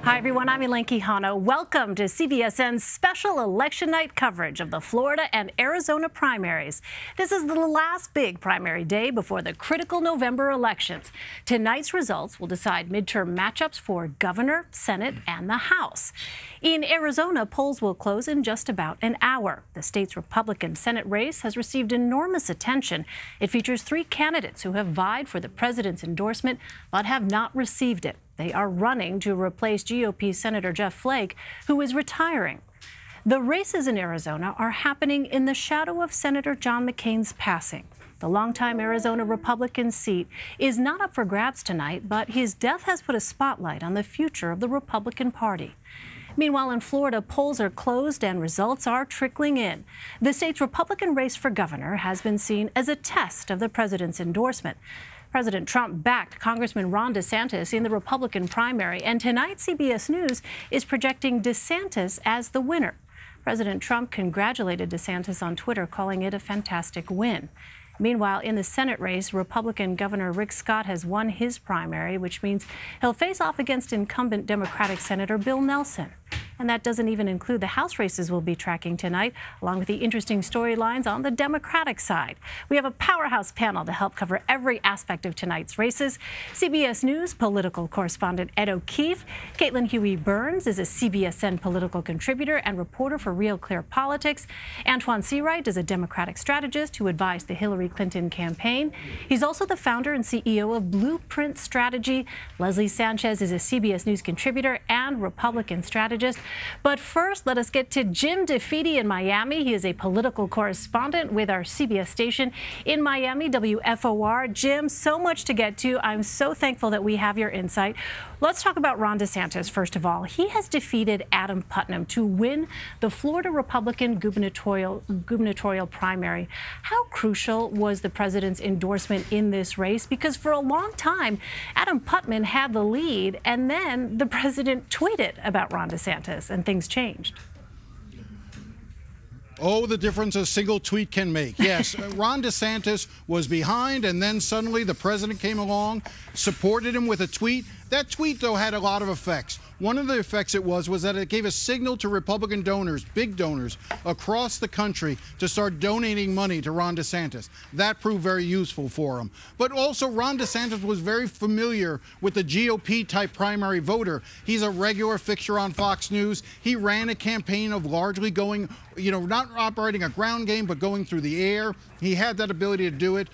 Hi, everyone. I'm Elaine Quijano. Welcome to CBSN's special election night coverage of the Florida and Arizona primaries. This is the last big primary day before the critical November elections. Tonight's results will decide midterm matchups for governor, Senate, and the House. In Arizona, polls will close in just about an hour. The state's Republican Senate race has received enormous attention. It features 3 candidates who have vied for the president's endorsement but have not received it. They are running to replace GOP Senator Jeff Flake, who is retiring. The races in Arizona are happening in the shadow of Senator John McCain's passing. The longtime Arizona Republican seat is not up for grabs tonight, but his death has put a spotlight on the future of the Republican Party. Meanwhile, in Florida, polls are closed and results are trickling in. The state's Republican race for governor has been seen as a test of the president's endorsement. President Trump backed Congressman Ron DeSantis in the Republican primary, and tonight CBS News is projecting DeSantis as the winner. President Trump congratulated DeSantis on Twitter, calling it a fantastic win. Meanwhile, in the Senate race, Republican Governor Rick Scott has won his primary, which means he'll face off against incumbent Democratic Senator Bill Nelson. And that doesn't even include the House races we'll be tracking tonight, along with the interesting storylines on the Democratic side. We have a powerhouse panel to help cover every aspect of tonight's races. CBS News political correspondent Ed O'Keefe. Caitlin Huey-Burns is a CBSN political contributor and reporter for Real Clear Politics. Antoine Seawright is a Democratic strategist who advised the Hillary Clinton campaign. He's also the founder and CEO of Blueprint Strategy. Leslie Sanchez is a CBS News contributor and Republican strategist. But first, let us get to Jim DeFede in Miami. He is a political correspondent with our CBS station in Miami, WFOR. Jim, so much to get to. I'm so thankful that we have your insight. Let's talk about Ron DeSantis, first of all. He has defeated Adam Putnam to win the Florida Republican gubernatorial primary. How crucial was the president's endorsement in this race? Because for a long time, Adam Putnam had the lead, and then the president tweeted about Ron DeSantis, and things changed. Oh, the difference a single tweet can make. Yes, Ron DeSantis was behind, and then suddenly the president came along, supported him with a tweet. That tweet, though, had a lot of effects. One of the effects it was that it gave a signal to Republican donors, big donors, across the country to start donating money to Ron DeSantis. That proved very useful for him. But also, Ron DeSantis was very familiar with the GOP-type primary voter. He's a regular fixture on Fox News. He ran a campaign of largely going, not operating a ground game, but going through the air. He had that ability to do it.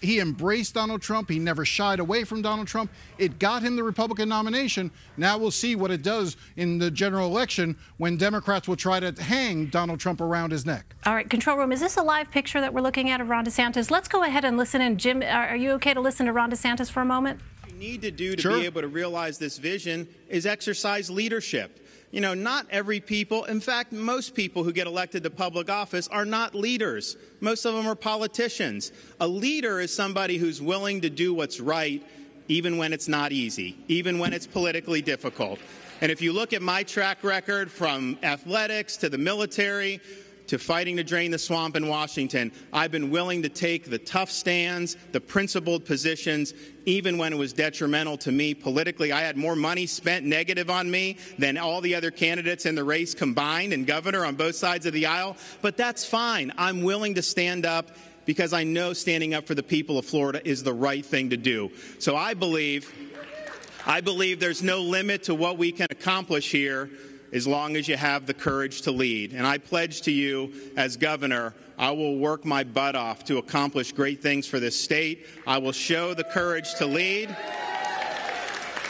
He embraced Donald Trump. He never shied away from Donald Trump. It got him the Republican nomination. Now we'll see what it does in the general election when Democrats will try to hang Donald Trump around his neck. All right, control room, is this a live picture that we're looking at of Ron DeSantis? Let's go ahead and listen in. Jim, are you okay to listen to Ron DeSantis for a moment? What you need to do to be able to realize this vision is exercise leadership. Not every people, in fact, most people who get elected to public office are not leaders. Most of them are politicians. A leader is somebody who's willing to do what's right, even when it's not easy, even when it's politically difficult. And if you look at my track record from athletics to the military to fighting to drain the swamp in Washington, I've been willing to take the tough stands, the principled positions, even when it was detrimental to me politically. I had more money spent negative on me than all the other candidates in the race combined and governor on both sides of the aisle. But that's fine. I'm willing to stand up because I know standing up for the people of Florida is the right thing to do. So I believe there's no limit to what we can accomplish here as long as you have the courage to lead. And I pledge to you as governor, I will work my butt off to accomplish great things for this state. I will show the courage to lead.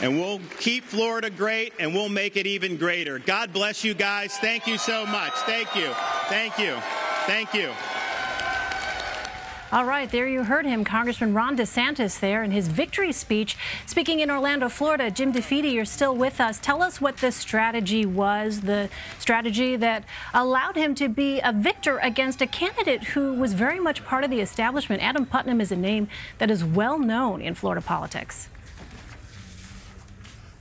And we'll keep Florida great, and we'll make it even greater. God bless you guys. Thank you so much. Thank you. Thank you. Thank you. All right, there you heard him, Congressman Ron DeSantis there in his victory speech. Speaking in Orlando, Florida, Jim DeFede, you're still with us. Tell us what the strategy was, the strategy that allowed him to be a victor against a candidate who was very much part of the establishment. Adam Putnam is a name that is well known in Florida politics.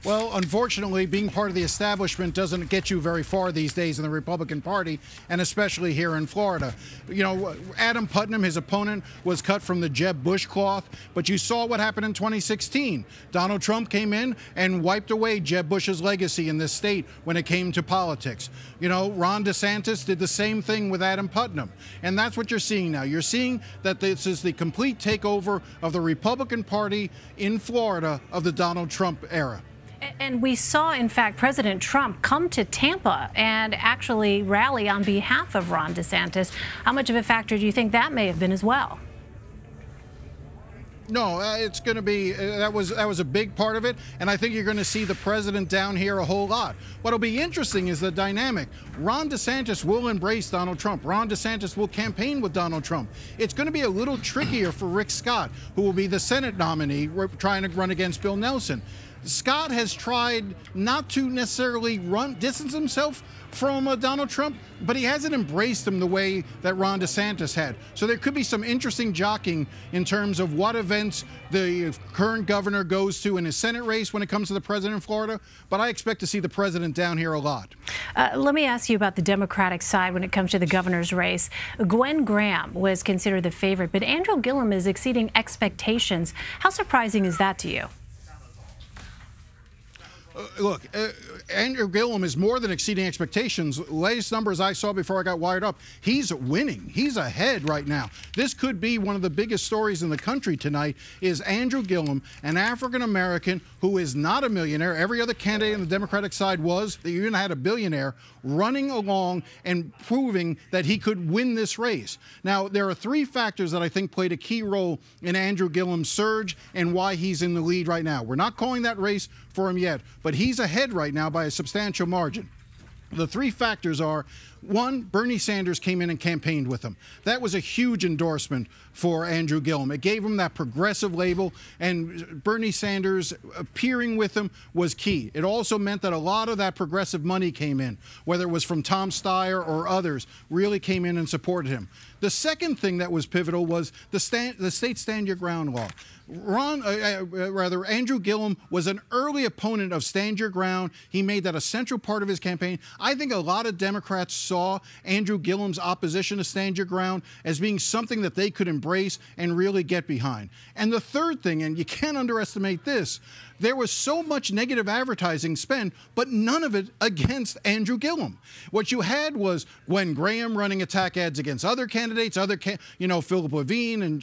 Well, unfortunately, being part of the establishment doesn't get you very far these days in the Republican Party, and especially here in Florida. You know, Adam Putnam, his opponent, was cut from the Jeb Bush cloth, but you saw what happened in 2016. Donald Trump came in and wiped away Jeb Bush's legacy in this state when it came to politics. You know, Ron DeSantis did the same thing with Adam Putnam, and that's what you're seeing now. You're seeing that this is the complete takeover of the Republican Party in Florida of the Donald Trump era. And we saw, in fact, President Trump come to Tampa and actually rally on behalf of Ron DeSantis. How much of a factor do you think that may have been as well? No, it's going to be, that was a big part of it, and I think you're going to see the president down here a whole lot. What'll be interesting is the dynamic. Ron DeSantis will embrace Donald Trump. Ron DeSantis will campaign with Donald Trump. It's going to be a little trickier for Rick Scott, who will be the Senate nominee trying to run against Bill Nelson. Scott has tried not to necessarily distance himself from Donald Trump, but he hasn't embraced him the way that Ron DeSantis had. So there could be some interesting jockeying in terms of what events the current governor goes to in his Senate race when it comes to the president in Florida. But I expect to see the president down here a lot. Let me ask you about the Democratic side when it comes to the governor's race. Gwen Graham was considered the favorite, but Andrew Gillum is exceeding expectations. How surprising is that to you? Look, Andrew Gillum is more than exceeding expectations. Latest numbers I saw before I got wired up, he's winning. He's ahead right now. This could be one of the biggest stories in the country tonight is Andrew Gillum, an African-American who is not a millionaire. Every other candidate on the Democratic side was. They even had a billionaire running along and proving that he could win this race. Now, there are three factors that I think played a key role in Andrew Gillum's surge and why he's in the lead right now. We're not calling that race for him yet, but he's ahead right now by a substantial margin. The three factors are, one, Bernie Sanders came in and campaigned with him. That was a huge endorsement for Andrew Gillum. It gave him that progressive label, and Bernie Sanders appearing with him was key. It also meant that a lot of that progressive money came in, whether it was from Tom Steyer or others, really came in and supported him. The second thing that was pivotal was the state stand your ground law. Andrew Gillum was an early opponent of stand your ground. He made that a central part of his campaign. I think a lot of Democrats saw Andrew Gillum's opposition to stand your ground as being something that they could embrace and really get behind. And the third thing, and you can't underestimate this, there was so much negative advertising spent, but none of it against Andrew Gillum. What you had was Gwen Graham running attack ads against other candidates, Philip Levine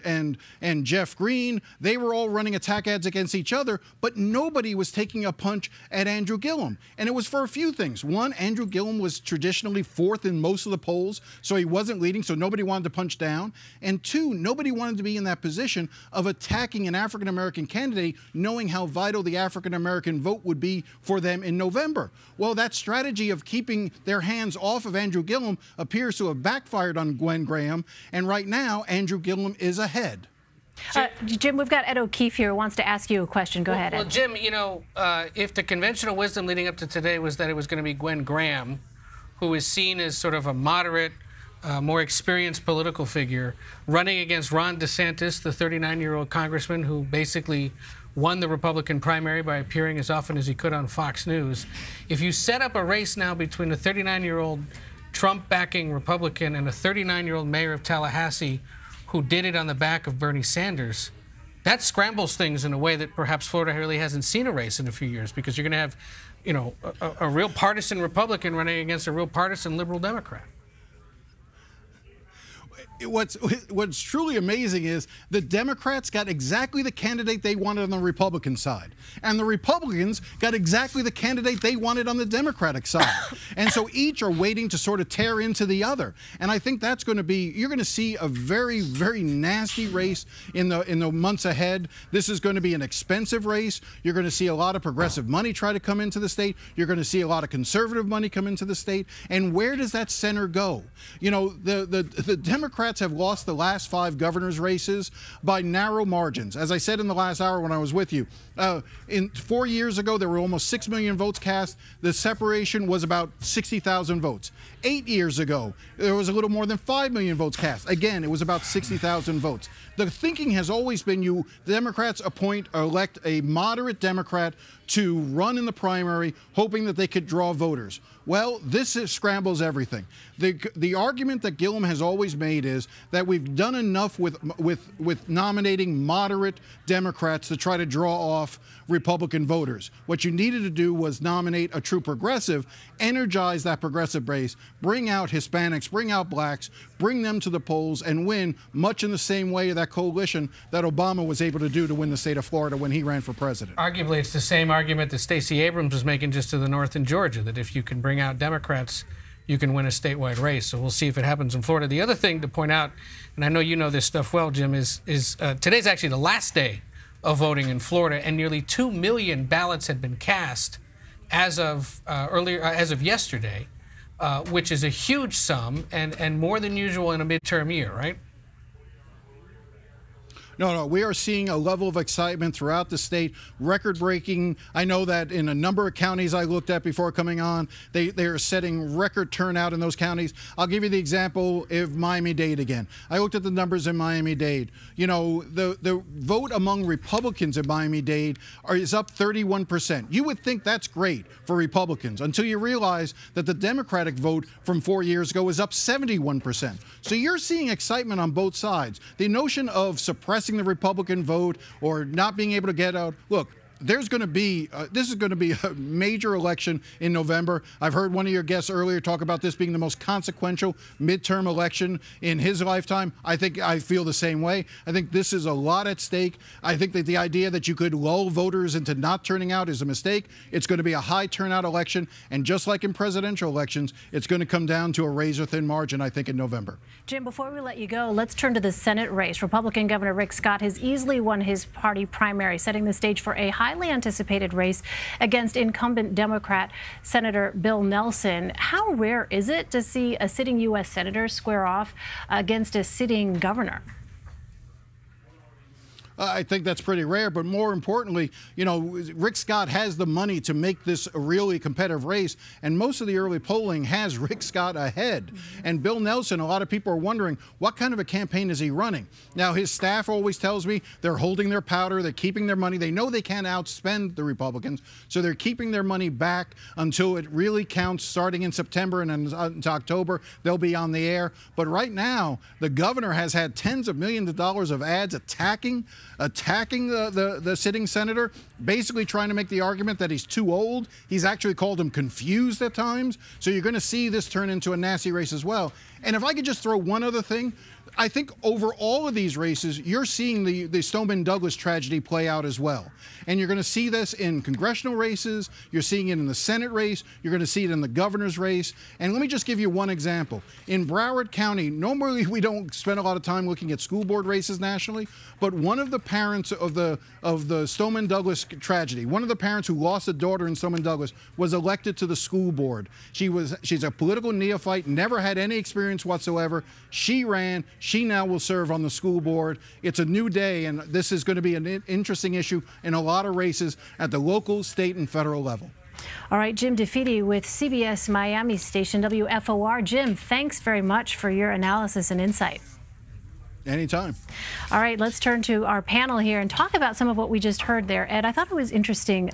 and Jeff Green. They were all running attack ads against each other, but nobody was taking a punch at Andrew Gillum. And it was for a few things. One, Andrew Gillum was traditionally fourth in most of the polls, so he wasn't leading, so nobody wanted to punch down. And two, nobody wanted to be in that position of attacking an African-American candidate, knowing how vital the African-American vote would be for them in November. Well, that strategy of keeping their hands off of Andrew Gillum appears to have backfired on Gwen Graham, and right now, Andrew Gillum is ahead. Jim, we've got Ed O'Keefe here who wants to ask you a question. Go ahead, Ed. Well, Jim, if the conventional wisdom leading up to today was that it was going to be Gwen Graham, who is seen as sort of a moderate, more experienced political figure, running against Ron DeSantis, the 39-year-old congressman who basically won the Republican primary by appearing as often as he could on Fox News. If you set up a race now between a 39-year-old Trump-backing Republican and a 39-year-old mayor of Tallahassee who did it on the back of Bernie Sanders, that scrambles things in a way that perhaps Florida really hasn't seen a race in a few years, because you're going to have, a real partisan Republican running against a real partisan liberal Democrat. What's truly amazing is the Democrats got exactly the candidate they wanted on the Republican side, and the Republicans got exactly the candidate they wanted on the Democratic side. And so each are waiting to sort of tear into the other. And I think that's going to be, you're going to see a very, very nasty race in the months ahead. This is going to be an expensive race. You're going to see a lot of progressive money try to come into the state. You're going to see a lot of conservative money come into the state. And where does that center go? The Democrats have lost the last 5 governor's races by narrow margins. As I said in the last hour when I was with you, 4 years ago, there were almost 6 million votes cast. The separation was about 60,000 votes. 8 years ago, there was a little more than 5 million votes cast. Again, it was about 60,000 votes. The thinking has always been the Democrats appoint or elect a moderate Democrat to run in the primary, hoping that they could draw voters. Well, this scrambles everything. The argument that Gillum has always made is that we've done enough with nominating moderate Democrats to try to draw off Republican voters. What you needed to do was nominate a true progressive, energize that progressive base, bring out Hispanics, bring out blacks, bring them to the polls, and win much in the same way that coalition that Obama was able to do to win the state of Florida when he ran for president. Arguably, it's the same argument that Stacey Abrams was making just to the north in Georgia, that if you can bring out Democrats, you can win a statewide race. So we'll see if it happens in Florida. The other thing to point out, and I know you know this stuff well, Jim, is today's actually the last day of voting in Florida, and nearly 2 million ballots had been cast as of yesterday, which is a huge sum and more than usual in a midterm year, right? No, we are seeing a level of excitement throughout the state, record-breaking. I know that in a number of counties I looked at before coming on, they are setting record turnout in those counties. I'll give you the example of Miami-Dade again. I looked at the numbers in Miami-Dade. You know, the vote among Republicans in Miami-Dade is up 31%. You would think that's great for Republicans until you realize that the Democratic vote from 4 years ago is up 71%. So you're seeing excitement on both sides. The notion of suppressing the Republican vote or not being able to get out. Look, there's going to be this is going to be a major election in November. I've heard one of your guests earlier talk about this being the most consequential midterm election in his lifetime. I feel the same way. I think this is a lot at stake. I think that the idea that you could lull voters into not turning out is a mistake. It's going to be a high turnout election, and just like in presidential elections, it's going to come down to a razor-thin margin, I think, in November. Jim, before we let you go, let's turn to the Senate race. Republican Governor Rick Scott has easily won his party primary, setting the stage for a highly anticipated race against incumbent Democrat Senator Bill Nelson. How rare is it to see a sitting U.S. senator square off against a sitting governor? I think that's pretty rare, but more importantly, you know, Rick Scott has the money to make this a really competitive race, and most of the early polling has Rick Scott ahead. And Bill Nelson, a lot of people are wondering, what kind of a campaign is he running? Now, his staff always tells me they're holding their powder, they're keeping their money. They know they can't outspend the Republicans, so they're keeping their money back until it really counts, starting in September and then into October. They'll be on the air. But right now, the governor has had tens of millions of dollars of ads attacking the sitting senator, basically trying to make the argument that he's too old. He's actually called him confused at times. So you're going to see this turn into a nasty race as well. And if I could just throw one other thing, I think over all of these races, you're seeing the Stoneman Douglas tragedy play out as well. And you're going to see this in congressional races. You're seeing it in the Senate race. You're going to see it in the governor's race. And let me just give you one example. In Broward County, normally we don't spend a lot of time looking at school board races nationally, but one of the parents of the Stoneman Douglas tragedy, one of the parents who lost a daughter in Stoneman Douglas, was elected to the school board. She's a political neophyte, never had any experience whatsoever. She ran. She now will serve on the school board. It's a new day, and this is going to be an interesting issue in a lot of races at the local, state, and federal level. All right, Jim DeFede with CBS Miami station WFOR. Jim, thanks very much for your analysis and insight. Anytime. All right, let's turn to our panel here and talk about some of what we just heard there. Ed, I thought it was interesting,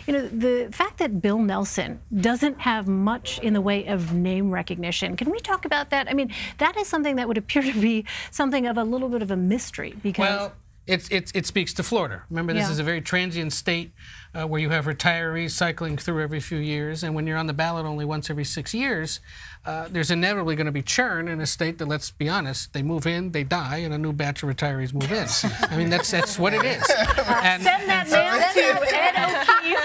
you know, the fact that Bill Nelson doesn't have much in the way of name recognition. Can we talk about that? I mean, that is something that would appear to be something of a little bit of a mystery because... Well, it speaks to Florida. Remember, this is a very transient state where you have retirees cycling through every few years, and when you're on the ballot only once every 6 years, there's inevitably going to be churn in a state that, let's be honest, they move in, they die, and a new batch of retirees move in. I mean, that's what it is. And send that mail to Ed O'Keefe,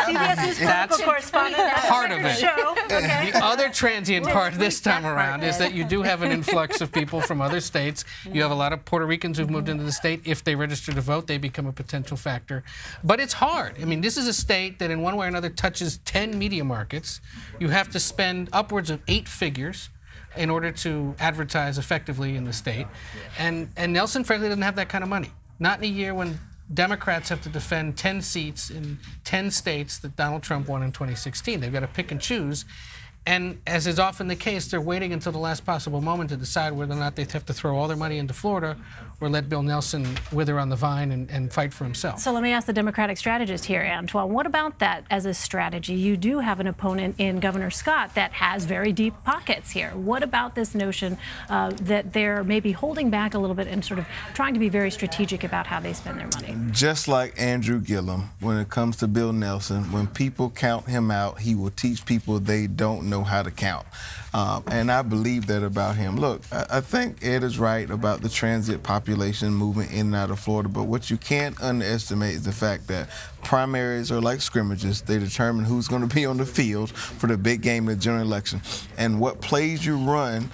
CBS's political correspondent. Part of it. Okay. The other transient part this time around is that you do have an influx of people from other states. You have a lot of Puerto Ricans who've moved into the state. If they register to vote, they become a potential factor. But it's hard. I mean, this is a state that in one way or another touches 10 media markets. You have to spend upwards of 8 figures in order to advertise effectively in the state. And Nelson, frankly, doesn't have that kind of money. Not in a year when Democrats have to defend 10 seats in 10 states that Donald Trump won in 2016. They've got to pick and choose. And as is often the case, they're waiting until the last possible moment to decide whether or not they have to throw all their money into Florida or let Bill Nelson wither on the vine and fight for himself. So let me ask the Democratic strategist here, Antoine, what about that as a strategy? You do have an opponent in Governor Scott that has very deep pockets here. What about this notion that they're maybe holding back a little bit and sort of trying to be very strategic about how they spend their money? Just like Andrew Gillum, when it comes to Bill Nelson, when people count him out, he will teach people they don't know how to count. And I believe that about him. Look, I think Ed is right about the transit population moving in and out of Florida, but what you can't underestimate is the fact that primaries are like scrimmages. They determine who's going to be on the field for the big game in the general election. And what plays you run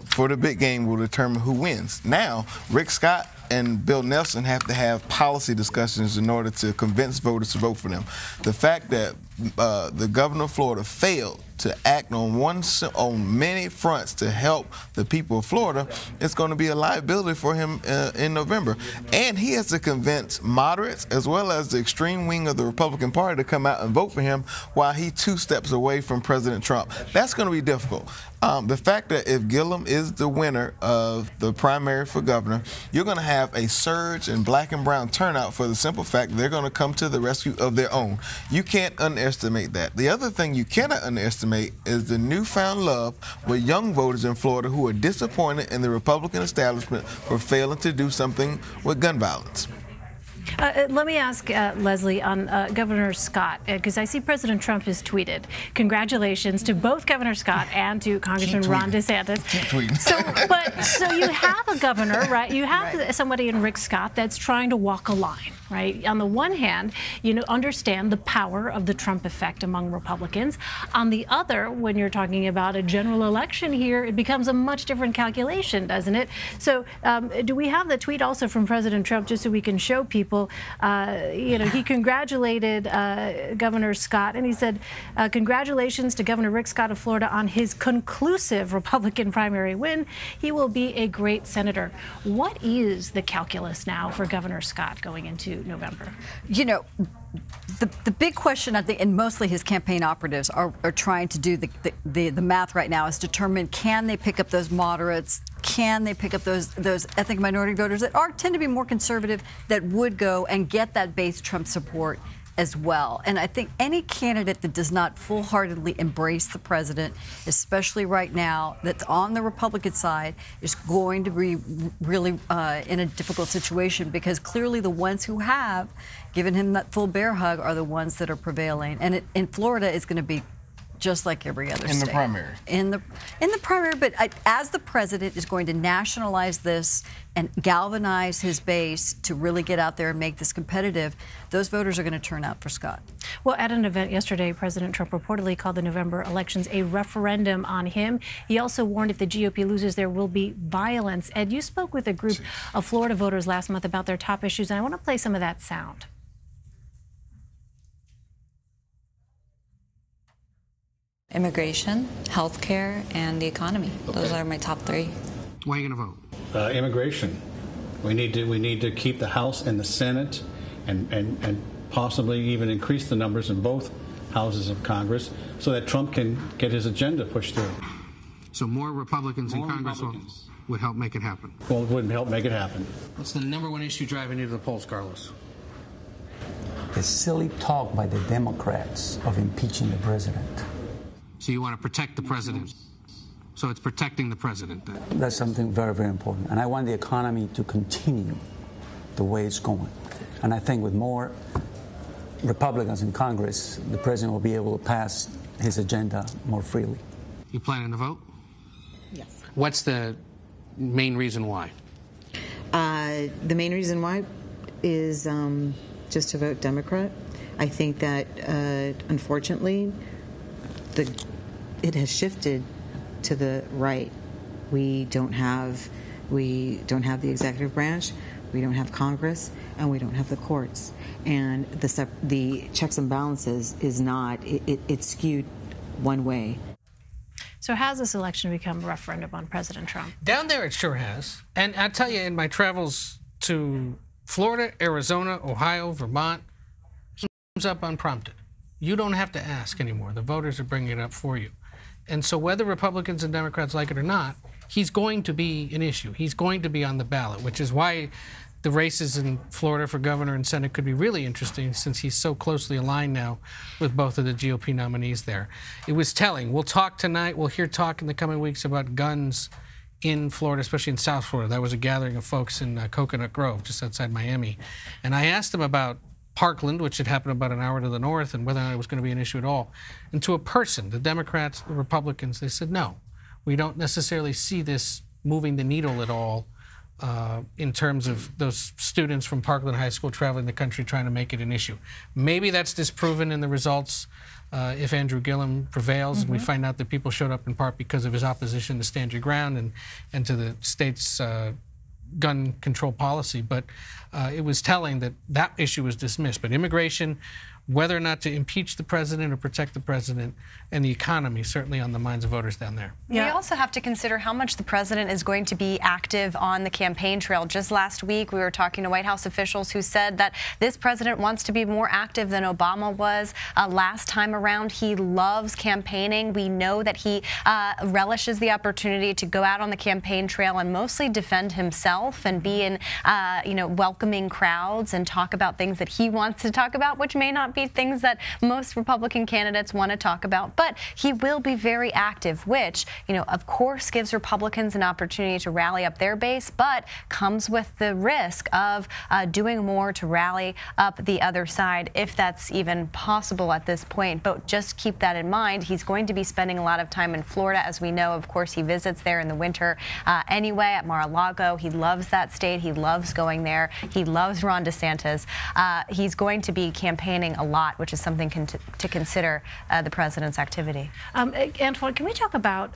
for the big game will determine who wins. Now, Rick Scott and Bill Nelson have to have policy discussions in order to convince voters to vote for them. The fact that the governor of Florida failed to act on many fronts to help the people of Florida, it's going to be a liability for him in November. And he has to convince moderates as well as the extreme wing of the Republican Party to come out and vote for him while he 2 steps away from President Trump. That's going to be difficult. The fact that if Gillum is the winner of the primary for governor, you're going to have a surge in black and brown turnout for the simple fact that they're going to come to the rescue of their own. You can't underestimate that. The other thing you cannot underestimate is the newfound love with young voters in Florida who are disappointed in the Republican establishment for failing to do something with gun violence. Let me ask Leslie on Governor Scott, because I see President Trump has tweeted congratulations to both Governor Scott and to Congressman Ron DeSantis. So you have a governor, right? You have somebody in Rick Scott that's trying to walk a line, right? On the one hand, you understand the power of the Trump effect among Republicans. On the other, when you're talking about a general election here, it becomes a much different calculation, doesn't it? So do we have the tweet also from President Trump just so we can show people? He congratulated Governor Scott, and he said, congratulations to Governor Rick Scott of Florida on his conclusive Republican primary win. He will be a great senator. What is the calculus now for Governor Scott going into November? The big question, I think, and mostly his campaign operatives are trying to do the math right now, is determine, can they pick up those moderates? Can they pick up those ethnic minority voters that tend to be more conservative, that would go and get that base Trump support as well? And I think any candidate that does not full-heartedly embrace the president, especially right now, that's on the Republican side, is going to be really in a difficult situation, because clearly the ones who have given him that full bear hug are the ones that are prevailing. And in Florida, it's going to be just like every other state. In the primary. In the primary, but as the president is going to nationalize this and galvanize his base to really get out there and make this competitive, those voters are going to turn out for Scott. Well, at an event yesterday, President Trump reportedly called the November elections a referendum on him. He also warned if the GOP loses, there will be violence. Ed, you spoke with a group of Florida voters last month about their top issues, and I want to play some of that sound. Immigration, healthcare, and the economy. Okay. Those are my top 3. Why are you going to vote? Immigration. We need to keep the House and the Senate, and possibly even increase the numbers in both houses of Congress so that Trump can get his agenda pushed through. So more Republicans in Congress would help make it happen. Well, it wouldn't help make it happen. What's the #1 issue driving you to the polls, Carlos? The silly talk by the Democrats of impeaching the president. So you want to protect the president. So it's protecting the president then. That's something very, very important. And I want the economy to continue the way it's going. And I think with more Republicans in Congress, the president will be able to pass his agenda more freely. You planning to vote? Yes. What's the main reason why? The main reason why is just to vote Democrat. I think that, unfortunately, it has shifted to the right. We don't have the executive branch, we don't have Congress, and we don't have the courts. And the checks and balances is not, it's skewed one way. So has this election become a referendum on President Trump? Down there it sure has. And I tell you, in my travels to Florida, Arizona, Ohio, Vermont, it comes up unprompted. You don't have to ask anymore. The voters are bringing it up for you. And so whether Republicans and Democrats like it or not, he's going to be an issue. He's going to be on the ballot, which is why the races in Florida for governor and Senate could be really interesting, since he's so closely aligned now with both of the GOP nominees there. It was telling. We'll talk tonight. We'll hear talk in the coming weeks about guns in Florida, especially in South Florida. That was a gathering of folks in Coconut Grove, just outside Miami. And I asked them about Parkland, which had happened about an hour to the north, and whether or not it was going to be an issue at all. And to a person, the Democrats, the Republicans, they said, no, we don't necessarily see this moving the needle at all in terms of those students from Parkland High School traveling the country trying to make it an issue. Maybe that's disproven in the results if Andrew Gillum prevails and we find out that people showed up in part because of his opposition to Stand Your Ground and to the state's gun control policy. But it was telling that that issue was dismissed. But immigration, whether or not to impeach the president or protect the president, and the economy, certainly on the minds of voters down there. Yeah. We also have to consider how much the president is going to be active on the campaign trail. Just last week, we were talking to White House officials who said that this president wants to be more active than Obama was last time around. He loves campaigning. We know that he relishes the opportunity to go out on the campaign trail and mostly defend himself and be in, welcoming crowds and talk about things that he wants to talk about, which may not be things that most Republican candidates want to talk about. But he will be very active, which, of course gives Republicans an opportunity to rally up their base, but comes with the risk of doing more to rally up the other side, if that's even possible at this point. But just keep that in mind. He's going to be spending a lot of time in Florida, as we know. Of course, he visits there in the winter anyway at Mar-a-Lago. He loves that state. He loves going there. He loves Ron DeSantis. He's going to be campaigning a lot, which is something to consider the president's activity. Antoine, can we talk about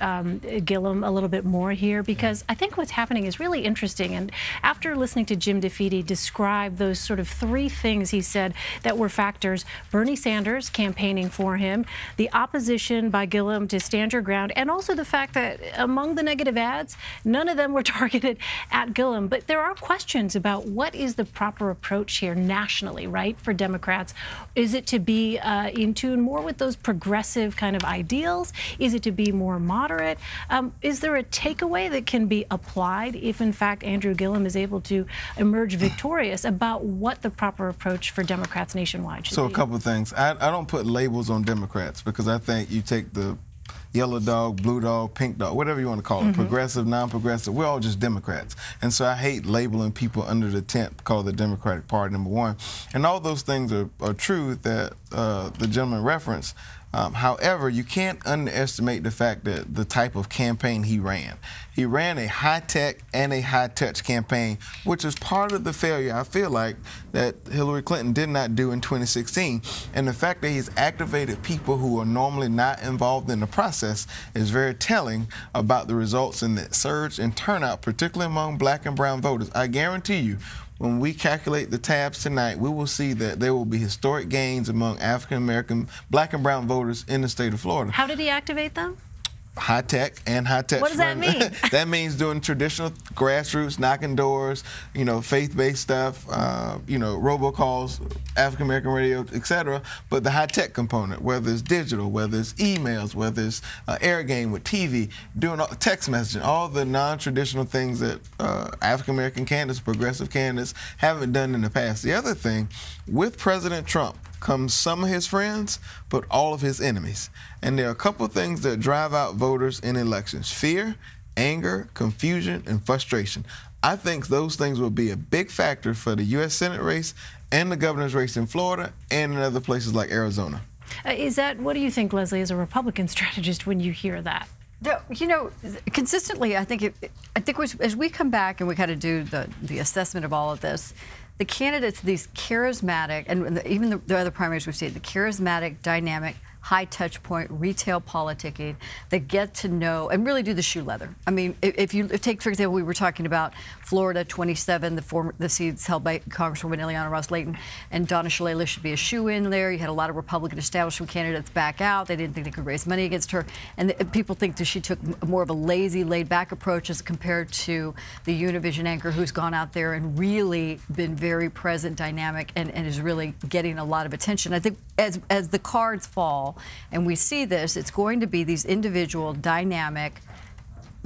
Gillum a little bit more here? Because I think what's happening is really interesting. And after listening to Jim DeFede describe those sort of three things he said that were factors: Bernie Sanders campaigning for him, the opposition by Gillum to Stand Your Ground, and also the fact that among the negative ads, none of them were targeted at Gillum. But there are questions about what is the proper approach here nationally, right, for Democrats. Is it to be in tune more with those progressive kind of ideals? Is it to be more moderate? Is there a takeaway that can be applied if, in fact, Andrew Gillum is able to emerge victorious about what the proper approach for Democrats nationwide should be? So a couple of things. I don't put labels on Democrats, because I think you take the yellow dog, blue dog, pink dog, whatever you want to call it, progressive, non-progressive, we're all just Democrats. And so I hate labeling people under the tent called the Democratic Party, number one. And all those things are true that the gentleman referenced. However, you can't underestimate the fact that the type of campaign he ran. He ran a high-tech and a high-touch campaign, which is part of the failure, I feel like, that Hillary Clinton did not do in 2016. And the fact that he's activated people who are normally not involved in the process is very telling about the results in the surge in turnout, particularly among black and brown voters. I guarantee you, when we calculate the tabs tonight, we will see that there will be historic gains among African-American, black and brown voters in the state of Florida. How did he activate them? High-tech and high-touch. What does that mean? That means doing traditional grassroots, knocking doors, faith-based stuff, robocalls, African-American radio, etc. But the high-tech component, whether it's digital, whether it's emails, whether it's air game with TV, doing text messaging, all the non-traditional things that African-American candidates, progressive candidates haven't done in the past. The other thing, with President Trump comes some of his friends, but all of his enemies. And there are a couple of things that drive out voters in elections: fear, anger, confusion, and frustration. I think those things will be a big factor for the U.S. Senate race and the governor's race in Florida and in other places like Arizona. What do you think, Leslie, as a Republican strategist, when you hear that? Consistently, I think as we come back and we kind of do the assessment of all of this, the candidates, these charismatic, and even the other primaries we've seen, the charismatic, dynamic, high touch point, retail politicking that get to know and really do the shoe leather. I mean, if you take, for example, we were talking about Florida 27, the seats held by Congresswoman Ileana Ros-Lehtinen, and Donna Shalala should be a shoe-in there. You had a lot of Republican establishment candidates back out. They didn't think they could raise money against her. And people think that she took more of a lazy, laid-back approach as compared to the Univision anchor who's gone out there and really been very present, dynamic, and is really getting a lot of attention. I think as the cards fall, fall. And we see this, it's going to be these individual dynamic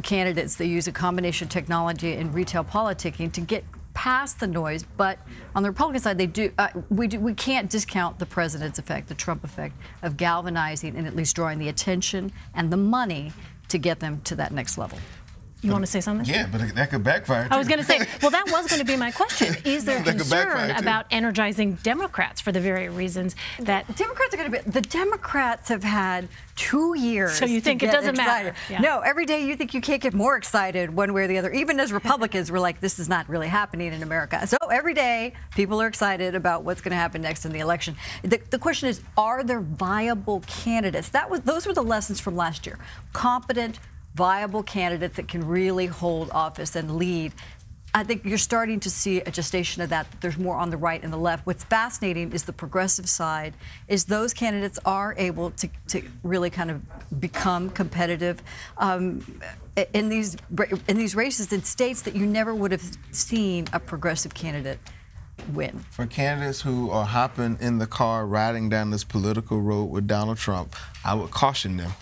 candidates that use a combination of technology and retail politicking to get past the noise. But on the Republican side, we can't discount the president's effect, the Trump effect, of galvanizing and at least drawing the attention and the money to get them to that next level. You want to say something? Yeah, but that could backfire too. I was going to say, well, that was going to be my question. Is there concern about energizing Democrats for the very reasons that Democrats are going to be? The Democrats have had 2 years. So you think it doesn't matter? Yeah. No, every day you think you can't get more excited one way or the other. Even as Republicans, we're like, this is not really happening in America. So every day people are excited about what's going to happen next in the election. The question is, are there viable candidates? Those were the lessons from last year. Competent, viable candidates that can really hold office and lead. I think you're starting to see a gestation of that. There's more on the right and the left. What's fascinating is the progressive side, is those candidates are able to really kind of become competitive in these races in states that you never would have seen a progressive candidate win. For candidates who are hopping in the car riding down this political road with Donald Trump, I would caution them.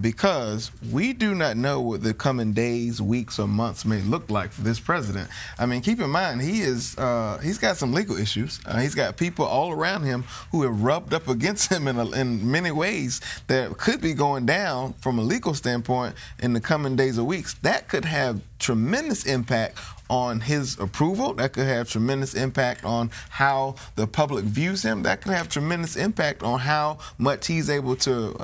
Because we do not know what the coming days, weeks, or months may look like for this president. I mean, keep in mind, he's got some legal issues. He's got people all around him who have rubbed up against him in many ways that could be going down from a legal standpoint in the coming days or weeks. That could have tremendous impact on his approval. That could have tremendous impact on how the public views him. That could have tremendous impact on how much he's able to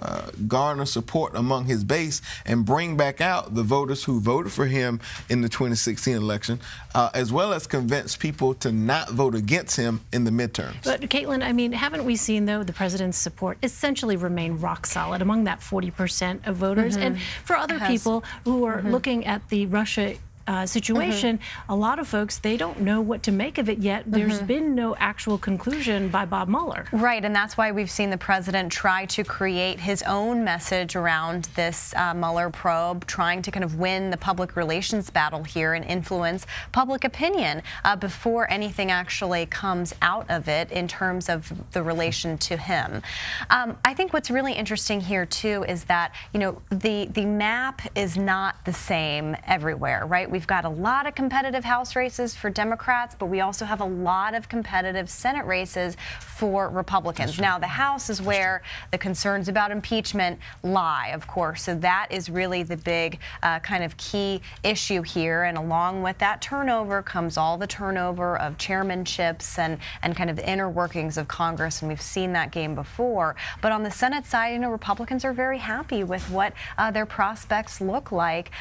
garner support among his base and bring back out the voters who voted for him in the 2016 election, as well as convince people to not vote against him in the midterms. But Caitlin, I mean, haven't we seen, though, the president's support essentially remain rock solid among that 40% of voters? And for other people who are looking at the Russia situation, a lot of folks, they don't know what to make of it yet. There's been no actual conclusion by Bob Mueller. Right, and that's why we've seen the president try to create his own message around this Mueller probe, trying to kind of win the public relations battle here and influence public opinion before anything actually comes out of it in terms of the relation to him. I think what's really interesting here, too, is that, you know, the map is not the same everywhere, right? We've got a lot of competitive House races for Democrats, but we also have a lot of competitive Senate races for Republicans. Now, the House is where the concerns about impeachment lie, of course. So that is really the big kind of key issue here. And along with that turnover comes all the turnover of chairmanships and kind of the inner workings of Congress. And we've seen that game before. But on the Senate side, you know, Republicans are very happy with what their prospects look like,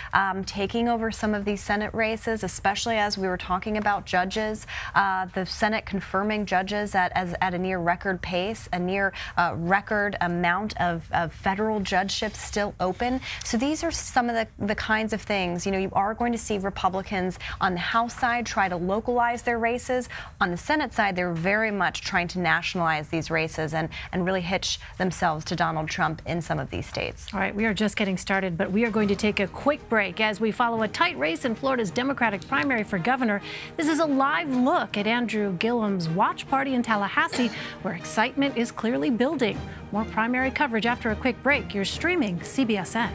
taking over some of these Senate races, especially as we were talking about judges. The Senate confirming judges at a near record pace, a near record amount of federal judgeships still open. So these are some of the kinds of things. You know, you are going to see Republicans on the House side try to localize their races. On the Senate side, they're very much trying to nationalize these races and really hitch themselves to Donald Trump in some of these states. All right, we are just getting started, but we are going to take a quick break as we follow a tight race in Florida's Democratic primary for governor. This is a live look at Andrew Gillum's watch party in Tallahassee, where excitement is clearly building. More primary coverage after a quick break. You're streaming CBSN.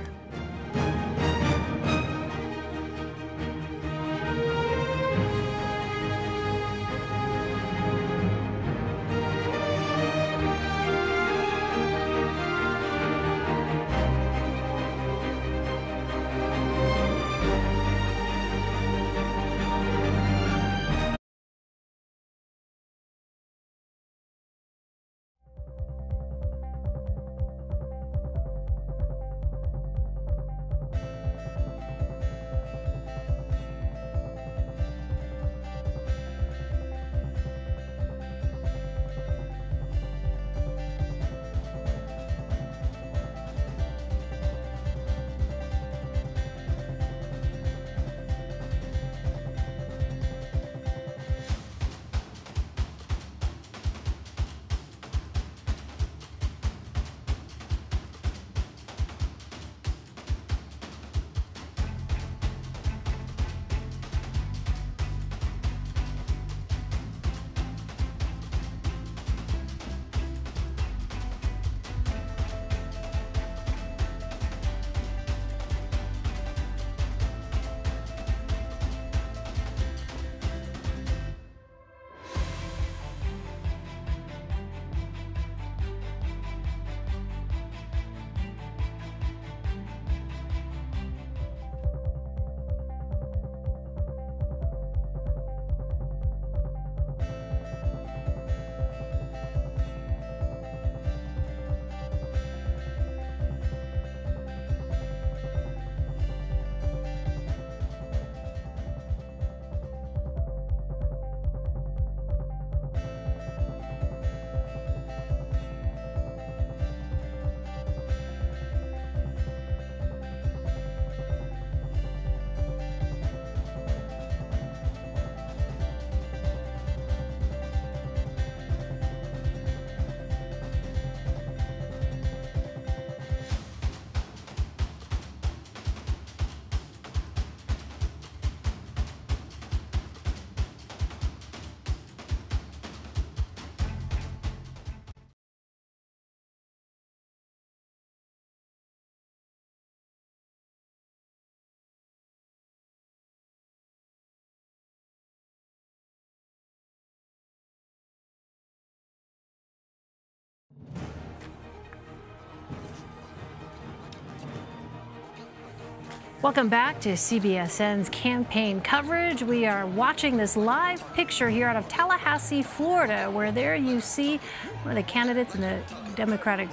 Welcome back to CBSN's campaign coverage. We are watching this live picture here out of Tallahassee, Florida, where there you see one of the candidates in the Democratic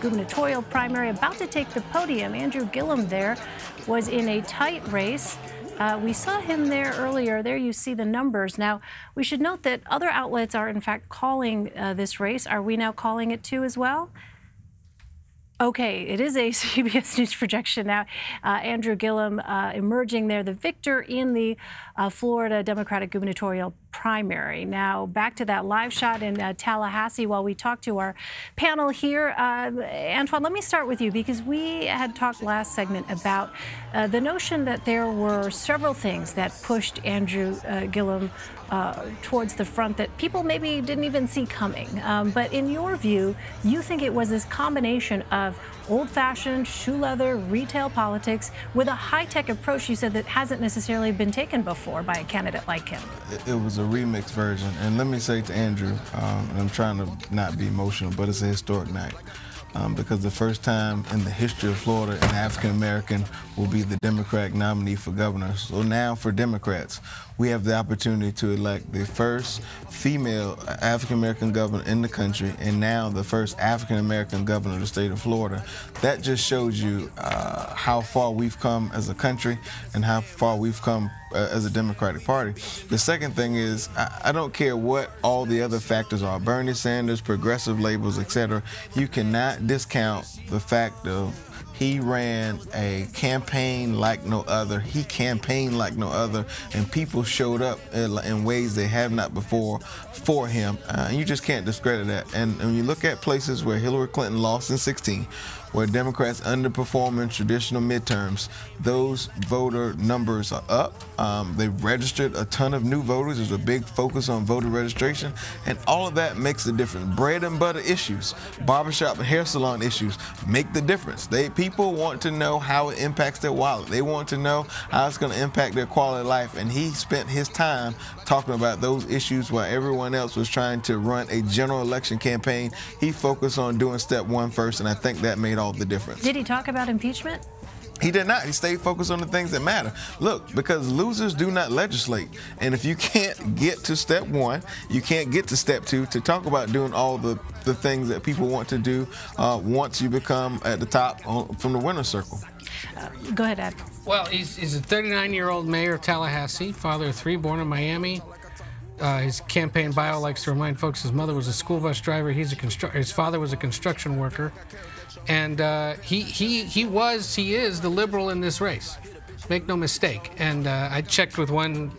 gubernatorial primary about to take the podium. Andrew Gillum there was in a tight race. We saw him there earlier. There you see the numbers. Now, we should note that other outlets are, in fact, calling this race. Are we now calling it too as well? Okay, it is a CBS News projection now. Andrew Gillum emerging there, the victor in the Florida Democratic gubernatorial primary. Now, back to that live shot in Tallahassee while we talk to our panel here. Antoine, let me start with you because we had talked last segment about the notion that there were several things that pushed Andrew Gillum towards the front that people maybe didn't even see coming. But in your view, you think it was this combination of old-fashioned shoe leather retail politics with a high-tech approach, you said, that hasn't necessarily been taken before by a candidate like him. It was a remix version. And let me say to Andrew, and I'm trying to not be emotional, but it's a historic night. Because the first time in the history of Florida an African-American will be the Democratic nominee for governor. So now for Democrats, we have the opportunity to elect the first female African-American governor in the country and now the first African-American governor of the state of Florida. That just shows you how far we've come as a country and how far we've come as a Democratic Party. The second thing is, I don't care what all the other factors are, Bernie Sanders, progressive labels, etc. You cannot discount the fact of he ran a campaign like no other. He campaigned like no other, and people showed up in ways they have not before for him. And you just can't discredit that. And when you look at places where Hillary Clinton lost in 2016, where Democrats underperform in traditional midterms, those voter numbers are up. They've registered a ton of new voters. There's a big focus on voter registration, and all of that makes a difference. Bread and butter issues, barbershop and hair salon issues make the difference. People want to know how it impacts their wallet. They want to know how it's going to impact their quality of life, and he spent his time talking about those issues while everyone else was trying to run a general election campaign. He focused on doing step one first, and I think that made all the difference. Did he talk about impeachment? He did not. He stayed focused on the things that matter. Look, because losers do not legislate. And if you can't get to step one, you can't get to step two to talk about doing all the things that people want to do once you become at the top from the winner's circle. Go ahead, Ed. Well, he's a 39-year-old mayor of Tallahassee, father of three, born in Miami. His campaign bio likes to remind folks his mother was a school bus driver. His father was a construction worker. And he is the liberal in this race. Make no mistake. And I checked with one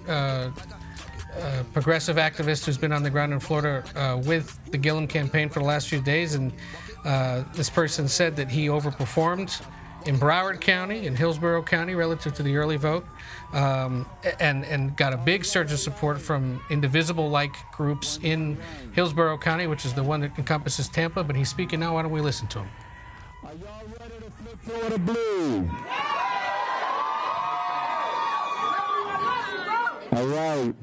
progressive activist who's been on the ground in Florida with the Gillum campaign for the last few days, and this person said that he overperformed in Broward County and Hillsborough County relative to the early vote, and got a big surge of support from indivisible-like groups in Hillsborough County, which is the one that encompasses Tampa. But he's speaking now. Why don't we listen to him? Are y'all ready to flip Florida blue? All right.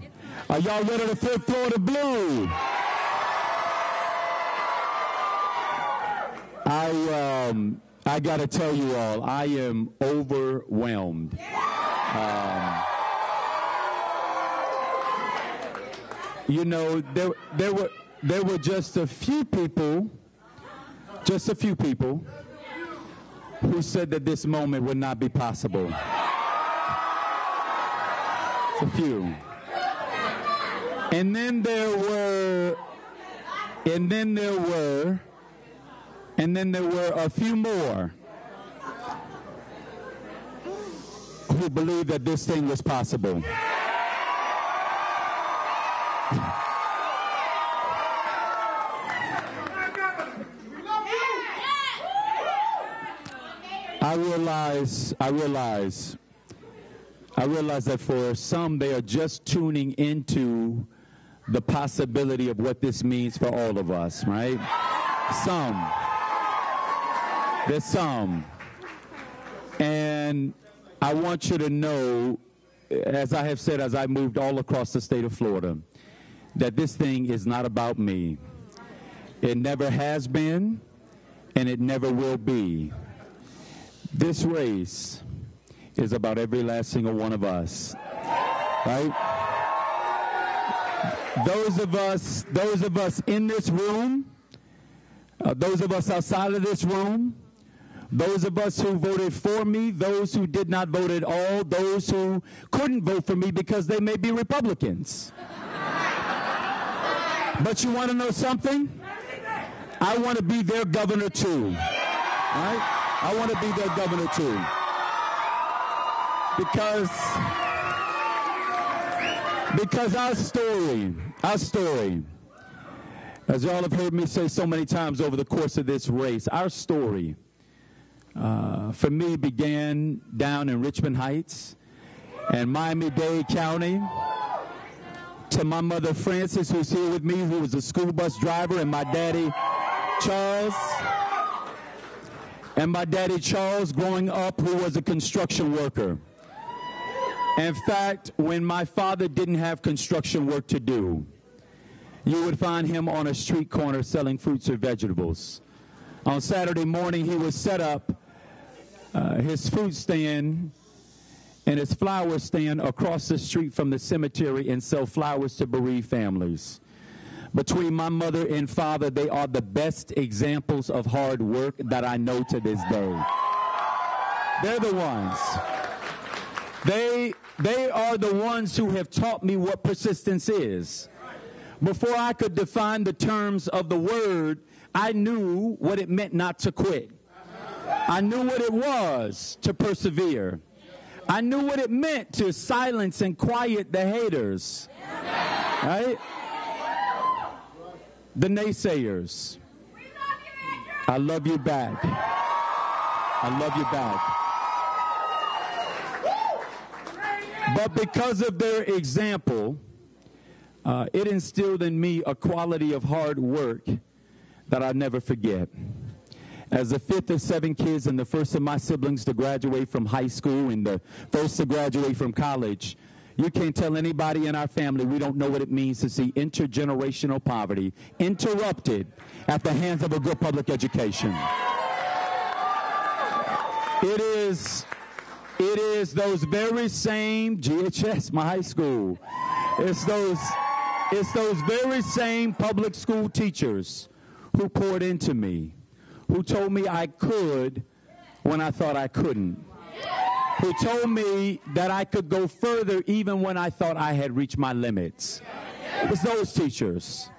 Are y'all ready to flip Florida blue? I got to tell you all, I am overwhelmed. You know, there were just a few people who said that this moment would not be possible. It's a few. And then there were a few more who believed that this thing was possible. I realize that for some, they are just tuning into the possibility of what this means for all of us, right? There's some. And I want you to know, as I have said, as I moved all across the state of Florida, that this thing is not about me. It never has been, and it never will be. This race is about every last single one of us, right? Those of us in this room, those of us outside of this room, those of us who voted for me, those who did not vote at all, those who couldn't vote for me because they may be Republicans. But you want to know something? I want to be their governor too, right? I want to be their governor too. Because our story, as y'all have heard me say so many times over the course of this race, our story, for me, began down in Richmond Heights and Miami-Dade County, to my mother Frances, who's here with me, who was a school bus driver, and my daddy Charles. And my daddy Charles, growing up, who was a construction worker. In fact, when my father didn't have construction work to do, you would find him on a street corner selling fruits or vegetables. On Saturday morning, he would set up his fruit stand and his flower stand across the street from the cemetery and sell flowers to bereaved families. Between my mother and father, they are the best examples of hard work that I know to this day. They're the ones. They are the ones who have taught me what persistence is. Before I could define the terms of the word, I knew what it meant not to quit. I knew what it was to persevere. I knew what it meant to silence and quiet the haters, right? The naysayers. I love you back. I love you back. But because of their example, it instilled in me a quality of hard work that I'll never forget. As the fifth of 7 kids and the first of my siblings to graduate from high school and the first to graduate from college, you can't tell anybody in our family we don't know what it means to see intergenerational poverty interrupted at the hands of a good public education. It is those very same GHS, my high school. It's those very same public school teachers who poured into me, who told me I could when I thought I couldn't, who told me that I could go further even when I thought I had reached my limits. It was those teachers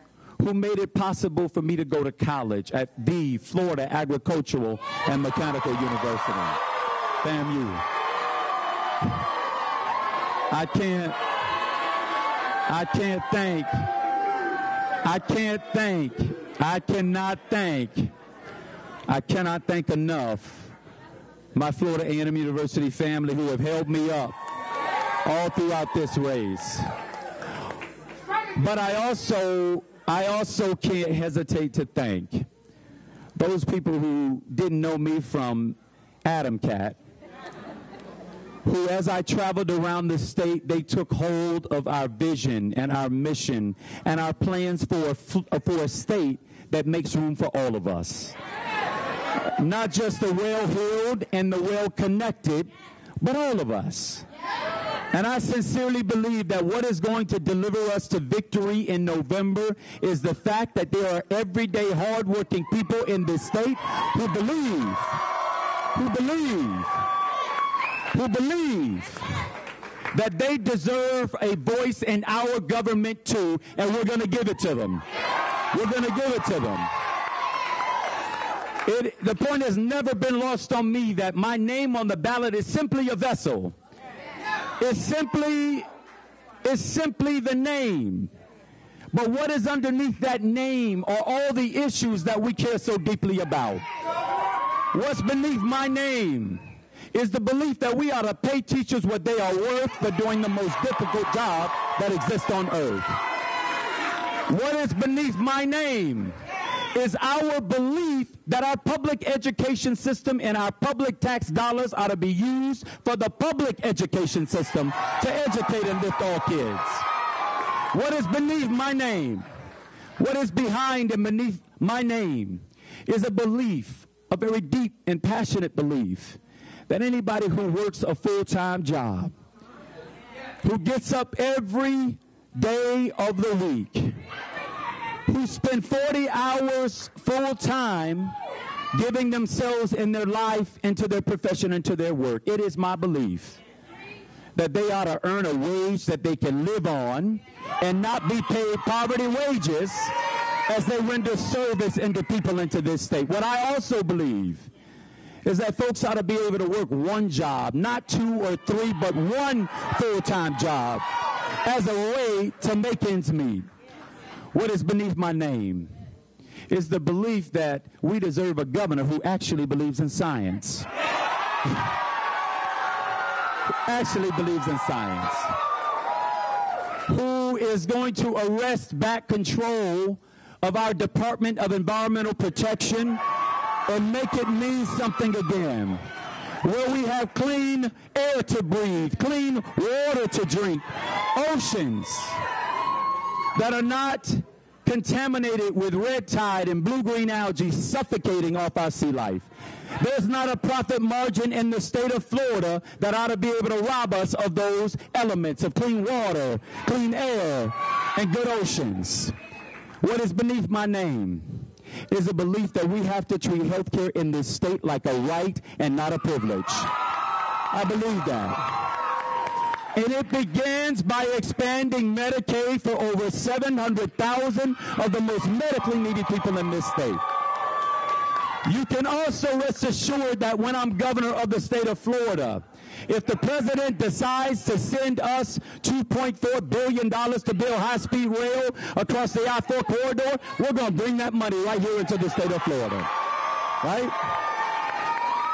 who made it possible for me to go to college at the Florida Agricultural and Mechanical University. FAMU. I cannot thank enough my Florida A&M University family who have held me up all throughout this race. But I also can't hesitate to thank those people who didn't know me from Adam Cat, who, as I traveled around the state, they took hold of our vision and our mission and our plans for a state that makes room for all of us. Not just the well-heeled and the well-connected, but all of us. And I sincerely believe that what is going to deliver us to victory in November is the fact that there are everyday hardworking people in this state who believe that they deserve a voice in our government too, and we're going to give it to them. We're going to give it to them. The point has never been lost on me that my name on the ballot is simply a vessel. It's simply the name. But what is underneath that name are all the issues that we care so deeply about. What's beneath my name is the belief that we ought to pay teachers what they are worth for doing the most difficult job that exists on earth. What is beneath my name is our belief that our public education system and our public tax dollars ought to be used for the public education system to educate and lift all kids. What is beneath my name, what is behind and beneath my name is a belief, a very deep and passionate belief, that anybody who works a full-time job, who gets up every day of the week, who spend 40 hours full-time giving themselves and their life into their profession, into their work, it is my belief that they ought to earn a wage that they can live on and not be paid poverty wages as they render service into people into this state. What I also believe is that folks ought to be able to work one job, not 2 or 3, but one full-time job as a way to make ends meet. What is beneath my name is the belief that we deserve a governor who actually believes in science. Actually believes in science. Who is going to arrest back control of our Department of Environmental Protection and make it mean something again. Where we have clean air to breathe, clean water to drink, oceans that are not contaminated with red tide and blue-green algae suffocating off our sea life. There's not a profit margin in the state of Florida that ought to be able to rob us of those elements of clean water, clean air, and good oceans. What is beneath my name is a belief that we have to treat healthcare in this state like a right and not a privilege. I believe that. And it begins by expanding Medicaid for over 700,000 of the most medically needed people in this state. You can also rest assured that when I'm governor of the state of Florida, if the president decides to send us $2.4 billion to build high-speed rail across the I-4 corridor, we're going to bring that money right here into the state of Florida. Right?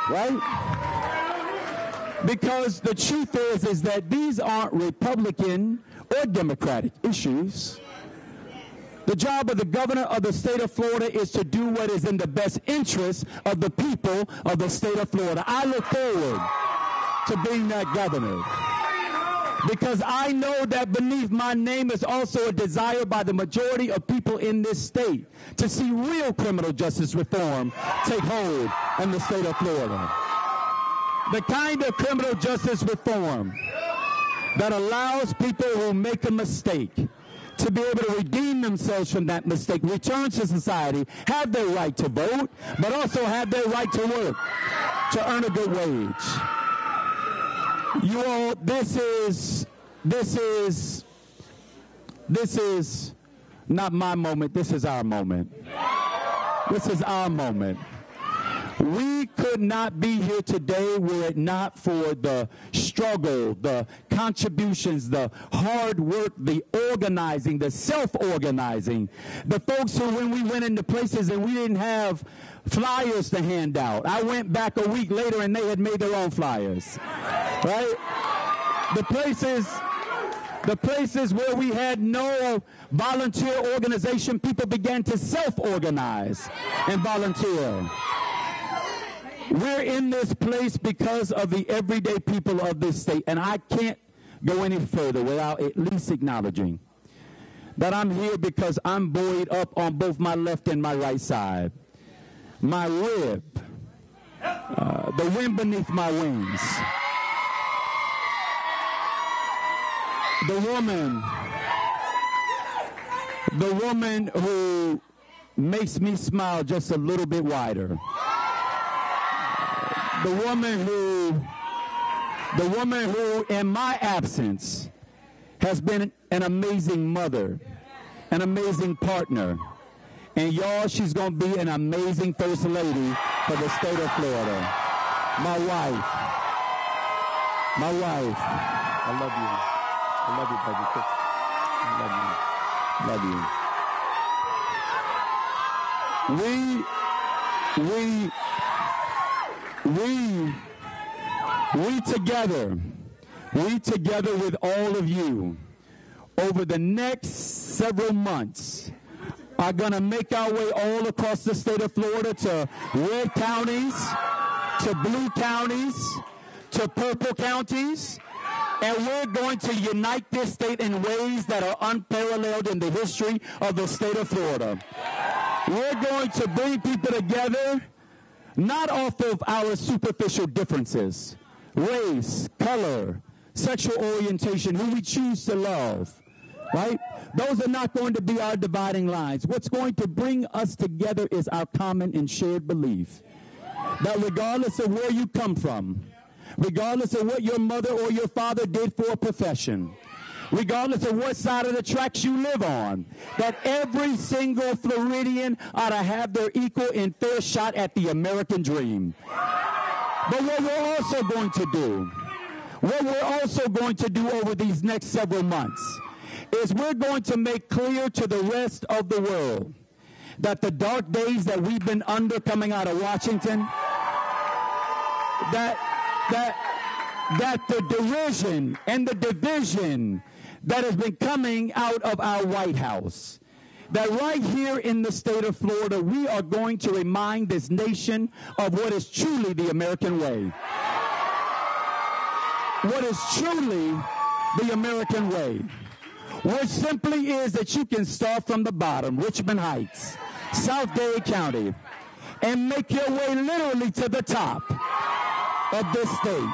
Right? Because the truth is that these aren't Republican or Democratic issues. The job of the governor of the state of Florida is to do what is in the best interest of the people of the state of Florida. I look forward to being that governor because I know that beneath my name is also a desire by the majority of people in this state to see real criminal justice reform take hold in the state of Florida. The kind of criminal justice reform that allows people who make a mistake to be able to redeem themselves from that mistake, return to society, have their right to vote, but also have their right to work, to earn a good wage. You all, this is not my moment, this is our moment. This is our moment. We could not be here today were it not for the struggle, the contributions, the hard work, the organizing, the self-organizing. The folks who, when we went into places and we didn't have flyers to hand out, I went back a week later and they had made their own flyers, right? The places where we had no volunteer organization, people began to self-organize and volunteer. We're in this place because of the everyday people of this state, and I can't go any further without at least acknowledging that I'm here because I'm buoyed up on both my left and my right side. My rib, the wind beneath my wings, the woman who makes me smile just a little bit wider. The woman who, in my absence, has been an amazing mother, an amazing partner. And y'all, she's going to be an amazing first lady for the state of Florida. My wife. I love you. I love you, baby. Love you. We together with all of you over the next several months are going to make our way all across the state of Florida to red counties, to blue counties, to purple counties, and we're going to unite this state in ways that are unparalleled in the history of the state of Florida. We're going to bring people together not off of our superficial differences, race, color, sexual orientation, who we choose to love, right? Those are not going to be our dividing lines. What's going to bring us together is our common and shared belief that regardless of where you come from, regardless of what your mother or your father did for a profession, regardless of what side of the tracks you live on, that every single Floridian ought to have their equal and fair shot at the American dream. But what we're also going to do over these next several months is we're going to make clear to the rest of the world that the dark days that we've been under coming out of Washington, that the derision and the division that has been coming out of our White House, that right here in the state of Florida, we are going to remind this nation of what is truly the American way. What is truly the American way, which simply is that you can start from the bottom, Richmond Heights, South Dade County, and make your way literally to the top of this state.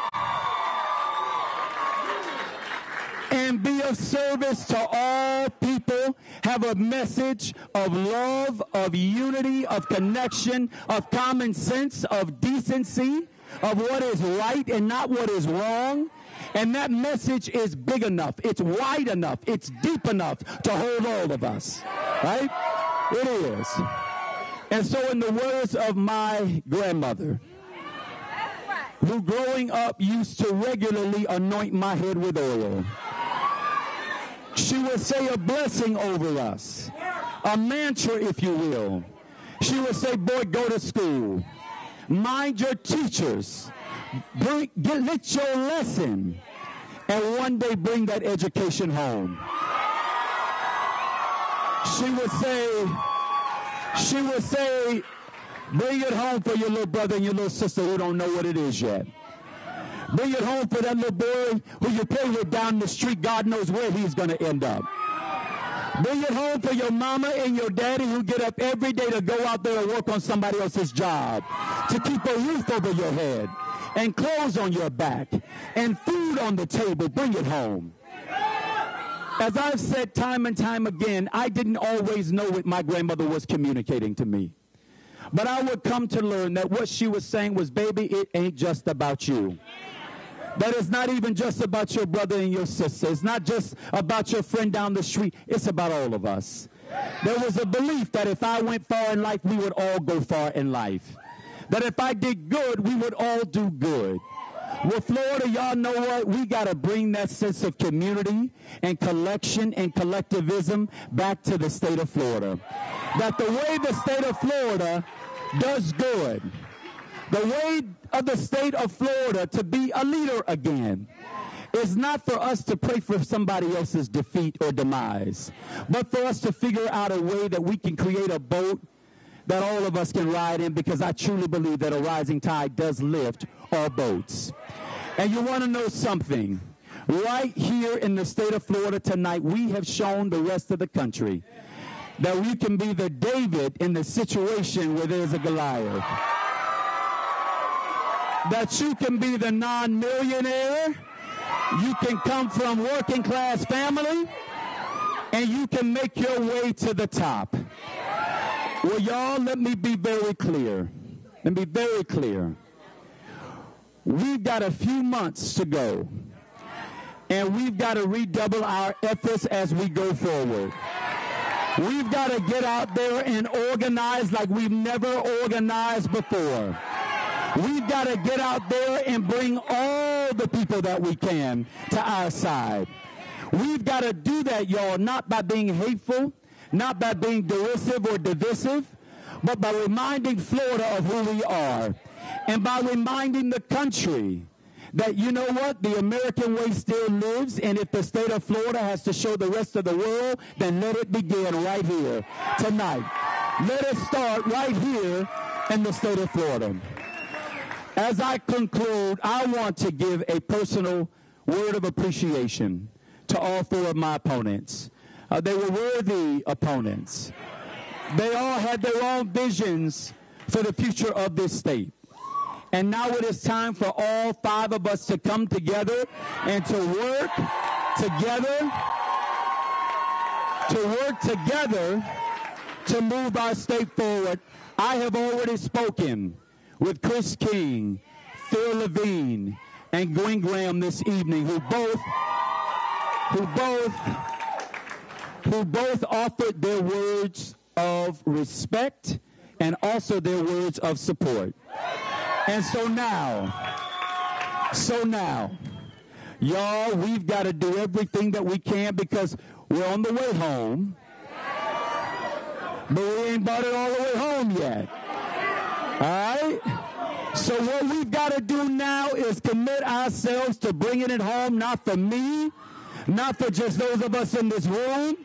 And be of service to all people, have a message of love, of unity, of connection, of common sense, of decency, of what is right and not what is wrong. And that message is big enough, it's wide enough, it's deep enough to hold all of us, right? It is. And so in the words of my grandmother, who growing up used to regularly anoint my head with oil, she would say a blessing over us, a mantra, if you will. She would say, boy, go to school. Mind your teachers. Get your lesson. And one day bring that education home. She would say, bring it home for your little brother and your little sister who don't know what it is yet. Bring it home for that little boy who you play with down the street. God knows where he's going to end up. Bring it home for your mama and your daddy who get up every day to go out there and work on somebody else's job, to keep a roof over your head and clothes on your back and food on the table. Bring it home. As I've said time and time again, I didn't always know what my grandmother was communicating to me. But I would come to learn that what she was saying was, baby, it ain't just about you. That it's not even just about your brother and your sister. It's not just about your friend down the street. It's about all of us. There was a belief that if I went far in life, we would all go far in life. That if I did good, we would all do good. Well, Florida, y'all know what? We got to bring that sense of community and collection and collectivism back to the state of Florida. That the way the state of Florida does good, the way of the state of Florida to be a leader again, is not for us to pray for somebody else's defeat or demise, but for us to figure out a way that we can create a boat that all of us can ride in, because I truly believe that a rising tide does lift all boats. And you want to know something? Right here in the state of Florida tonight, we have shown the rest of the country that we can be the David in the situation where there's a Goliath. That you can be the non-millionaire, you can come from working class family, and you can make your way to the top. Well, y'all, let me be very clear. Let me be very clear. We've got a few months to go, and we've got to redouble our efforts as we go forward. We've got to get out there and organize like we've never organized before. We've got to get out there and bring all the people that we can to our side. We've got to do that, y'all, not by being hateful, not by being derisive or divisive, but by reminding Florida of who we are, and by reminding the country that, you know what, the American way still lives, and if the state of Florida has to show the rest of the world, then let it begin right here tonight. Let it start right here in the state of Florida. As I conclude, I want to give a personal word of appreciation to all four of my opponents. They were worthy opponents. They all had their own visions for the future of this state. And now it is time for all 5 of us to come together and to work together, to move our state forward. I have already spoken with Chris King, Phil Levine, and Gwen Graham this evening, who both offered their words of respect and also their words of support. And so now, y'all, we've got to do everything that we can because we're on the way home, but we ain't brought it all the way home yet. All right? So what we've got to do now is commit ourselves to bringing it home, not for me, not for just those of us in this room,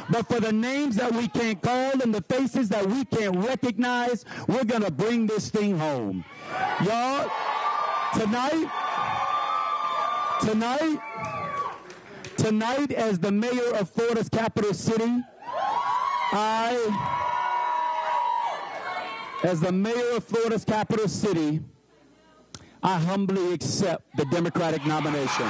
but for the names that we can't call and the faces that we can't recognize. We're going to bring this thing home. Y'all, tonight, as the mayor of Florida's capital city, I humbly accept the Democratic nomination.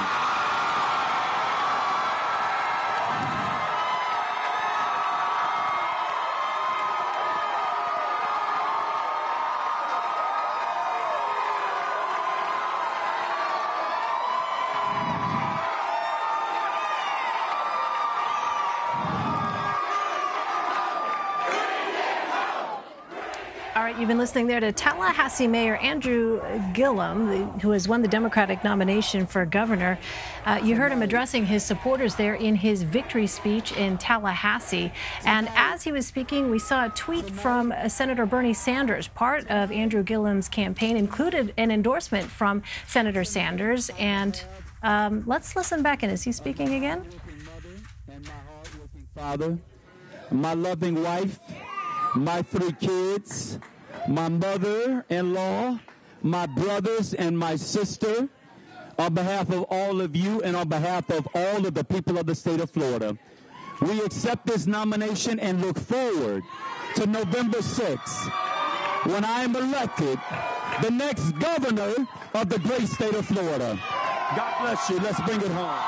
You've been listening there to Tallahassee Mayor Andrew Gillum, who has won the Democratic nomination for governor. You heard him addressing his supporters there in his victory speech in Tallahassee. And as he was speaking, we saw a tweet from Senator Bernie Sanders. Part of Andrew Gillum's campaign included an endorsement from Senator Sanders. And let's listen back in. Is he speaking again? And my hardworking father, my loving wife, my 3 kids, my mother-in-law, my brothers and my sister, on behalf of all of you and on behalf of all of the people of the state of Florida, we accept this nomination and look forward to November 6th, when I am elected the next governor of the great state of Florida. God bless you. Let's bring it home.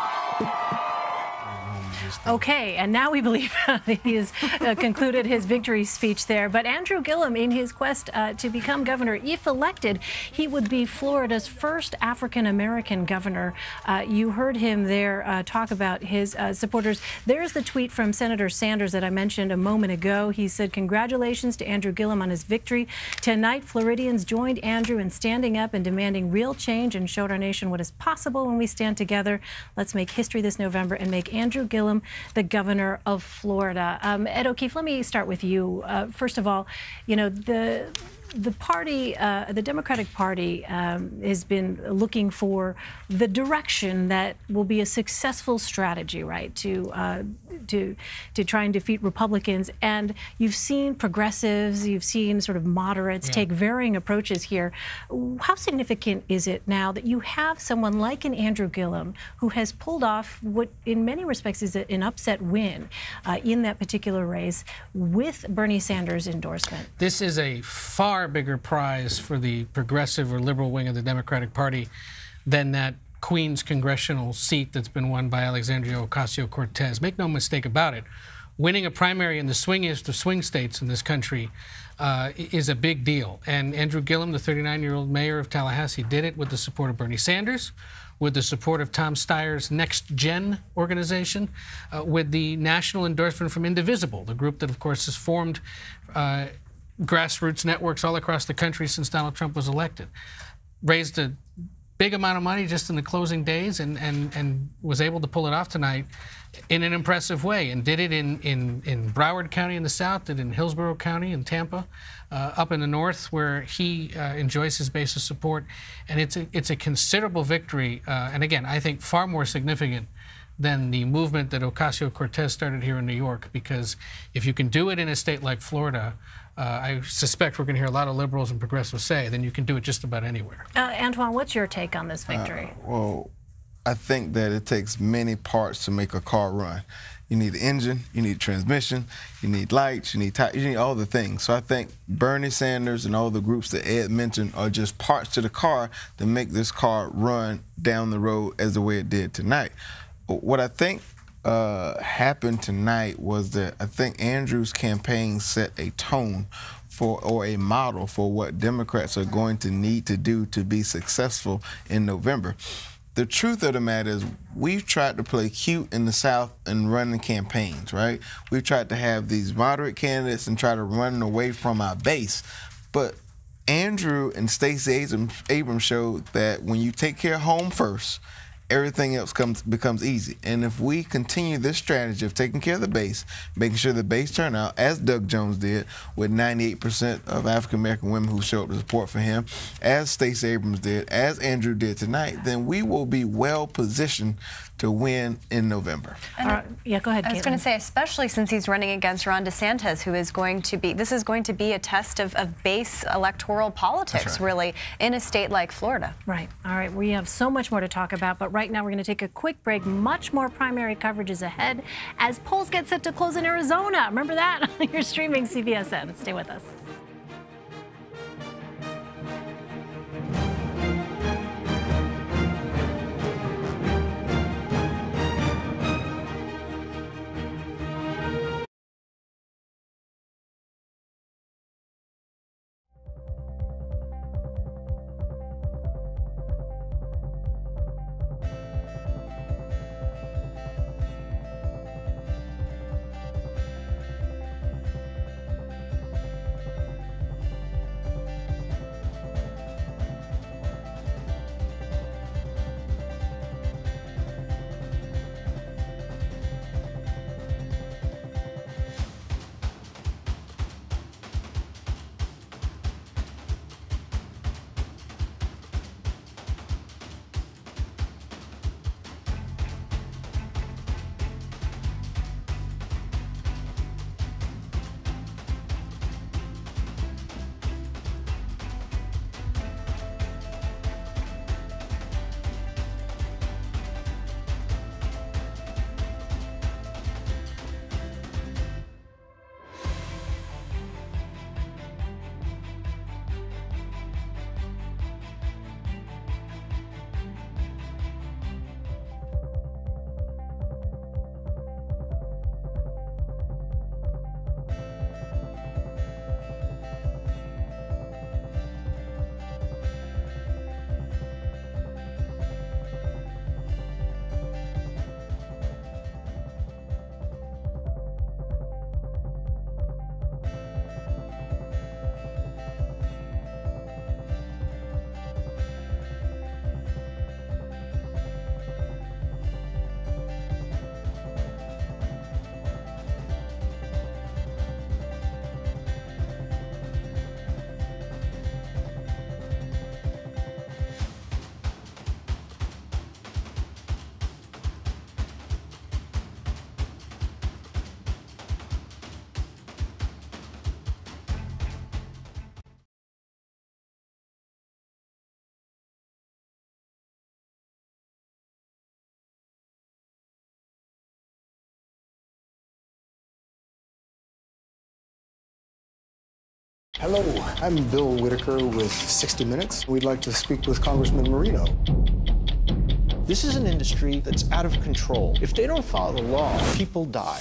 Okay, and now we believe he has concluded his victory speech there. But Andrew Gillum, in his quest to become governor, if elected, he would be Florida's first African-American governor. You heard him there talk about his supporters. There's the tweet from Senator Sanders that I mentioned a moment ago. He said, "Congratulations to Andrew Gillum on his victory. Tonight, Floridians joined Andrew in standing up and demanding real change and showed our nation what is possible when we stand together. Let's make history this November and make Andrew Gillum the governor of Florida." Ed O'Keefe, let me start with you. First of all, you know, the party, the Democratic Party, has been looking for the direction that will be a successful strategy, right, to try and defeat Republicans. And you've seen progressives, you've seen sort of moderates take varying approaches here. How significant is it now that you have someone like an Andrew Gillum who has pulled off what, in many respects, is an upset win in that particular race with Bernie Sanders' endorsement? This is a far bigger prize for the progressive or liberal wing of the Democratic Party than that Queens congressional seat that's been won by Alexandria Ocasio-Cortez. Make no mistake about it. Winning a primary in the swingiest of swing states in this country is a big deal. And Andrew Gillum, the 39-year-old mayor of Tallahassee, did it with the support of Bernie Sanders, with the support of Tom Steyer's Next Gen organization, with the national endorsement from Indivisible, the group that, of course, has formed grassroots networks all across the country since Donald Trump was elected. Raised a big amount of money just in the closing days and was able to pull it off tonight in an impressive way, and did it in Broward County in the south, did it in Hillsborough County in Tampa, up in the north where he enjoys his base of support. And it's a considerable victory, and again, I think far more significant than the movement that Ocasio-Cortez started here in New York, because if you can do it in a state like Florida, I suspect we're going to hear a lot of liberals and progressives say, then you can do it just about anywhere. Antoine, what's your take on this victory? Well, I think that it takes many parts to make a car run. You need the engine, you need transmission, you need lights, you need tires, you need all the things. So I think Bernie Sanders and all the groups that Ed mentioned are just parts to the car that make this car run down the road as the way it did tonight. What I think happened tonight was that I think Andrew's campaign set a tone for, or a model for what Democrats are going to need to do to be successful in November. The truth of the matter is we've tried to play cute in the South and run the campaigns, right? We've tried to have these moderate candidates and try to run away from our base. But Andrew and Stacey Abrams showed that when you take care of home first, everything else becomes easy. And if we continue this strategy of taking care of the base, making sure the base turn out, as Doug Jones did, with 98% of African-American women who show up to support for him, as Stacey Abrams did, as Andrew did tonight, then we will be well positioned to win in November. Yeah, go ahead, I was going to say, especially since he's running against Ron DeSantis, who is going to be, this is going to be a test of base electoral politics, really, in a state like Florida. Right. All right. We have so much more to talk about, but right now we're going to take a quick break. Much more primary coverage is ahead as polls get set to close in Arizona. Remember that? You're streaming CBSN. Stay with us. Hello, I'm Bill Whitaker with 60 Minutes. We'd like to speak with Congressman Marino. This is an industry that's out of control. If they don't follow the law, people die.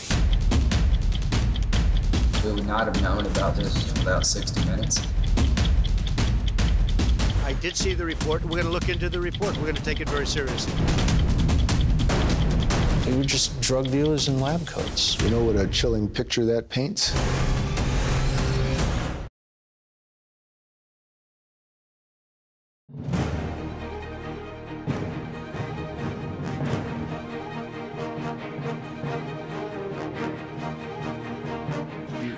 We would not have known about this without 60 Minutes. I did see the report. We're going to look into the report. We're going to take it very seriously. They were just drug dealers in lab coats. You know what a chilling picture that paints?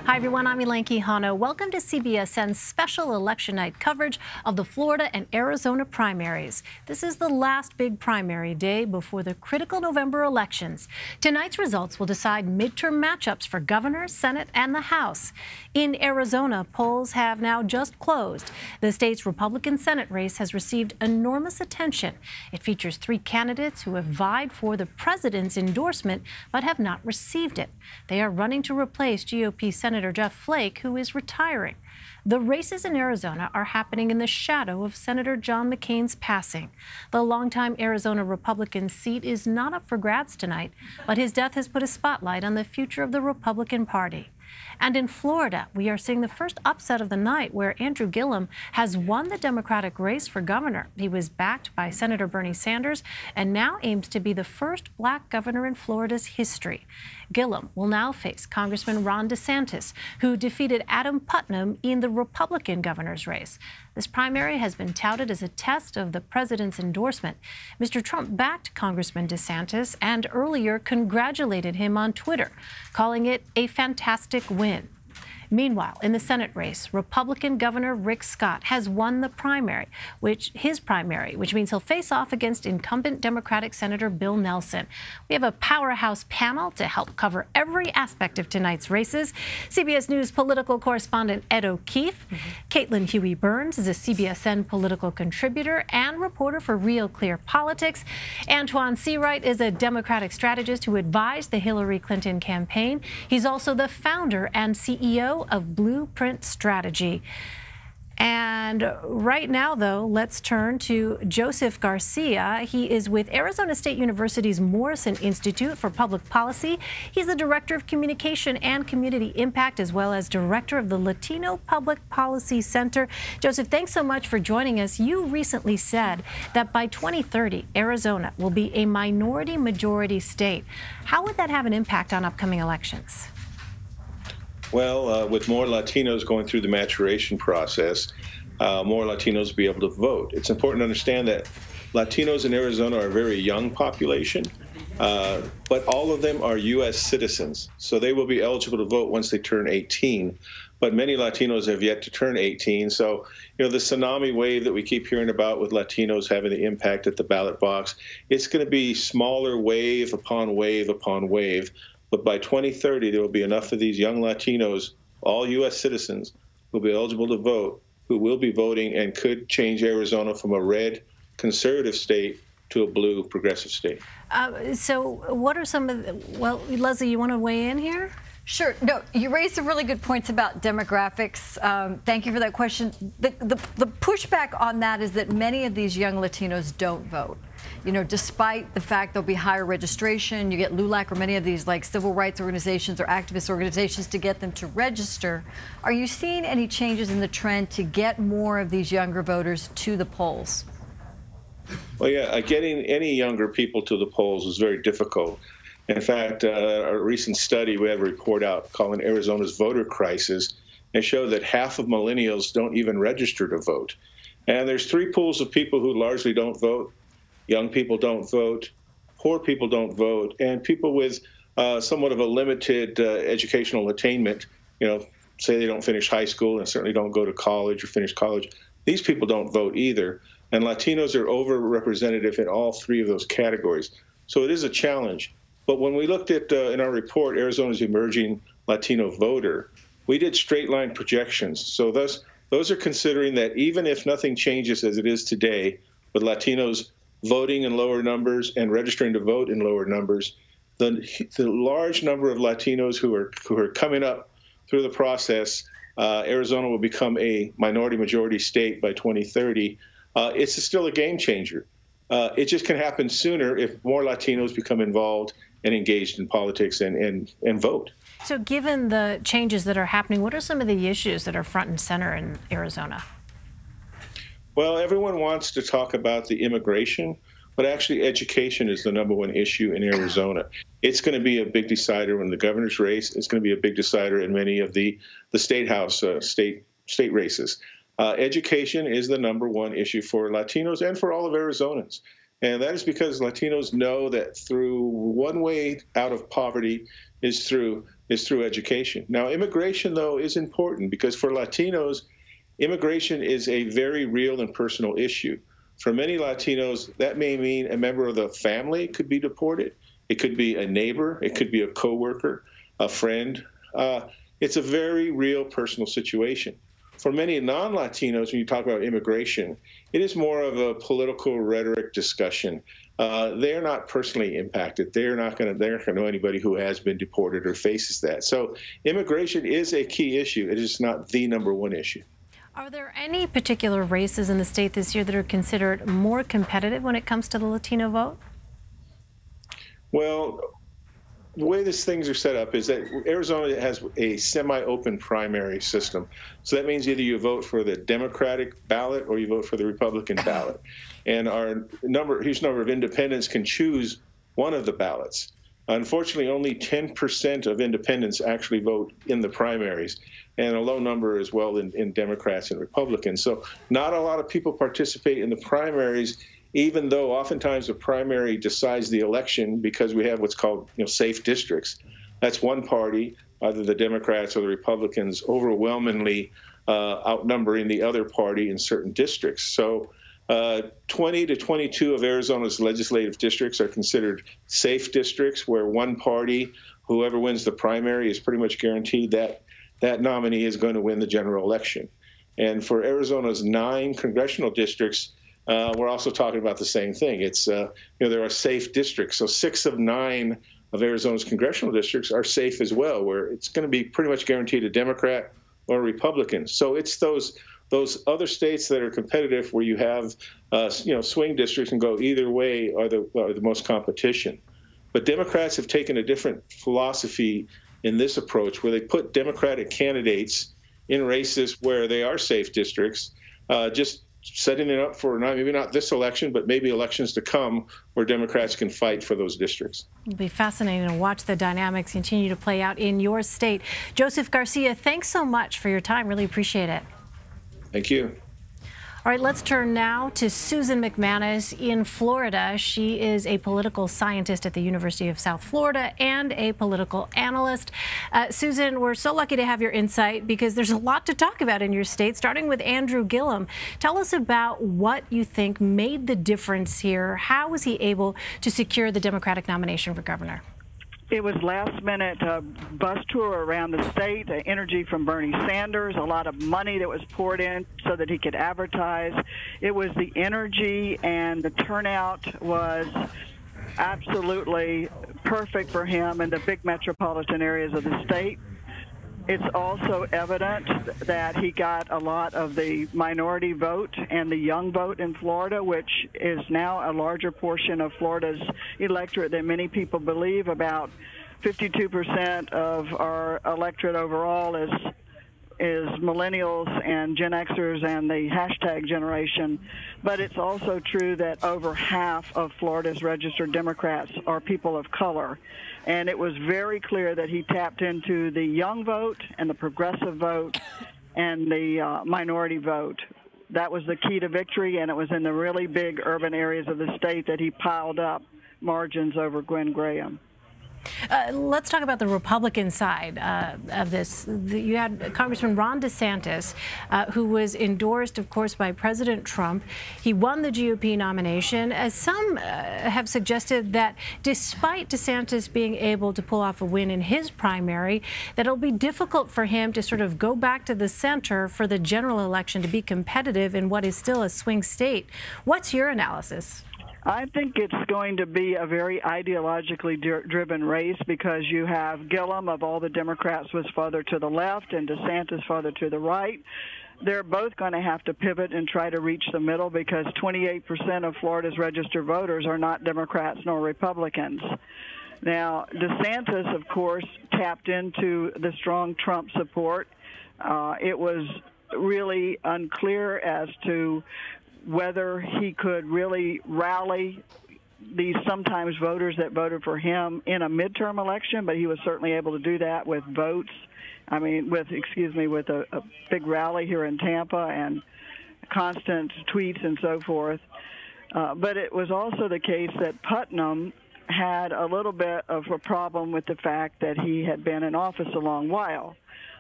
Hi, everyone. I'm Elaine Quijano. Welcome to CBSN's special election night coverage of the Florida and Arizona primaries. This is the last big primary day before the critical November elections. Tonight's results will decide midterm matchups for governor, Senate, and the House. In Arizona, polls have now just closed. The state's Republican Senate race has received enormous attention. It features 3 candidates who have vied for the president's endorsement but have not received it. They are running to replace GOP Senator Jeff Flake, who is retiring. The races in Arizona are happening in the shadow of Senator John McCain's passing. The longtime Arizona Republican seat is not up for grabs tonight, but his death has put a spotlight on the future of the Republican Party. And in Florida, we are seeing the first upset of the night where Andrew Gillum has won the Democratic race for governor. He was backed by Senator Bernie Sanders and now aims to be the first black governor in Florida's history. Gillum will now face Congressman Ron DeSantis, who defeated Adam Putnam in the Republican governor's race. This primary has been touted as a test of the president's endorsement. Mr. Trump backed Congressman DeSantis and earlier congratulated him on Twitter, calling it a fantastic win. Meanwhile, in the Senate race, Republican Governor Rick Scott has won the primary, which means he'll face off against incumbent Democratic Senator Bill Nelson. We have a powerhouse panel to help cover every aspect of tonight's races. CBS News political correspondent Ed O'Keefe, Caitlin Huey-Burns is a CBSN political contributor and reporter for Real Clear Politics. Antoine Seawright is a Democratic strategist who advised the Hillary Clinton campaign. He's also the founder and CEO of Blueprint Strategy. And right now, though, let's turn to Joseph Garcia. He is with Arizona State University's Morrison Institute for Public Policy. He's the Director of Communication and Community Impact, as well as Director of the Latino Public Policy Center. Joseph, thanks so much for joining us. You recently said that by 2030, Arizona will be a minority-majority state. How would that have an impact on upcoming elections? Well, with more Latinos going through the maturation process, more Latinos will be able to vote. It's important to understand that Latinos in Arizona are a very young population, but all of them are U.S. citizens. So they will be eligible to vote once they turn 18. But many Latinos have yet to turn 18. So, the tsunami wave that we keep hearing about with Latinos having the impact at the ballot box, it's going to be smaller wave upon wave upon wave. But by 2030, there will be enough of these young Latinos, all U.S. citizens, who will be eligible to vote, who will be voting and could change Arizona from a red conservative state to a blue progressive state. So what are some of the, well, Leslie, you want to weigh in here? Sure. No, you raised some really good points about demographics. Thank you for that question. The pushback on that is that many of these young Latinos don't vote. Despite the fact there'll be higher registration, you get LULAC or many of these like civil rights organizations or activist organizations to get them to register. Are you seeing any changes in the trend to get more of these younger voters to the polls? Well, yeah, getting any younger people to the polls is very difficult. In fact, a recent study, we had a report out calling Arizona's voter crisis, and showed that half of millennials don't even register to vote. And there's 3 pools of people who largely don't vote. Young people don't vote, poor people don't vote, and people with somewhat of a limited educational attainment, say they don't finish high school and certainly don't go to college or finish college. These people don't vote either. And Latinos are overrepresented in all 3 of those categories. So it is a challenge. But when we looked at, in our report, Arizona's emerging Latino voter, we did straight line projections. So those are considering that even if nothing changes as it is today, with Latinos voting in lower numbers and registering to vote in lower numbers, the large number of Latinos who are coming up through the process, Arizona will become a minority-majority state by 2030. It's still a game changer. It just can happen sooner if more Latinos become involved and engaged in politics and vote. So given the changes that are happening, what are some of the issues that are front and center in Arizona? Well, everyone wants to talk about the immigration, but actually education is the #1 issue in Arizona. It's going to be a big decider in the governor's race. It's going to be a big decider in many of the state house, state races. Education is the #1 issue for Latinos and for all of Arizonans. And that is because Latinos know that through one way out of poverty is through is through education. Now, immigration, though, is important because for Latinos, immigration is a very real and personal issue. For many Latinos, that may mean a member of the family could be deported. It could be a neighbor. It could be a coworker, a friend. It's a very real personal situation. For many non-Latinos, when you talk about immigration, it is more of a political rhetoric discussion. They're not personally impacted. They're not going to know anybody who has been deported or faces that. So immigration is a key issue. It is not the #1 issue. Are there any particular races in the state this year that are considered more competitive when it comes to the Latino vote? Well, the way these things are set up is that Arizona has a semi-open primary system. So that means either you vote for the Democratic ballot or you vote for the Republican ballot. And our huge number of independents can choose one of the ballots. Unfortunately, only 10% of independents actually vote in the primaries, and a low number as well in Democrats and Republicans. So not a lot of people participate in the primaries, even though oftentimes the primary decides the election because we have what's called safe districts. That's one party, either the Democrats or the Republicans, overwhelmingly outnumbering the other party in certain districts. So 20 to 22 of Arizona's legislative districts are considered safe districts where one party, whoever wins the primary, is pretty much guaranteed that that nominee is going to win the general election. And for Arizona's 9 congressional districts, we're also talking about the same thing. It's there are safe districts. So 6 of 9 of Arizona's congressional districts are safe as well, where it's going to be pretty much guaranteed a Democrat or a Republican. So it's those other states that are competitive where you have swing districts and go either way are the most competition. But Democrats have taken a different philosophy in this approach, where they put Democratic candidates in races where they are safe districts, just setting it up for maybe not this election, but maybe elections to come where Democrats can fight for those districts. It'll be fascinating to watch the dynamics continue to play out in your state. Joseph Garcia, thanks so much for your time. Really appreciate it. Thank you. All right, let's turn now to Susan McManus in Florida. She is a political scientist at the University of South Florida and a political analyst. Susan, we're so lucky to have your insight because there's a lot to talk about in your state, starting with Andrew Gillum. Tell us about what you think made the difference here. How was he able to secure the Democratic nomination for governor? It was last-minute bus tour around the state, energy from Bernie Sanders, a lot of money that was poured in so that he could advertise. It was the energy, and the turnout was absolutely perfect for him in the big metropolitan areas of the state. It's also evident that he got a lot of the minority vote and the young vote in Florida, which is now a larger portion of Florida's electorate than many people believe. About 52% of our electorate overall is millennials and Gen Xers and the hashtag generation. But it's also true that over half of Florida's registered Democrats are people of color. And it was very clear that he tapped into the young vote and the progressive vote and the minority vote. That was the key to victory, and it was in the really big urban areas of the state that he piled up margins over Gwen Graham. Let's talk about the Republican side of this. You had Congressman Ron DeSantis, who was endorsed, of course, by President Trump. He won the GOP nomination. Some have suggested that despite DeSantis being able to pull off a win in his primary, that it'll be difficult for him to sort of go back to the center for the general election to be competitive in what is still a swing state. What's your analysis? I think it's going to be a very ideologically driven race because you have Gillum of all the Democrats was farther to the left and DeSantis farther to the right. They're both going to have to pivot and try to reach the middle because 28% of Florida's registered voters are not Democrats nor Republicans. Now, DeSantis, of course, tapped into the strong Trump support. It was really unclear as to whether he could really rally these sometimes voters that voted for him in a midterm election, but he was certainly able to do that with votes. I mean, with a big rally here in Tampa and constant tweets and so forth. But it was also the case that Putnam had a little bit of a problem with the fact that he had been in office a long while.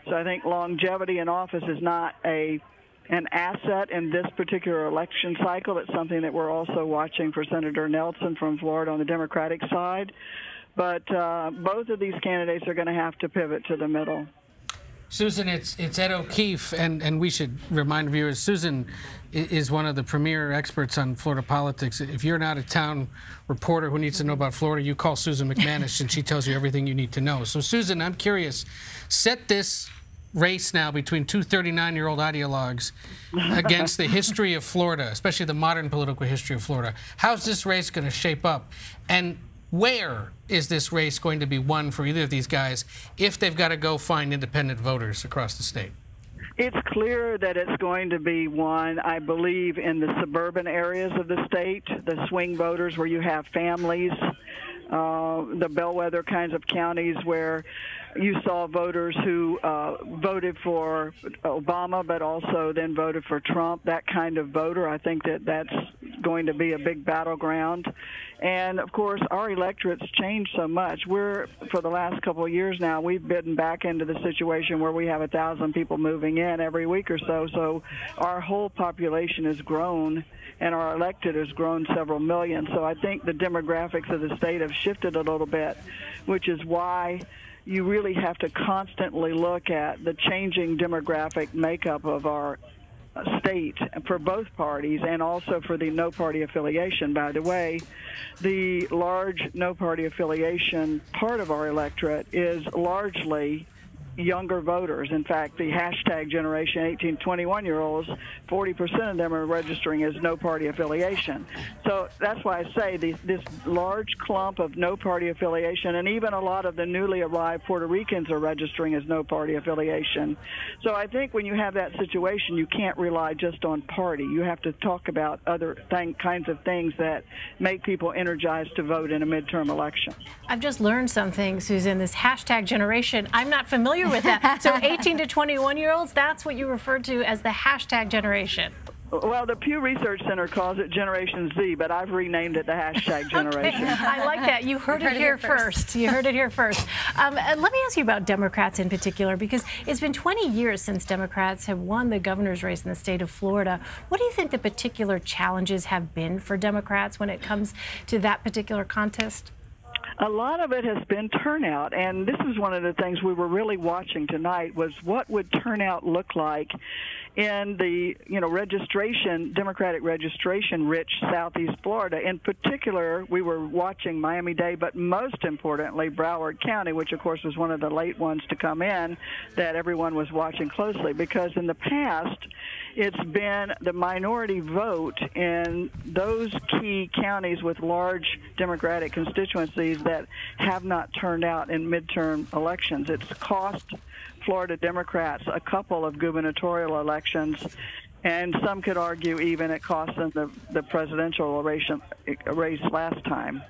So I think longevity in office is not an asset in this particular election cycle. It's something that we're also watching for Senator Nelson from Florida on the Democratic side. But both of these candidates are going to have to pivot to the middle. Susan, it's Ed O'Keefe, and we should remind viewers, Susan is one of the premier experts on Florida politics. If you're an out-of-town reporter who needs to know about Florida, you call Susan McManus, and she tells you everything you need to know. So, Susan, I'm curious, set this race now between two 39-year-old ideologues against the history of Florida, especially the modern political history of Florida. How's this race going to shape up? And where is this race going to be won for either of these guys if they've got to go find independent voters across the state? It's clear that it's going to be won, I believe, in the suburban areas of the state, the swing voters where you have families, the bellwether kinds of counties where you saw voters who voted for Obama but also then voted for Trump, that kind of voter. I think that that's going to be a big battleground. And, of course, our electorate's changed so much. For the last couple of years now, we've bitten back into the situation where we have 1,000 people moving in every week or so. So our whole population has grown, and our electorate has grown several million. So I think the demographics of the state have shifted a little bit, which is why you really have to constantly look at the changing demographic makeup of our state for both parties and also for the no-party affiliation. By the way, the large no-party affiliation part of our electorate is largely younger voters. In fact, the hashtag generation 18 to 21-year-olds, 40% of them are registering as no party affiliation. So that's why I say this large clump of no party affiliation, and even a lot of the newly arrived Puerto Ricans are registering as no party affiliation. So I think when you have that situation, you can't rely just on party. You have to talk about other kinds of things that make people energized to vote in a midterm election. I've just learned something, Susan, this hashtag generation. I'm not familiar with that. So 18 to 21-year-olds, that's what you refer to as the hashtag generation. Well, the Pew Research Center calls it Generation Z, but I've renamed it the hashtag generation. Okay. I like that. You heard it here first. You heard it here first. Let me ask you about Democrats in particular, because it's been 20 years since Democrats have won the governor's race in the state of Florida. What do you think the particular challenges have been for Democrats when it comes to that particular contest? A lot of it has been turnout, and this is one of the things we were really watching tonight was what would turnout look like in the, registration, Democratic registration-rich Southeast Florida. In particular, we were watching Miami-Dade, but most importantly, Broward County, which, of course, was one of the late ones to come in that everyone was watching closely, because in the past, it's been the minority vote in those key counties with large Democratic constituencies that have not turned out in midterm elections. It's cost Florida Democrats a couple of gubernatorial elections, and some could argue even it cost them the presidential race last time.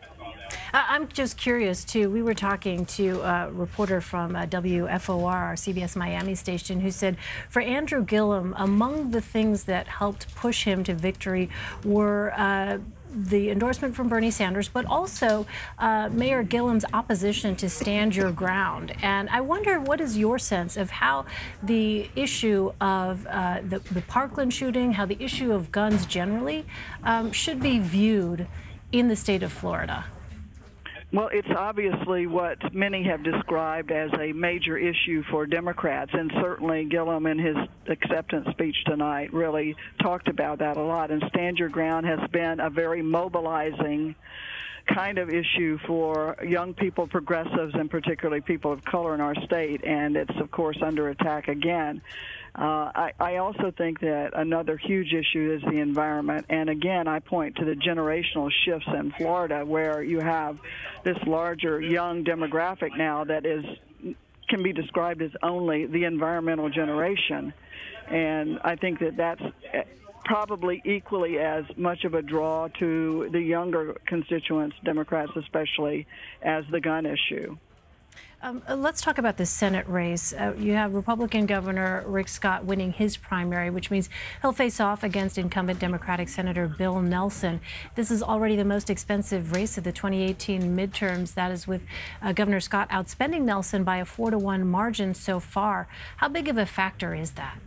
I'm just curious, too. We were talking to a reporter from WFOR, our CBS Miami station, who said for Andrew Gillum, among the things that helped push him to victory were the endorsement from Bernie Sanders, but also Mayor Gillum's opposition to stand your ground. And I wonder, what is your sense of how the issue of the Parkland shooting, how the issue of guns generally should be viewed in the state of Florida? Well, it's obviously what many have described as a major issue for Democrats, and certainly Gillum in his acceptance speech tonight really talked about that a lot. And Stand Your Ground has been a very mobilizing kind of issue for young people, progressives, and particularly people of color in our state, and it's, of course, under attack again. I also think that another huge issue is the environment. And again, I point to the generational shifts in Florida where you have this larger young demographic now that can be described as only the environmental generation. And I think that that's probably equally as much of a draw to the younger constituents, Democrats especially, as the gun issue. Let's talk about the Senate race. You have Republican Governor Rick Scott winning his primary, which means he'll face off against incumbent Democratic Senator Bill Nelson. This is already the most expensive race of the 2018 midterms. That is with Governor Scott outspending Nelson by a 4-to-1 margin so far. How big of a factor is that?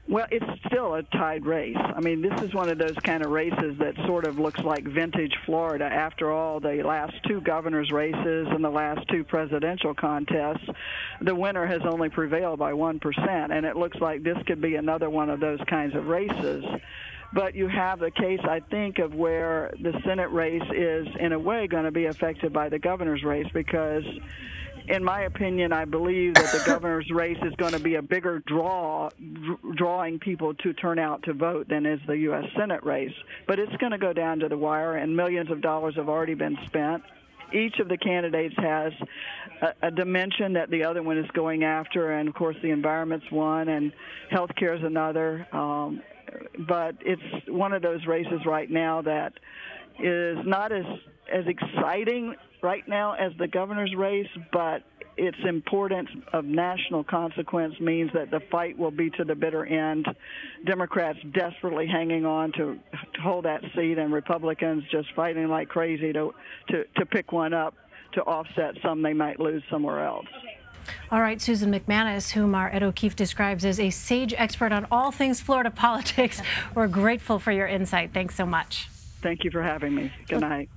Well, it's still a tied race. I mean, this is one of those kind of races that sort of looks like vintage Florida. After all, the last two governor's races and the last two presidential contests, the winner has only prevailed by 1%, and it looks like this could be another one of those kinds of races. But you have the case, I think, of where the Senate race is, in a way, going to be affected by the governor's race because, in my opinion, I believe that the governor's race is going to be a bigger drawing people to turn out to vote than is the U.S. Senate race. But it's going to go down to the wire, and millions of dollars have already been spent. Each of the candidates has a dimension that the other one is going after, and, of course, the environment's one, and health care is another. But it's one of those races right now that is not as exciting right now as the governor's race, but its importance of national consequence means that the fight will be to the bitter end. Democrats desperately hanging on to hold that seat, and Republicans just fighting like crazy to pick one up to offset some they might lose somewhere else. All right, Susan McManus, whom our Ed O'Keefe describes as a sage expert on all things Florida politics, we're grateful for your insight. Thanks so much. Thank you for having me. Good night.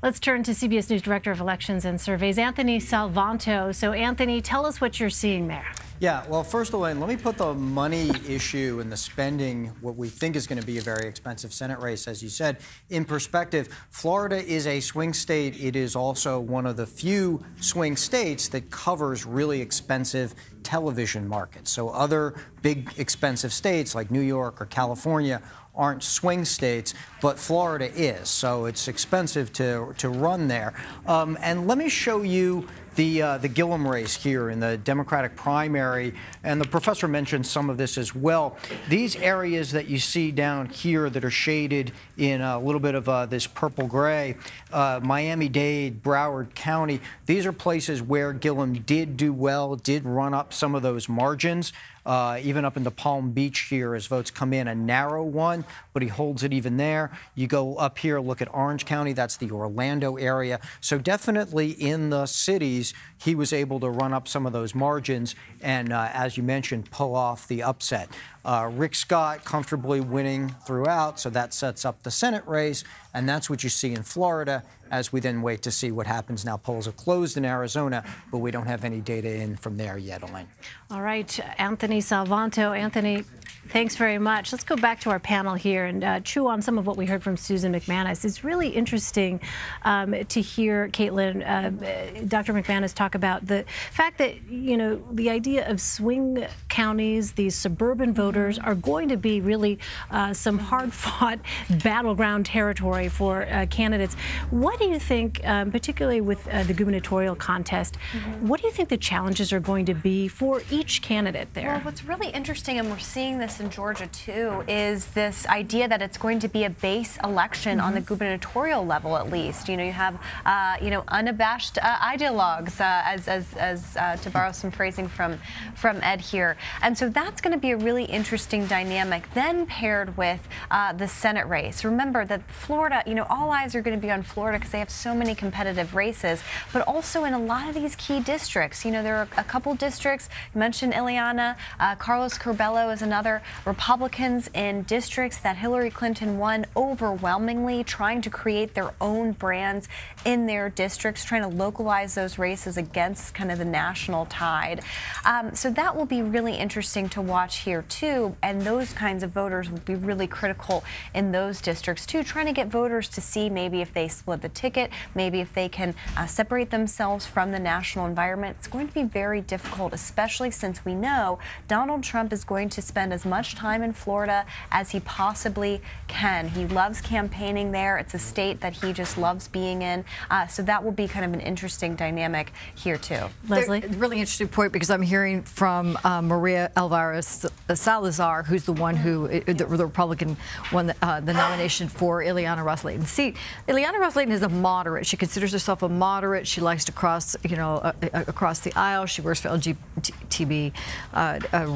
Let's turn to CBS News Director of Elections and Surveys, Anthony Salvanto. So, Anthony, tell us what you're seeing there. Yeah, well, first of all, let me put the money issue and the spending, what we think is going to be a very expensive Senate race, as you said, in perspective. Florida is a swing state. It is also one of the few swing states that covers really expensive television markets. So other big expensive states like New York or California aren't swing states, but Florida is. So it's expensive to run there. And let me show you the Gillum race here in the Democratic primary, and the professor mentioned some of this as well. These areas that you see down here that are shaded in a little bit of this purple gray, Miami-Dade, Broward County, these are places where Gillum did do well, did run up some of those margins. Even up into Palm Beach here as votes come in, a narrow one, but he holds it even there. You go up here, look at Orange County, that's the Orlando area. So definitely in the cities, he was able to run up some of those margins and, as you mentioned, pull off the upset. Rick Scott comfortably winning throughout, so that sets up the Senate race, and that's what you see in Florida as we then wait to see what happens now. Polls are closed in Arizona, but we don't have any data in from there yet, Elaine. All right, Anthony Salvanto. Anthony, thanks very much. Let's go back to our panel here and chew on some of what we heard from Susan McManus. It's really interesting to hear Caitlin, Dr. McManus talk about the fact that, you know, the idea of swing counties, these suburban voters, are going to be really some hard-fought battleground territory for candidates. What do you think, particularly with the gubernatorial contest, what do you think the challenges are going to be for each candidate there? Well, what's really interesting, and we're seeing this in Georgia too, is this idea that it's going to be a base election on the gubernatorial level, at least. You know, you have, you know, unabashed ideologues, to borrow some phrasing from Ed here. And so that's going to be a really interesting dynamic, then paired with the Senate race. Remember that Florida, you know, all eyes are going to be on Florida because they have so many competitive races, but also in a lot of these key districts. You know, there are a couple districts, you mentioned Ileana, Carlos Curbelo is another, Republicans in districts that Hillary Clinton won overwhelmingly, trying to create their own brands in their districts, trying to localize those races against kind of the national tide. So that will be really interesting to watch here too, and those kinds of voters will be really critical in those districts too, trying to get voters to see maybe if they split the ticket, maybe if they can separate themselves from the national environment. It's going to be very difficult, especially since we know Donald Trump is going to spend as much time in Florida as he possibly can. He loves campaigning there. It's a state that he just loves being in. So that will be kind of an interesting dynamic here too. Leslie? Really interesting point, because I'm hearing from Maria Alvarez Salazar, who's the one who, the Republican, won the nomination for Ileana Ros-Lehtinen. See, Ileana Ros-Lehtinen is a moderate. She considers herself a moderate. She likes to cross, across the aisle. She works for LGBT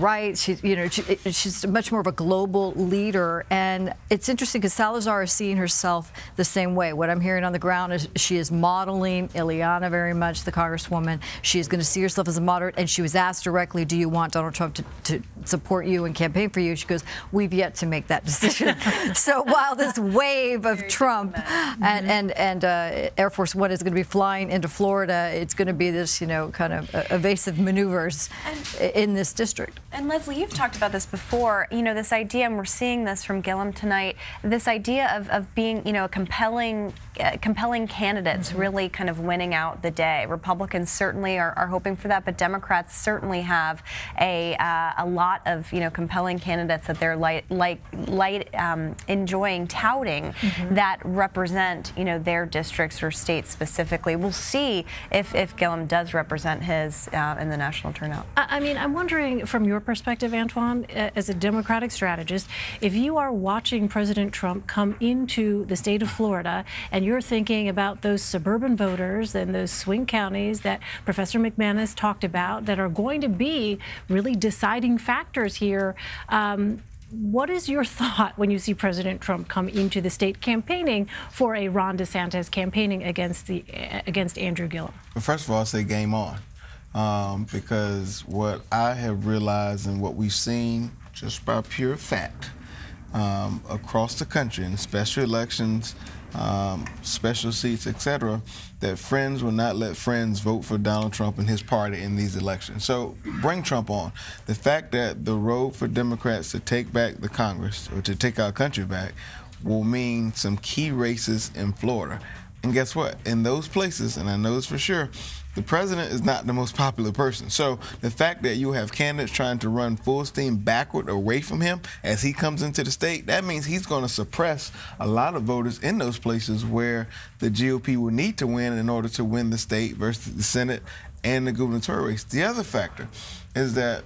rights. She's much more of a global leader. And it's interesting because Salazar is seeing herself the same way. What I'm hearing on the ground is she is modeling Ileana very much, the Congresswoman. She is going to see herself as a moderate, and she was asked directly, do you want Donald Trump to support you and campaign for you? She goes, we've yet to make that decision. So while this wave of Trump and Air Force One is going to be flying into Florida, it's going to be this, kind of evasive maneuvers in this district. And Leslie, you've talked about this before, this idea, and we're seeing this from Gillum tonight, this idea of being, compelling candidates really kind of winning out the day. Republicans certainly are hoping for that, but Democrats certainly have a lot of compelling candidates that they're enjoying touting that represent their districts or states specifically. We'll see if Gillum does represent his in the national turnout. I mean, I'm wondering from your perspective, Antoine, as a Democratic strategist, if you are watching President Trump come into the state of Florida and you're thinking about those suburban voters and those swing counties that Professor McManus talked about that are going to be really deciding factors here, what is your thought when you see President Trump come into the state campaigning for a Ron DeSantis, campaigning against Andrew Gillum? Well, first of all, I say game on. Because what I have realized and what we've seen just by pure fact across the country in special elections, special seats, etc., that friends will not let friends vote for Donald Trump and his party in these elections. So bring Trump on. The fact that the road for Democrats to take back the Congress or to take our country back will mean some key races in Florida. And guess what? In those places, and I know this for sure, the president is not the most popular person. So the fact that you have candidates trying to run full steam backward away from him as he comes into the state, that means he's going to suppress a lot of voters in those places where the GOP will need to win in order to win the state versus the Senate and the gubernatorial race. The other factor is that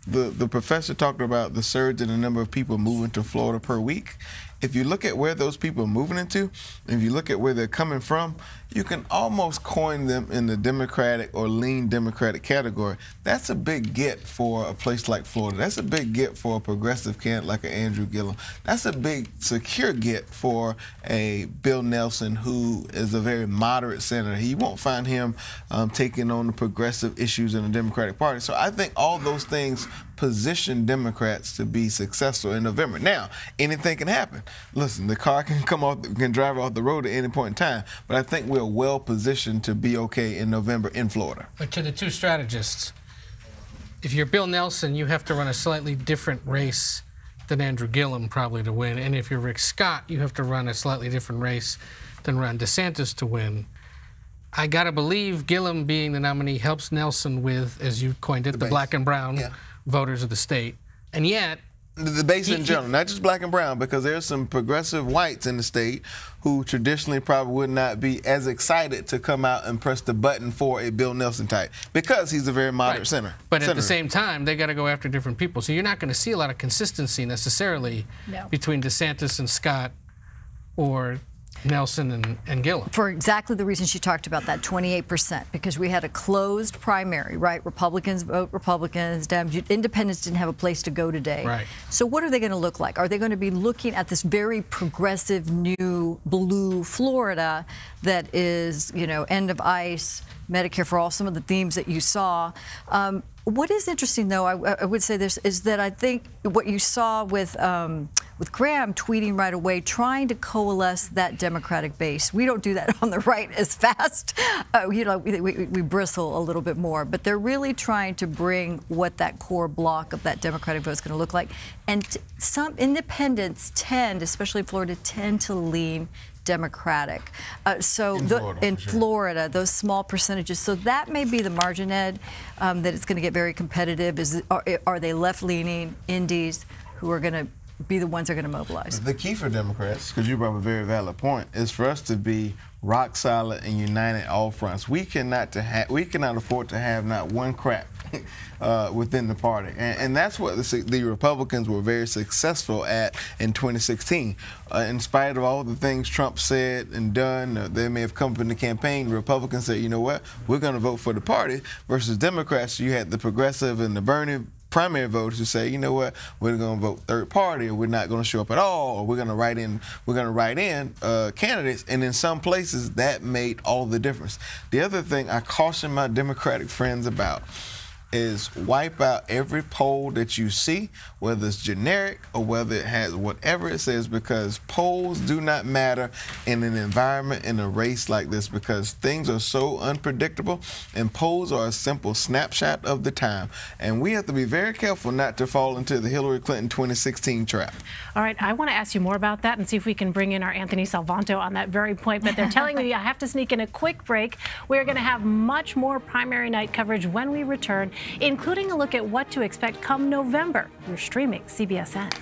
the professor talked about the surge in the number of people moving to Florida per week. If you look at where those people are moving into, and if you look at where they're coming from, you can almost coin them in the Democratic or lean Democratic category. That's a big get for a place like Florida. That's a big get for a progressive candidate like an Andrew Gillum. That's a big secure get for a Bill Nelson, who is a very moderate senator. You won't find him taking on the progressive issues in the Democratic Party. So I think all those things position Democrats to be successful in November. Now, anything can happen. Listen, the car can drive off the road at any point in time, but I think we're well positioned to be okay in November in Florida. But to the two strategists, if you're Bill Nelson, you have to run a slightly different race than Andrew Gillum probably to win, and if you're Rick Scott, you have to run a slightly different race than Ron DeSantis to win. I gotta believe Gillum being the nominee helps Nelson with, as you coined it, the black and brown voters of the state. And yet, the base in general, not just black and brown, because there's some progressive whites in the state who traditionally probably would not be as excited to come out and press the button for a Bill Nelson type, because he's a very moderate senator. But at the same time, they got to go after different people. So you're not going to see a lot of consistency necessarily between DeSantis and Scott or Nelson and Gillum. For exactly the reason she talked about, that 28%, because we had a closed primary, right? Republicans vote Republicans, independents didn't have a place to go today. Right. So what are they going to look like? Are they going to be looking at this very progressive new blue Florida that is, end of ICE, Medicare for all, some of the themes that you saw? What is interesting, though, I would say this, is that I think what you saw with Graham tweeting right away, trying to coalesce that Democratic base. We don't do that on the right as fast. We bristle a little bit more, but they're really trying to bring what that core block of that Democratic vote is going to look like. And some independents tend, especially Florida, tend to lean Democratic. In Florida, those small percentages. So that may be the margin, Ed, that it's going to get very competitive. Are they left-leaning indies who are going to be the ones that are going to mobilize? The key for Democrats, because you brought up a very valid point, is for us to be rock solid and united all fronts. We cannot afford to have not one crack within the party. And that's what the Republicans were very successful at in 2016. In spite of all the things Trump said and done, they may have come up in the campaign, the Republicans said, you know what, we're going to vote for the party, versus Democrats. You had the progressive and the Bernie primary voters who say, you know what, we're going to vote third party, or we're not going to show up at all, or we're going to write in candidates. And in some places that made all the difference. The other thing I caution my Democratic friends about is wipe out every poll that you see, whether it's generic or whether it has whatever it says, because polls do not matter in an environment, in a race like this, because things are so unpredictable, and polls are a simple snapshot of the time. And we have to be very careful not to fall into the Hillary Clinton 2016 trap. All right, I want to ask you more about that and see if we can bring in our Anthony Salvanto on that very point, but they're telling me I have to sneak in a quick break. We're going to have much more primary night coverage when we return, including a look at what to expect come November. You're streaming CBSN.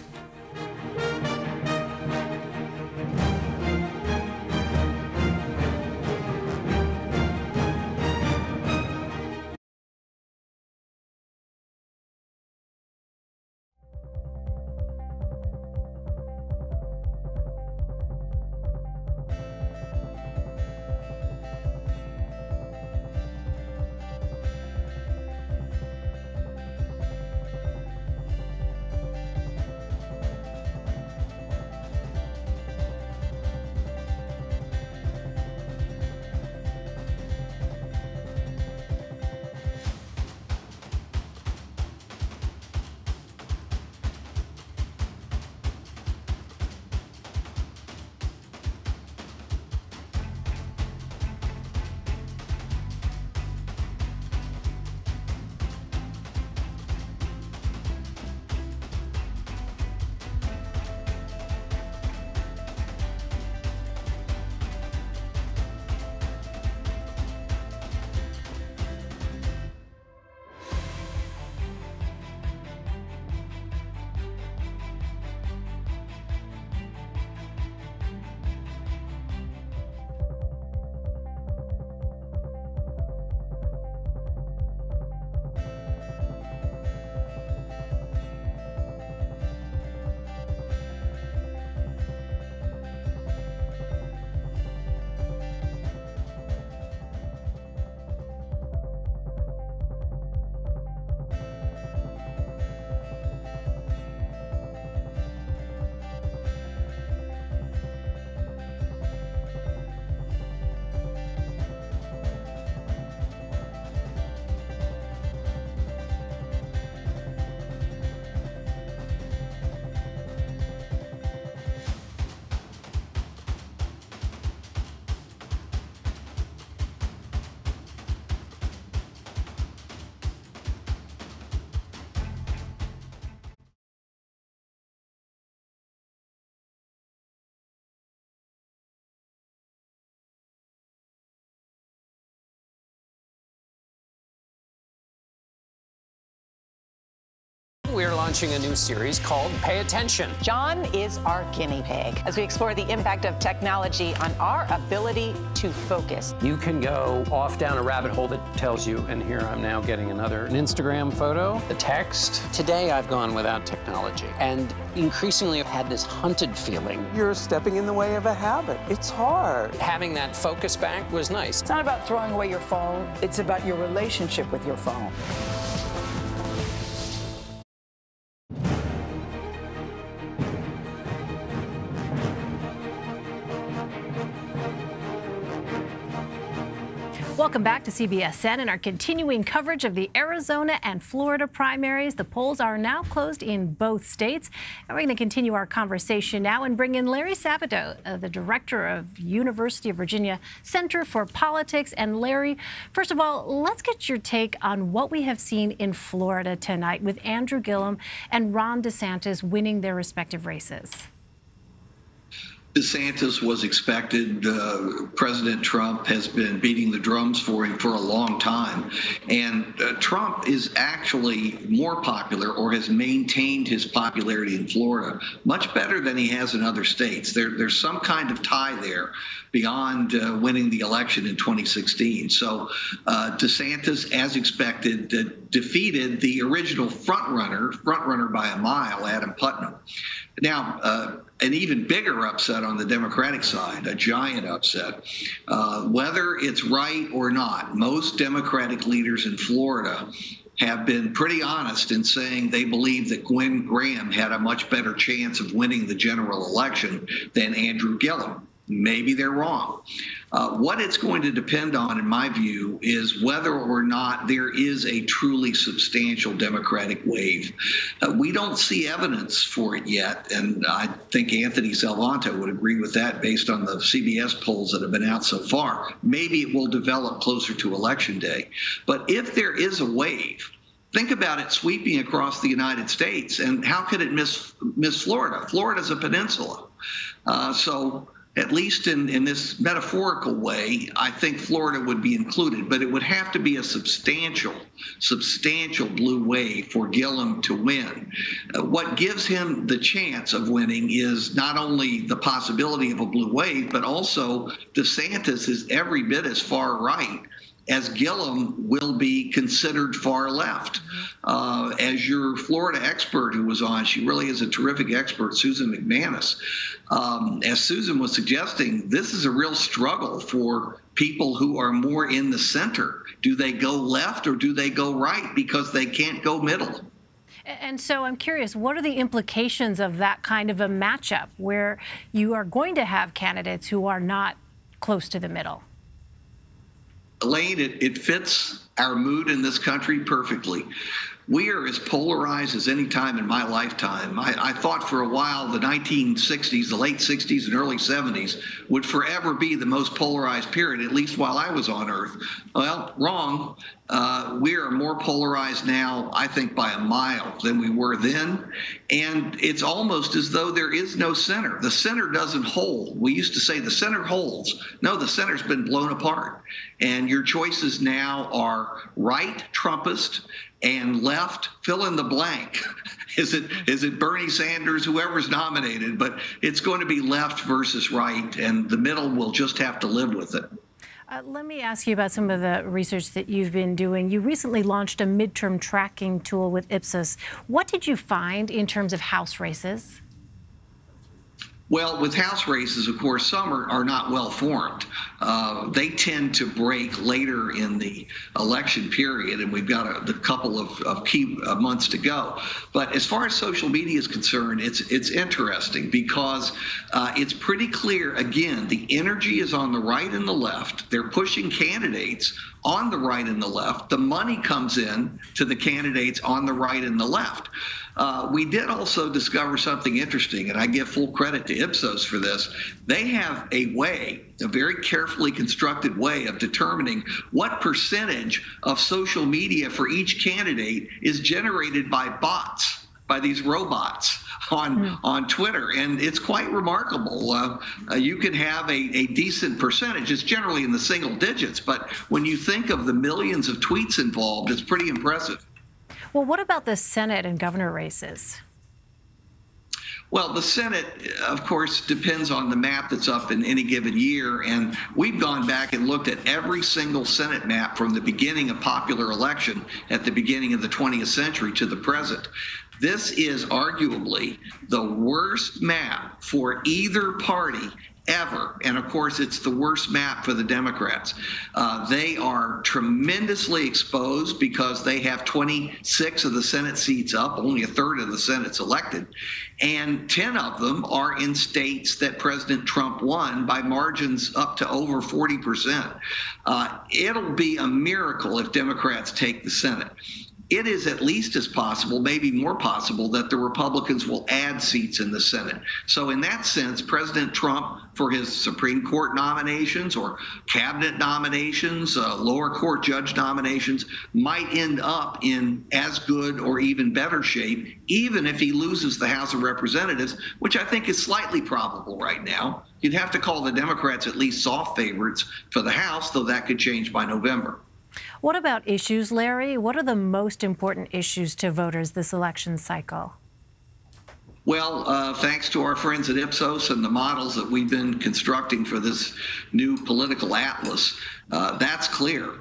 We're launching a new series called Pay Attention. John is our guinea pig as we explore the impact of technology on our ability to focus. You can go off down a rabbit hole that tells you, and here I'm now getting an Instagram photo, the text. Today I've gone without technology, and increasingly I've had this hunted feeling. You're stepping in the way of a habit. It's hard. Having that focus back was nice. It's not about throwing away your phone. It's about your relationship with your phone. Welcome back to CBSN and our continuing coverage of the Arizona and Florida primaries. The polls are now closed in both states. And we're going to continue our conversation now and bring in Larry Sabato, the director of University of Virginia Center for Politics. And Larry, first of all, let's get your take on what we have seen in Florida tonight with Andrew Gillum and Ron DeSantis winning their respective races. DeSantis was expected. President Trump has been beating the drums for him for a long time. And Trump is actually more popular, or has maintained his popularity in Florida much better than he has in other states. There's some kind of tie there beyond winning the election in 2016. So DeSantis, as expected, defeated the original frontrunner by a mile, Adam Putnam. Now, an even bigger upset on the Democratic side, a giant upset. Whether it's right or not, most Democratic leaders in Florida have been pretty honest in saying they believe that Gwen Graham had a much better chance of winning the general election than Andrew Gillum. Maybe they're wrong. What it's going to depend on, in my view, is whether or not there is a truly substantial Democratic wave. We don't see evidence for it yet, and I think Anthony Salvanto would agree with that based on the CBS polls that have been out so far. Maybe it will develop closer to Election Day. But if there is a wave, think about it sweeping across the United States, and how could it miss Florida? Florida's a peninsula. So at least in this metaphorical way, I think Florida would be included, but it would have to be a substantial blue wave for Gillum to win. What gives him the chance of winning is not only the possibility of a blue wave, but also DeSantis is every bit as far right as Gillum will be considered far left. As your Florida expert who was on, she really is a terrific expert, Susan McManus. As Susan was suggesting, this is a real struggle for people who are more in the center. Do they go left or do they go right? Because they can't go middle. And so I'm curious, what are the implications of that kind of a matchup where you are going to have candidates who are not close to the middle? Elaine, it fits our mood in this country perfectly. We are as polarized as any time in my lifetime. I thought for a while the 1960s, the late 60s and early 70s would forever be the most polarized period, at least while I was on Earth. Well, wrong. We are more polarized now, I think, by a mile than we were then. And it's almost as though there is no center. The center doesn't hold. We used to say the center holds. No, the center's been blown apart. And your choices now are right, Trumpist, and left, fill in the blank. Is it Bernie Sanders, whoever's nominated? But it's going to be left versus right, and the middle will just have to live with it. Let me ask you about some of the research that you've been doing. You recently launched a midterm tracking tool with Ipsos. What did you find in terms of House races? Well, with House races, of course, some are not well formed. They tend to break later in the election period, and we've got a couple of key months to go. But as far as social media is concerned, it's interesting because it's pretty clear, again, the energy is on the right and the left. They're pushing candidates on the right and the left. The money comes in to the candidates on the right and the left. We did also discover something interesting, and I give full credit to Ipsos for this. They have a very carefully constructed way of determining what percentage of social media for each candidate is generated by bots, by these robots on Twitter. And it's quite remarkable. You can have a decent percentage. It's generally in the single digits, but when you think of the millions of tweets involved, it's pretty impressive. Well, what about the Senate and governor races? Well, the Senate, of course, depends on the map that's up in any given year. And we've gone back and looked at every single Senate map from the beginning of popular election at the beginning of the 20th century to the present. This is arguably the worst map for either party ever. And of course, it's the worst map for the Democrats. They are tremendously exposed because they have 26 of the Senate seats up, only a third of the Senate's elected. And 10 of them are in states that President Trump won by margins up to over 40%. It'll be a miracle if Democrats take the Senate. it is at least as possible, maybe more possible, that the Republicans will add seats in the Senate. So in that sense, President Trump, for his Supreme Court nominations or cabinet nominations, lower court judge nominations, might end up in as good or even better shape, even if he loses the House of Representatives, which I think is slightly probable right now. You'd have to call the Democrats at least soft favorites for the House, though that could change by November. What about issues, Larry? What are the most important issues to voters this election cycle? Well, thanks to our friends at Ipsos and the models that we've been constructing for this new political atlas, that's clear.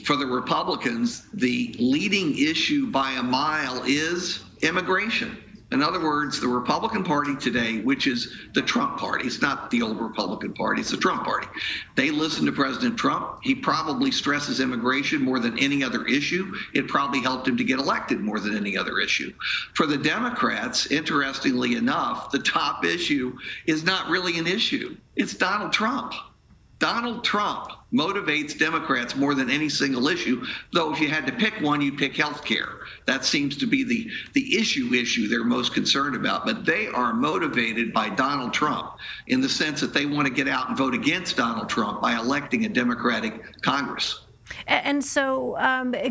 For the Republicans, the leading issue by a mile is immigration. In other words, the Republican Party today, which is the Trump Party, it's not the old Republican Party, it's the Trump Party. They listen to President Trump. He probably stresses immigration more than any other issue. It probably helped him to get elected more than any other issue. For the Democrats, interestingly enough, the top issue is not really an issue. It's Donald Trump. Donald Trump motivates Democrats more than any single issue, though if you had to pick one, you'd pick health care. That seems to be the issue they're most concerned about. But they are motivated by Donald Trump in the sense that they want to get out and vote against Donald Trump by electing a Democratic Congress. And so,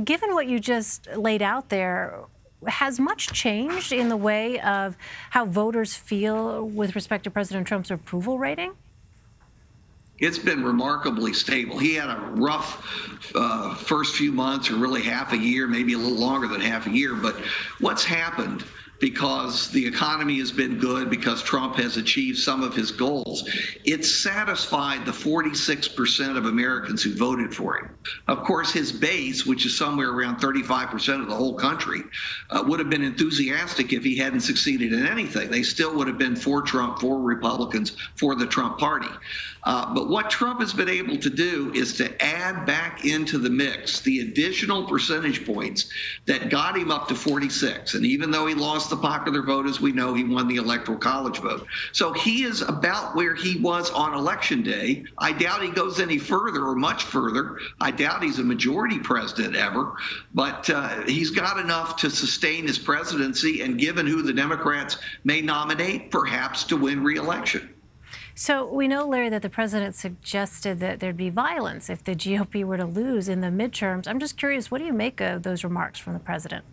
given what you just laid out there, has much changed in the way of how voters feel with respect to President Trump's approval rating? It's been remarkably stable. He had a rough first few months, or really half a year, maybe a little longer than half a year. But what's happened, because the economy has been good, because Trump has achieved some of his goals, it's satisfied the 46% of Americans who voted for him. Of course, his base, which is somewhere around 35% of the whole country, would have been enthusiastic if he hadn't succeeded in anything. They still would have been for Trump, for Republicans, for the Trump party. But what Trump has been able to do is to add back into the mix the additional percentage points that got him up to 46. And even though he lost the popular vote, as we know, he won the Electoral College vote. So he is about where he was on Election Day. I doubt he goes any further or much further. I doubt he's a majority president ever. But he's got enough to sustain his presidency, and given who the Democrats may nominate, perhaps to win re-election. So we know, Larry, that the president suggested that there'd be violence if the GOP were to lose in the midterms. I'm just curious, what do you make of those remarks from the president?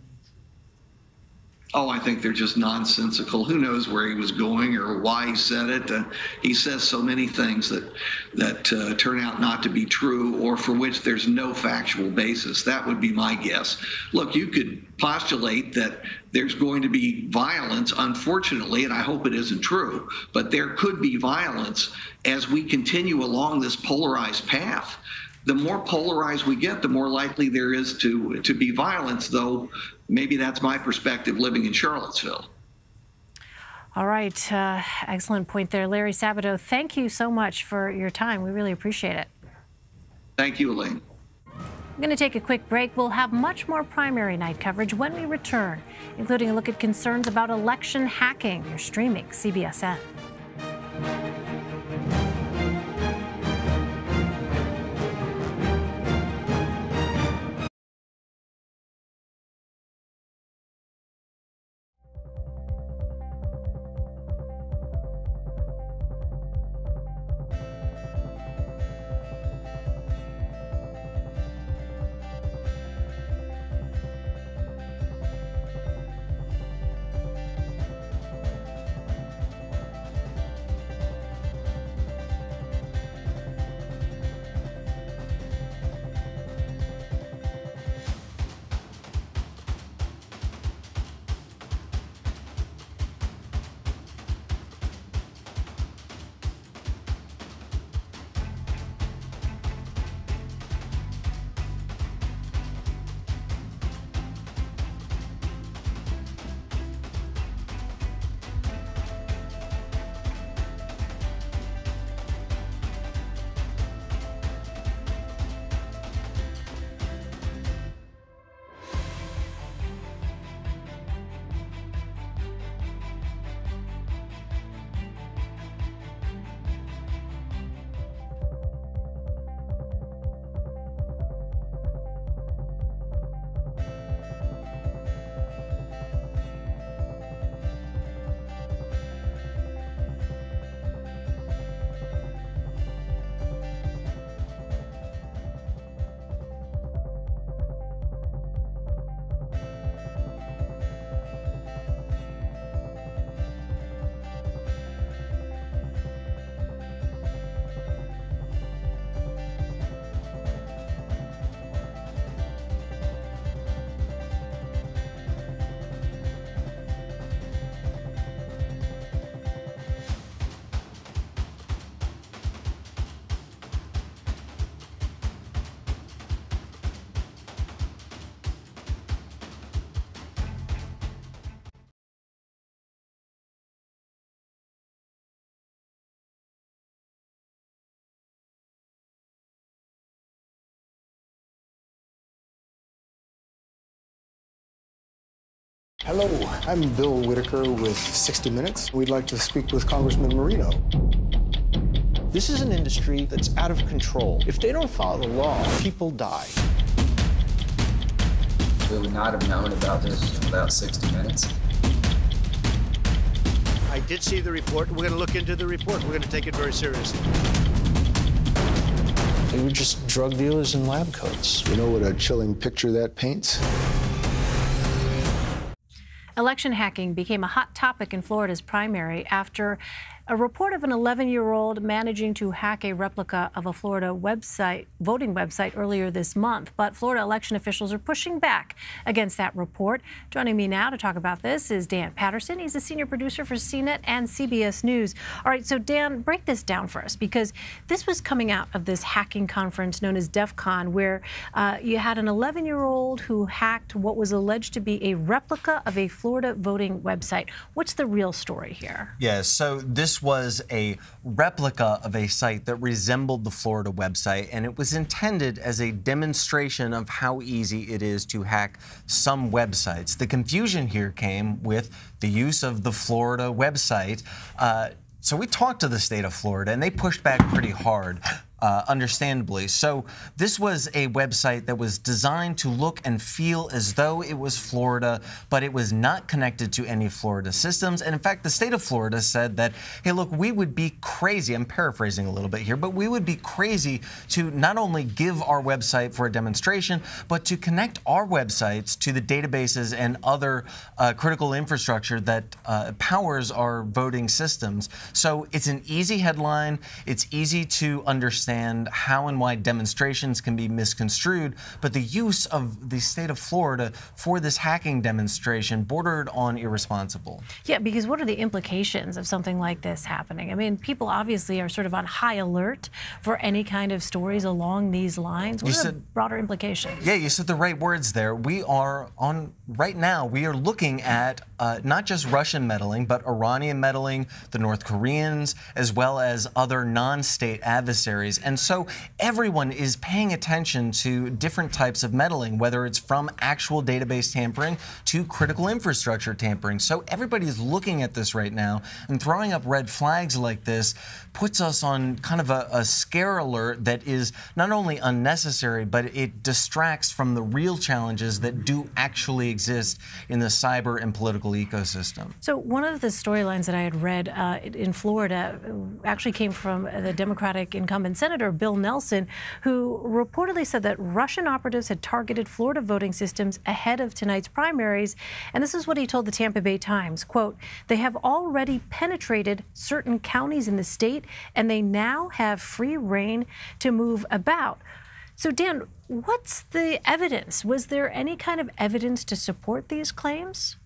Oh, I think they're just nonsensical. Who knows where he was going or why he said it? He says so many things that turn out not to be true, or for which there's no factual basis. That would be my guess. Look, you could postulate that there's going to be violence, unfortunately, and I hope it isn't true, but there could be violence as we continue along this polarized path. The more polarized we get, the more likely there is to be violence, though maybe that's my perspective living in Charlottesville. All right. Excellent point there. Larry Sabato, thank you so much for your time. We really appreciate it. Thank you, Elaine. I'm going to take a quick break. We'll have much more primary night coverage when we return, including a look at concerns about election hacking. You're streaming CBSN. Hello, I'm Bill Whitaker with 60 Minutes. We'd like to speak with Congressman Marino. This is an industry that's out of control. If they don't follow the law, people die. We would not have known about this without 60 Minutes. I did see the report. We're going to look into the report. We're going to take it very seriously. They were just drug dealers in lab coats. You know what a chilling picture that paints? Election hacking became a hot topic in Florida's primary after a report of an 11-year-old managing to hack a replica of a Florida voting website earlier this month. But Florida election officials are pushing back against that report. Joining me now to talk about this is Dan Patterson. He's a senior producer for CNET and CBS News. All right, so Dan, break this down for us, because this was coming out of this hacking conference known as DEF CON, where you had an 11-year-old who hacked what was alleged to be a replica of a Florida voting website. What's the real story here? Yeah, so this was a replica of a site that resembled the Florida website, and it was intended as a demonstration of how easy it is to hack some websites. The confusion here came with the use of the Florida website. So we talked to the state of Florida, and they pushed back pretty hard. Understandably. So this was a website that was designed to look and feel as though it was Florida, but it was not connected to any Florida systems. And in fact, the state of Florida said that, hey, look, we would be crazy, I'm paraphrasing a little bit here, but we would be crazy to not only give our website for a demonstration, but to connect our websites to the databases and other critical infrastructure that powers our voting systems. So it's an easy headline. It's easy to understand how and why demonstrations can be misconstrued, but the use of the state of Florida for this hacking demonstration bordered on irresponsible. Yeah, because what are the implications of something like this happening? I mean, people obviously are sort of on high alert for any kind of stories along these lines. What are the broader implications? Yeah, you said the right words there. We are on, right now, we are looking at not just Russian meddling, but Iranian meddling, the North Koreans, as well as other non-state adversaries. And so everyone is paying attention to different types of meddling, whether it's from actual database tampering to critical infrastructure tampering. So everybody's looking at this right now, and throwing up red flags like this puts us on kind of a scare alert that is not only unnecessary, but it distracts from the real challenges that do actually exist in the cyber and political ecosystem. So one of the storylines that I had read in Florida actually came from the Democratic incumbent Senator Bill Nelson, who reportedly said that Russian operatives had targeted Florida voting systems ahead of tonight's primaries. And this is what he told the Tampa Bay Times, quote, "They have already penetrated certain counties in the state, and they now have free reign to move about." So, Dan, what's the evidence? Was there any kind of evidence to support these claims?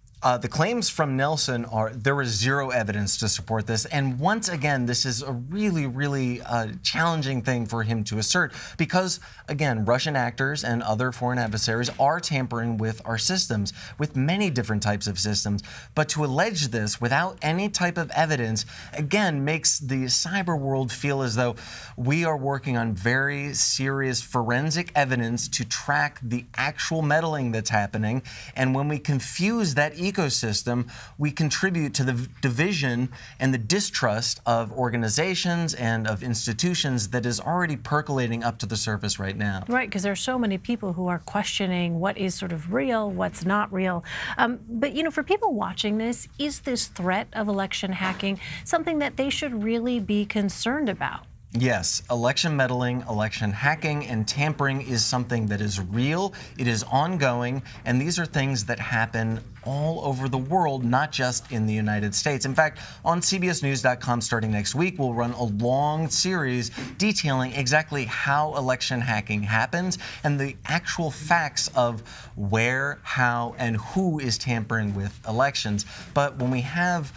The claims from Nelson are there was zero evidence to support this. And once again, this is a really, really challenging thing for him to assert because, again, Russian actors and other foreign adversaries are tampering with our systems, with many different types of systems. But to allege this without any type of evidence, again, makes the cyber world feel as though we are working on very serious forensic evidence to track the actual meddling that's happening. And when we confuse that ecosystem, we contribute to the division and the distrust of organizations and of institutions that is already percolating up to the surface right now. Right, because there are so many people who are questioning what is sort of real, what's not real. But, you know, for people watching this, is this threat of election hacking something that they should really be concerned about? Yes, election meddling, election hacking, and tampering is something that is real, it is ongoing, and these are things that happen all over the world, not just in the United States. In fact, on CBSNews.com starting next week, we'll run a long series detailing exactly how election hacking happens and the actual facts of where, how, and who is tampering with elections. But when we have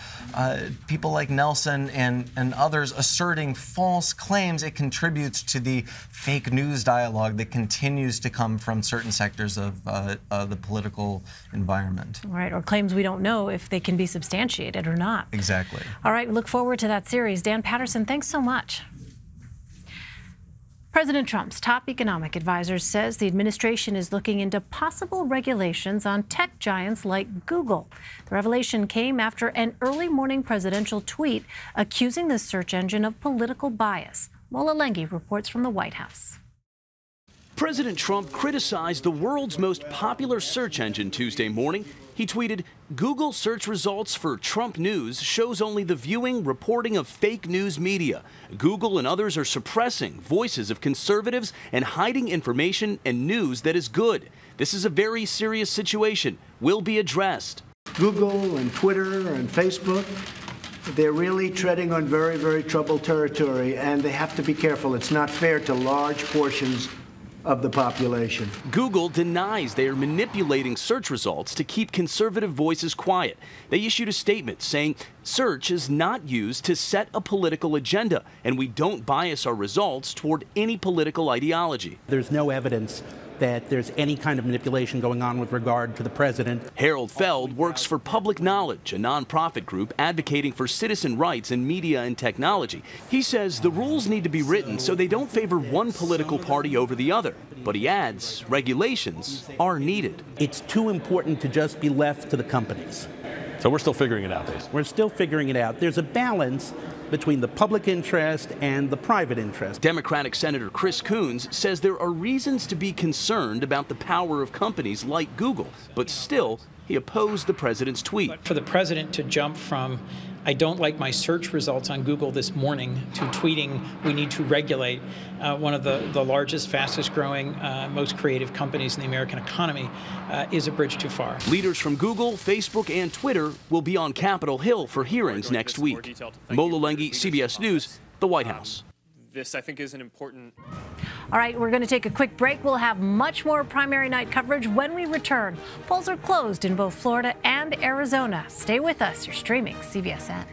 people like Nelson and others asserting false claims, it contributes to the fake news dialogue that continues to come from certain sectors of the political environment. Right, or claims we don't know if they can be substantiated or not. Exactly. All right, we look forward to that series. Dan Patterson, thanks so much. President Trump's top economic advisor says the administration is looking into possible regulations on tech giants like Google. The revelation came after an early morning presidential tweet accusing the search engine of political bias. Mola Lenghi reports from the White House. President Trump criticized the world's most popular search engine Tuesday morning. He tweeted, "Google search results for Trump news shows only the viewing, reporting of fake news media. Google and others are suppressing voices of conservatives and hiding information and news that is good. This is a very serious situation. Will be addressed." Google and Twitter and Facebook, they're really treading on very, very troubled territory, and they have to be careful. It's not fair to large portions of the population. Google denies they are manipulating search results to keep conservative voices quiet. They issued a statement saying search is not used to set a political agenda, and we don't bias our results toward any political ideology. There's no evidence that there's any kind of manipulation going on with regard to the president. Harold Feld works for Public Knowledge, a nonprofit group advocating for citizen rights in media and technology. He says the rules need to be written so they don't favor one political party over the other. But he adds regulations are needed. It's too important to just be left to the companies. So we're still figuring it out, basically. We're still figuring it out. There's a balance between the public interest and the private interest. Democratic Senator Chris Coons says there are reasons to be concerned about the power of companies like Google, but still, he opposed the president's tweet. For the president to jump from, "I don't like my search results on Google this morning," to tweeting, "We need to regulate one of the largest, fastest growing, most creative companies in the American economy," is a bridge too far. Leaders from Google, Facebook, and Twitter will be on Capitol Hill for hearings next week. Mola Lenghi, CBS News, the White House. This, I think, is an important... All right, we're going to take a quick break. We'll have much more primary night coverage when we return. Polls are closed in both Florida and Arizona. Stay with us. You're streaming CBSN.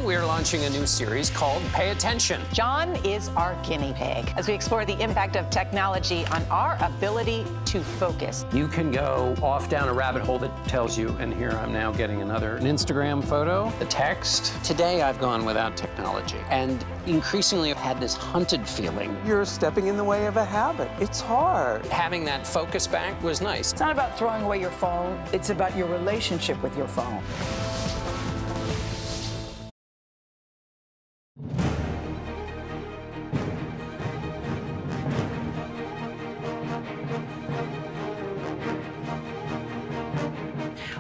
We're launching a new series called Pay Attention. John is our guinea pig as we explore the impact of technology on our ability to focus. You can go off down a rabbit hole that tells you, and here I'm now getting an Instagram photo, the text. Today I've gone without technology, and increasingly I've had this hunted feeling. You're stepping in the way of a habit. It's hard. Having that focus back was nice. It's not about throwing away your phone. It's about your relationship with your phone.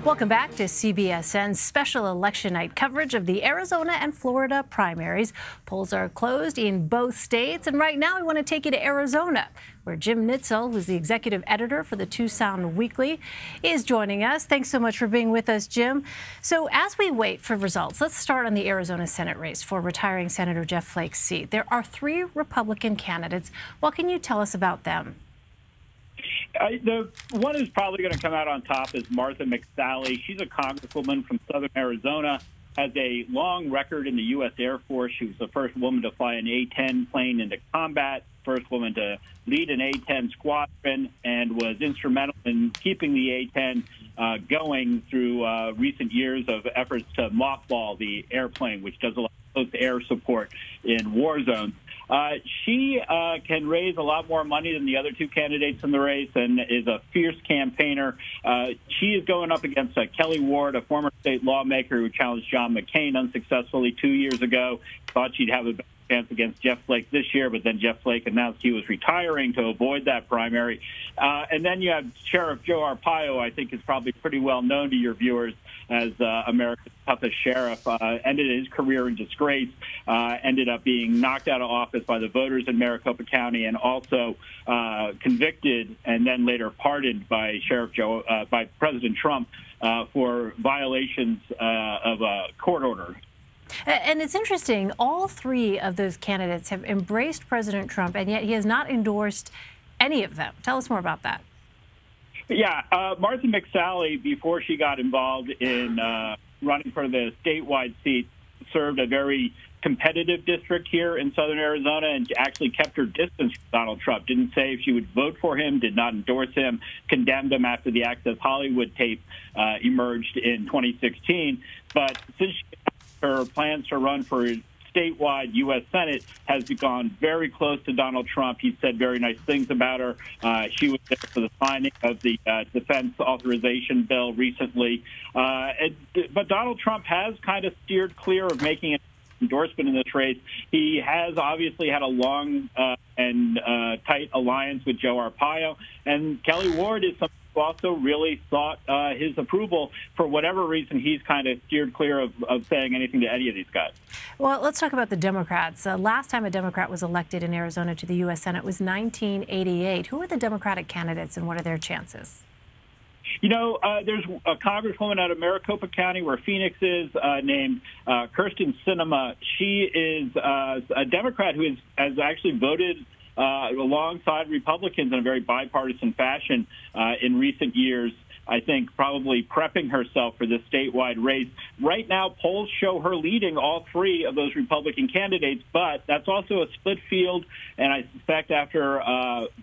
Welcome back to CBSN's special election night coverage of the Arizona and Florida primaries. Polls are closed in both states, and right now we want to take you to Arizona, where Jim Nitzel, who's the executive editor for the Tucson Weekly, is joining us. Thanks so much for being with us, Jim. So as we wait for results, let's start on the Arizona Senate race for retiring Senator Jeff Flake's seat. There are 3 Republican candidates. What can you tell us about them? The one who's probably going to come out on top is Martha McSally. She's a congresswoman from southern Arizona, has a long record in the U.S. Air Force. She was the first woman to fly an A-10 plane into combat, first woman to lead an A-10 squadron, and was instrumental in keeping the A-10 going through recent years of efforts to mothball the airplane, which does a lot of close air support in war zones. She can raise a lot more money than the other 2 candidates in the race and is a fierce campaigner. She is going up against Kelly Ward, a former state lawmaker who challenged John McCain unsuccessfully 2 years ago. Thought she'd have a better chance against Jeff Flake this year, but then Jeff Flake announced he was retiring to avoid that primary. And then you have Sheriff Joe Arpaio, I think is probably pretty well known to your viewers as America's toughest sheriff, ended his career in disgrace, ended up being knocked out of office by the voters in Maricopa County, and also convicted and then later pardoned by by President Trump for violations of a court order. And it's interesting, all 3 of those candidates have embraced President Trump, and yet he has not endorsed any of them. Tell us more about that. Yeah, Martha McSally, before she got involved in running for the statewide seat, served a very competitive district here in southern Arizona and actually kept her distance from Donald Trump. Didn't say if she would vote for him, did not endorse him, condemned him after the Access Hollywood tape emerged in 2016. But since her plans to run for statewide U.S. Senate has gone very close to Donald Trump. He said very nice things about her. She was there for the signing of the defense authorization bill recently. But Donald Trump has kind of steered clear of making an endorsement in this race. He has obviously had a long and tight alliance with Joe Arpaio, and Kelly Ward is somebody who also really sought his approval. For whatever reason, he's kind of steered clear of saying anything to any of these guys. Well, let's talk about the Democrats. Last time a Democrat was elected in Arizona to the U.S. Senate was 1988. Who are the Democratic candidates, and what are their chances? You know, there's a congresswoman out of Maricopa County, where Phoenix is, named Kirsten Sinema. She is a Democrat who has actually voted alongside Republicans in a very bipartisan fashion in recent years. I think probably prepping herself for this statewide race. Right now, polls show her leading all 3 of those Republican candidates, but that's also a split field, and I suspect after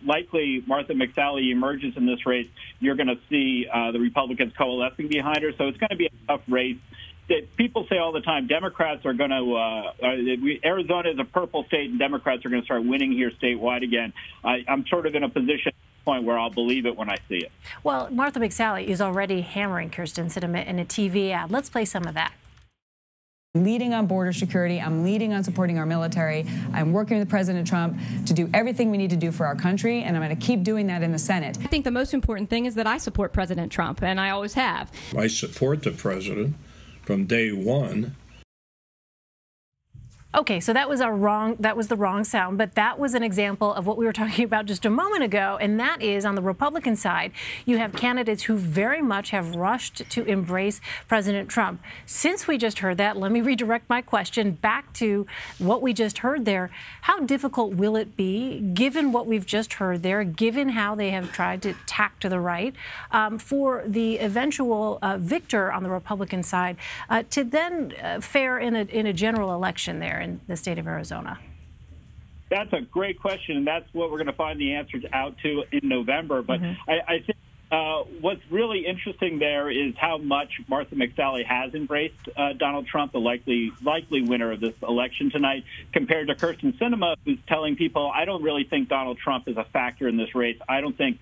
likely Martha McSally emerges in this race, you're going to see the Republicans coalescing behind her, so it's going to be a tough race. People say all the time, Democrats are going to, Arizona is a purple state, and Democrats are going to start winning here statewide again. I'm sort of in a position point where I'll believe it when I see it. Well, Martha McSally is already hammering Kirsten Sinema in a TV ad. Let's play some of that. Leading on border security, I'm leading on supporting our military. I'm working with President Trump to do everything we need to do for our country, and I'm going to keep doing that in the Senate. I think the most important thing is that I support President Trump, and I always have. I support the president from day one. Okay, so that was the wrong sound, but that was an example of what we were talking about just a moment ago, and that is on the Republican side, you have candidates who very much have rushed to embrace President Trump. Since we just heard that, let me redirect my question back to what we just heard there. How difficult will it be, given what we've just heard there, given how they have tried to tack to the right, for the eventual victor on the Republican side to then fare in a general election there in the state of Arizona? That's a great question, and that's what we're going to find the answers out to in November. But I think what's really interesting there is how much Martha McSally has embraced Donald Trump, the likely winner of this election tonight, compared to Kirsten Sinema, who's telling people, I don't really think Donald Trump is a factor in this race. I don't think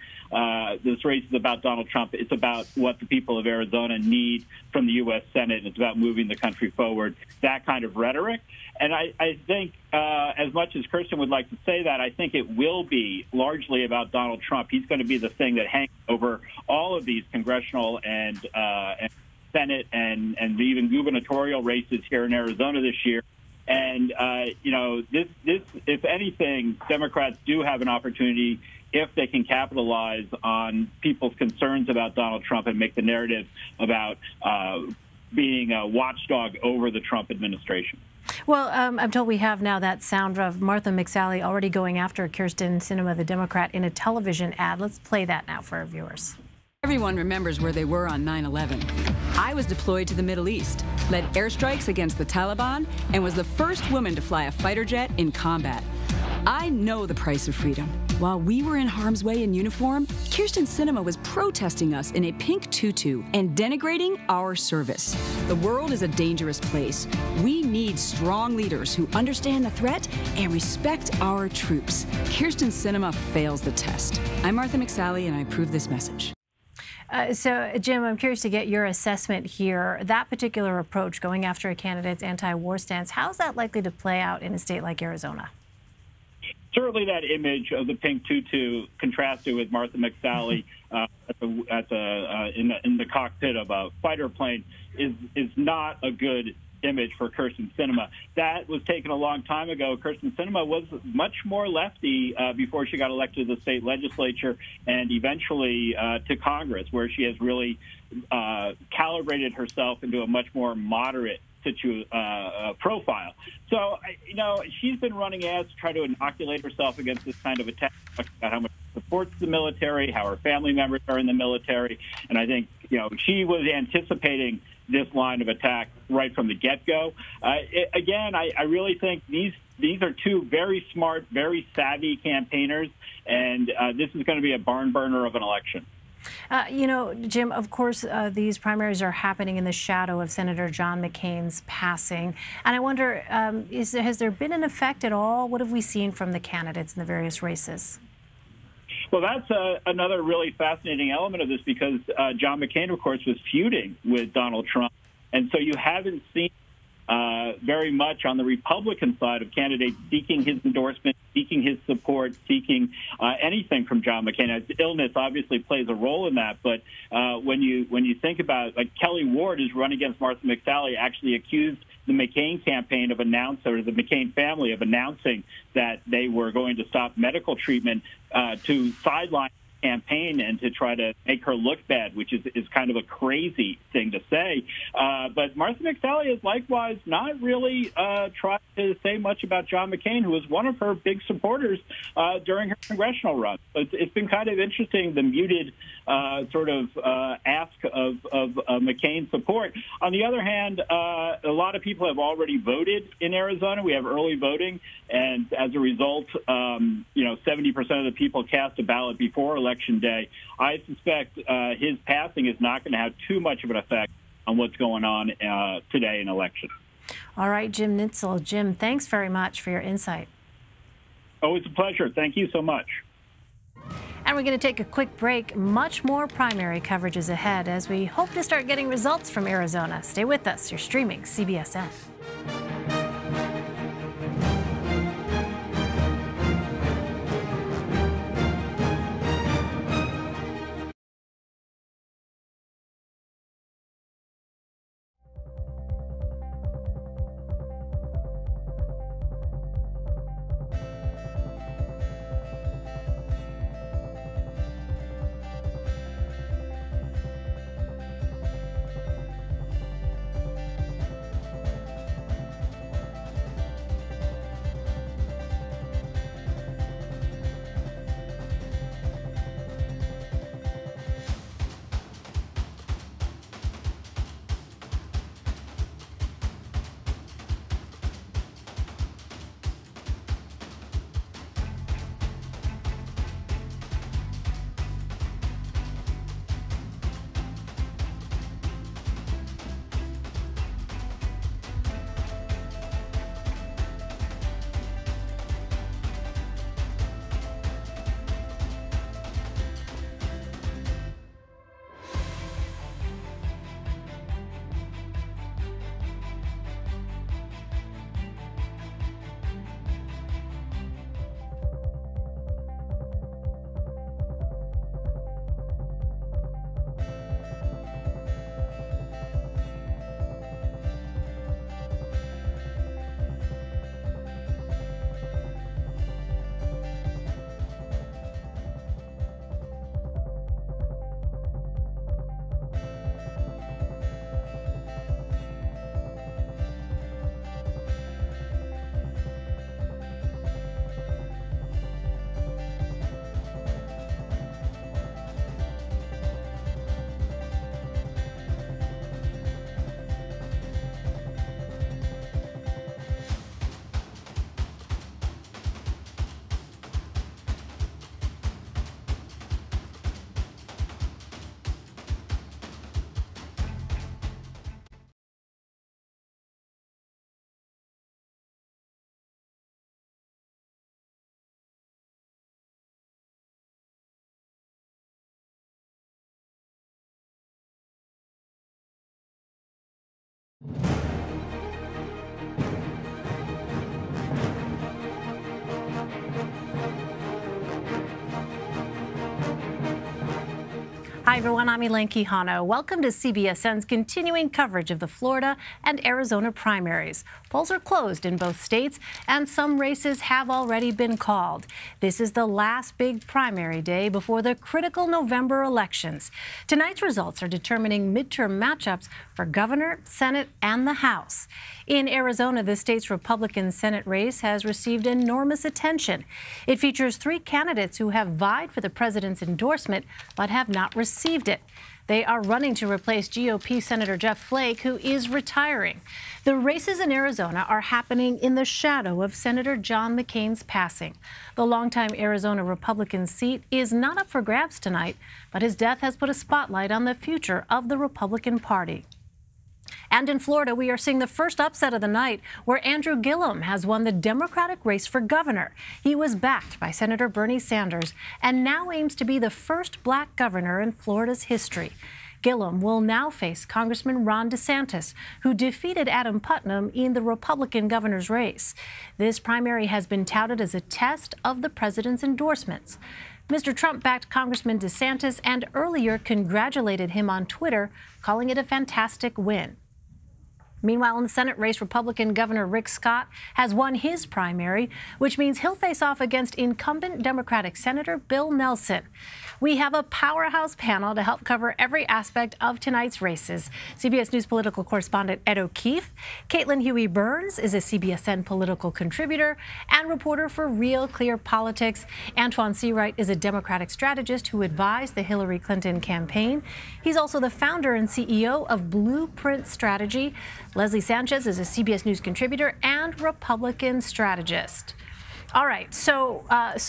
this race is about Donald Trump. It's about what the people of Arizona need from the U.S. Senate. It's about moving the country forward, that kind of rhetoric. And I think as much as Kirsten would like to say that, I think it will be largely about Donald Trump. He's going to be the thing that hangs over all of these congressional and Senate and even gubernatorial races here in Arizona this year. And, this, if anything, Democrats do have an opportunity if they can capitalize on people's concerns about Donald Trump and make the narrative about being a watchdog over the Trump administration. Well, I'm told we have now that sound of Martha McSally already going after Kyrsten Sinema, the Democrat, in a television ad. Let's play that now for our viewers. Everyone remembers where they were on 9/11. I was deployed to the Middle East, led airstrikes against the Taliban, and was the first woman to fly a fighter jet in combat. I know the price of freedom. While we were in harm's way in uniform, Kyrsten Sinema was protesting us in a pink tutu and denigrating our service. The world is a dangerous place. We need strong leaders who understand the threat and respect our troops. Kyrsten Sinema fails the test. I'm Martha McSally, and I approve this message. So, Jim, I'm curious to get your assessment here. That particular approach, going after a candidate's anti-war stance, how is that likely to play out in a state like Arizona? Certainly that image of the pink tutu contrasted with Martha McSally in the cockpit of a fighter plane is not a good image for Kyrsten Sinema. That was taken a long time ago. Kyrsten Sinema was much more lefty before she got elected to the state legislature and eventually to Congress, where she has really calibrated herself into a much more moderate profile. So, she's been running ads to try to inoculate herself against this kind of attack, about how much she supports the military, how her family members are in the military. And I think, she was anticipating this line of attack right from the get-go. Again, I really think these are two very smart, very savvy campaigners, and this is going to be a barn burner of an election. Jim, of course, these primaries are happening in the shadow of Senator John McCain's passing. And I wonder, has there been an effect at all? What have we seen from the candidates in the various races? Well, that's another really fascinating element of this because John McCain, of course, was feuding with Donald Trump. And so you haven't seen very much on the Republican side of candidates seeking his endorsement, seeking his support, seeking anything from John McCain. His illness obviously plays a role in that, but when you think about it, like Kelly Ward, who's run against Martha McSally, actually accused the McCain campaign of announcing, or the McCain family of announcing that they were going to stop medical treatment to sideline campaign and to try to make her look bad, which is kind of a crazy thing to say. But Martha McSally has likewise not really tried to say much about John McCain, who was one of her big supporters during her congressional run. It's been kind of interesting, the muted sort of ask of McCain support. On the other hand, a lot of people have already voted in Arizona. We have early voting, and as a result, 70% of the people cast a ballot before Election Day. I suspect his passing is not going to have too much of an effect on what's going on today in election. All right, Jim Nitzel. Jim, thanks very much for your insight. Always a pleasure. Thank you so much. And we're going to take a quick break. Much more primary coverage is ahead as we hope to start getting results from Arizona. Stay with us. You're streaming CBSN. Hi, everyone. I'm Elaine Quijano. Welcome to CBSN's continuing coverage of the Florida and Arizona primaries. Polls are closed in both states, and some races have already been called. This is the last big primary day before the critical November elections. Tonight's results are determining midterm matchups for governor, Senate, and the House. In Arizona, the state's Republican Senate race has received enormous attention. It features 3 candidates who have vied for the president's endorsement but have not received it. They are running to replace GOP Senator Jeff Flake, who is retiring. The races in Arizona are happening in the shadow of Senator John McCain's passing. The longtime Arizona Republican seat is not up for grabs tonight, but his death has put a spotlight on the future of the Republican Party. And in Florida, we are seeing the first upset of the night, where Andrew Gillum has won the Democratic race for governor. He was backed by Senator Bernie Sanders and now aims to be the first black governor in Florida's history. Gillum will now face Congressman Ron DeSantis, who defeated Adam Putnam in the Republican governor's race. This primary has been touted as a test of the president's endorsements. Mr. Trump backed Congressman DeSantis and earlier congratulated him on Twitter, calling it a fantastic win. Meanwhile, in the Senate race, Republican Governor Rick Scott has won his primary, which means he'll face off against incumbent Democratic Senator Bill Nelson. We have a powerhouse panel to help cover every aspect of tonight's races. CBS News political correspondent Ed O'Keefe, Caitlin Huey-Burns is a CBSN political contributor and reporter for Real Clear Politics. Antoine Seawright is a Democratic strategist who advised the Hillary Clinton campaign. He's also the founder and CEO of Blueprint Strategy. Leslie Sanchez is a CBS News contributor and Republican strategist. All right, so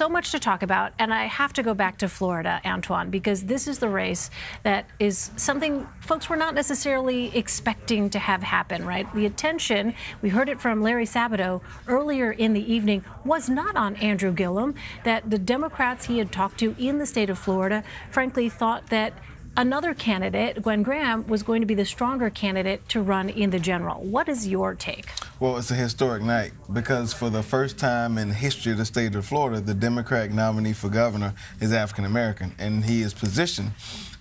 much to talk about, and I have to go back to Florida, Antoine, because this is the race that is something folks were not necessarily expecting to have happen, right? The attention, we heard it from Larry Sabato earlier in the evening, was not on Andrew Gillum, that the Democrats he had talked to in the state of Florida, frankly, thought that another candidate, Gwen Graham, was going to be the stronger candidate to run in the general. What is your take? Well, it's a historic night because for the first time in the history of the state of Florida, the Democratic nominee for governor is African American, and he is positioned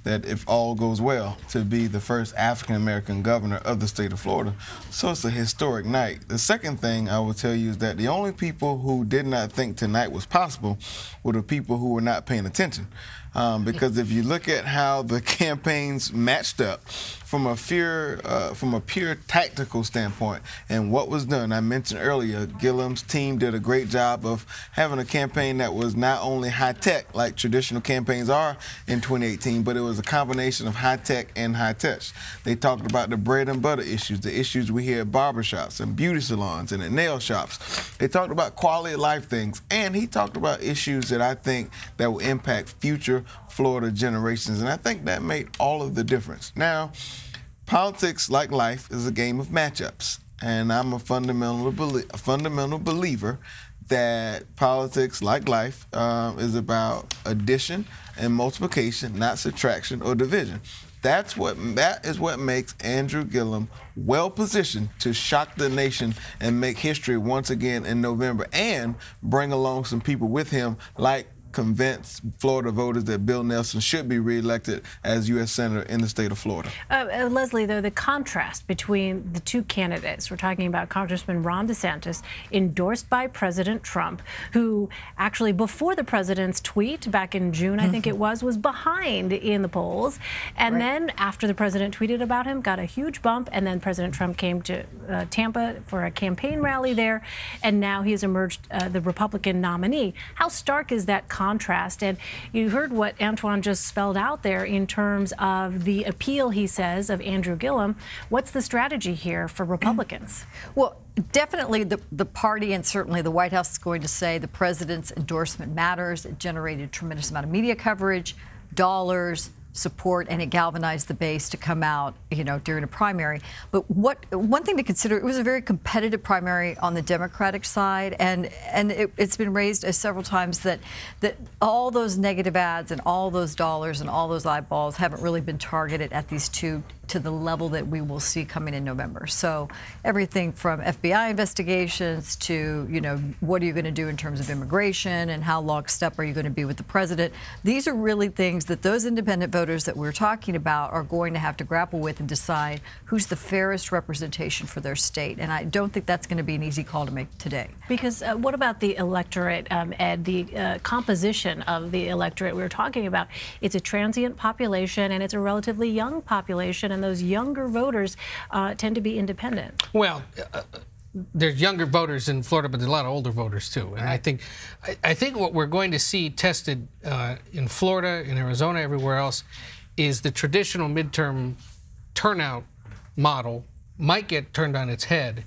that if all goes well, to be the first African-American governor of the state of Florida. So it's a historic night. The second thing I will tell you is that the only people who did not think tonight was possible were the people who were not paying attention. Because if you look at how the campaigns matched up from a pure tactical standpoint and what was done, I mentioned earlier, Gillum's team did a great job of having a campaign that was not only high-tech, like traditional campaigns are in 2018, but it was a combination of high-tech and high-touch. They talked about the bread and butter issues, the issues we hear at barbershops and beauty salons and at nail shops. They talked about quality of life things, and he talked about issues that I think that will impact future Florida generations, and I think that made all of the difference. Now, politics, like life, is a game of matchups, and I'm a fundamental believer that politics, like life, is about addition and multiplication, not subtraction or division. That is what makes Andrew Gillum well-positioned to shock the nation and make history once again in November, and bring along some people with him, like convince Florida voters that Bill Nelson should be reelected as U.S. Senator in the state of Florida. Leslie, though, the contrast between the two candidates, we're talking about Congressman Ron DeSantis, endorsed by President Trump, who actually, before the president's tweet back in June, I think it was behind in the polls. And then after the president tweeted about him, got a huge bump. And then President Trump came to Tampa for a campaign rally there. And now he has emerged the Republican nominee. How stark is that contrast? And you heard what Antoine just spelled out there in terms of the appeal, he says, of Andrew Gillum. What's the strategy here for Republicans? Well, definitely the party and certainly the White House is going to say the president's endorsement matters. It generated a tremendous amount of media coverage, dollars, support, and it galvanized the base to come out, during a primary. But one thing to consider, it was a very competitive primary on the Democratic side, and it's been raised several times that all those negative ads and all those dollars and all those eyeballs haven't really been targeted at these two to the level that we will see coming in November. So everything from FBI investigations to, you know, what are you going to do in terms of immigration and how lockstep are you going to be with the president? These are really things that those independent voters that we're talking about are going to have to grapple with and decide who's the fairest representation for their state. And I don't think that's going to be an easy call to make today. Because what about the electorate, Ed, the composition of the electorate we were talking about? It's a transient population and it's a relatively young population, and those younger voters tend to be independent. Well, there's younger voters in Florida, but there's a lot of older voters too. And I think what we're going to see tested in Florida, in Arizona, everywhere else, is the traditional midterm turnout model might get turned on its head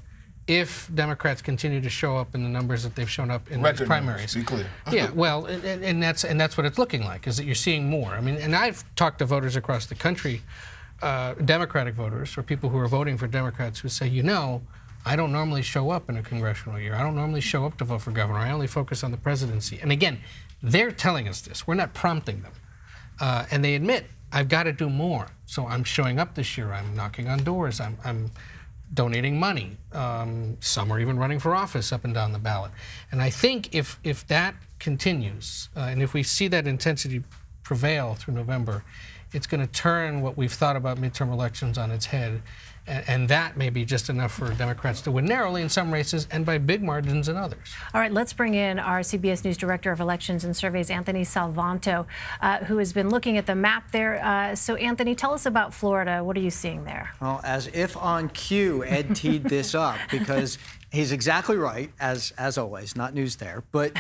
if Democrats continue to show up in the numbers that they've shown up in these primaries. Be clear. Yeah, well, and that's what it's looking like, is that you're seeing more. I mean, and I've talked to voters across the country, Democratic voters, or people who are voting for Democrats, who say, you know, I don't normally show up in a congressional year. I don't normally show up to vote for governor. I only focus on the presidency. And again, they're telling us this. We're not prompting them. And they admit, I've got to do more. So I'm showing up this year. I'm knocking on doors. I'm donating money. Some are even running for office up and down the ballot. And I think if that continues, and if we see that intensity prevail through November, it's going to turn what we've thought about midterm elections on its head. And that may be just enough for Democrats to win narrowly in some races and by big margins in others. All right, let's bring in our CBS News Director of Elections and Surveys, Anthony Salvanto, who has been looking at the map there. So, Anthony, tell us about Florida. What are you seeing there? Well, as if on cue, Ed teed this up, because he's exactly right, as always. Not news there, but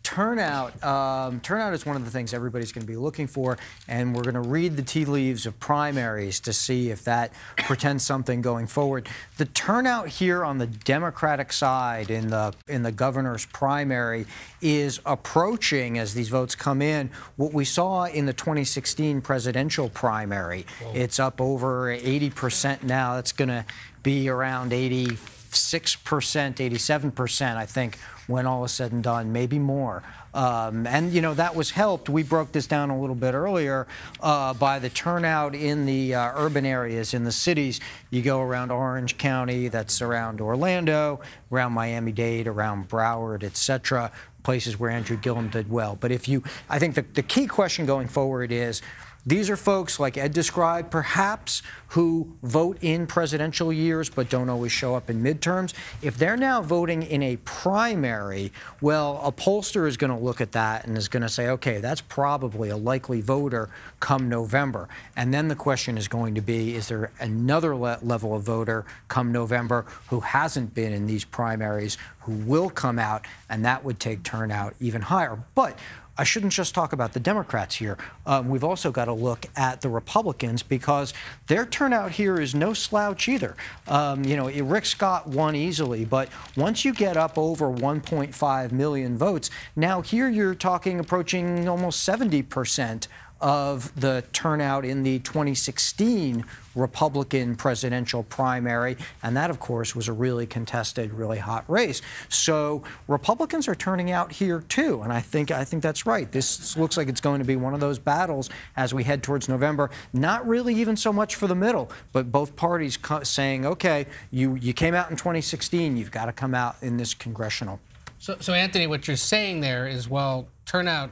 turnout is one of the things everybody's going to be looking for, and we're going to read the tea leaves of primaries to see if that portends something going forward. The turnout here on the Democratic side in the governor's primary is approaching, as these votes come in, what we saw in the 2016 presidential primary. Whoa. It's up over 80% now. It's going to be around 86%, 87%, I think, when all is said and done, maybe more. And, you know, that was helped. We broke this down a little bit earlier by the turnout in the urban areas, in the cities. You go around Orange County, that's around Orlando, around Miami-Dade, around Broward, etc., places where Andrew Gillum did well. But I think the key question going forward is, these are folks, like Ed described, perhaps, who vote in presidential years but don't always show up in midterms. If they're now voting in a primary, well, a pollster is going to look at that and is going to say, okay, that's probably a likely voter come November. And then the question is going to be, is there another level of voter come November who hasn't been in these primaries, who will come out, and that would take turnout even higher. But I shouldn't just talk about the Democrats here. We've also got to look at the Republicans, because their turnout here is no slouch either. You know, Rick Scott won easily, but once you get up over 1.5 million votes, now here you're talking approaching almost 70% of the turnout in the 2016 Republican presidential primary, and that, of course, was a really contested, really hot race. So Republicans are turning out here too, and I think that's right. This looks like it's going to be one of those battles as we head towards November. Not really even so much for the middle, but both parties saying, okay, you came out in 2016, you've got to come out in this congressional. So Anthony, what you're saying there is, while turnout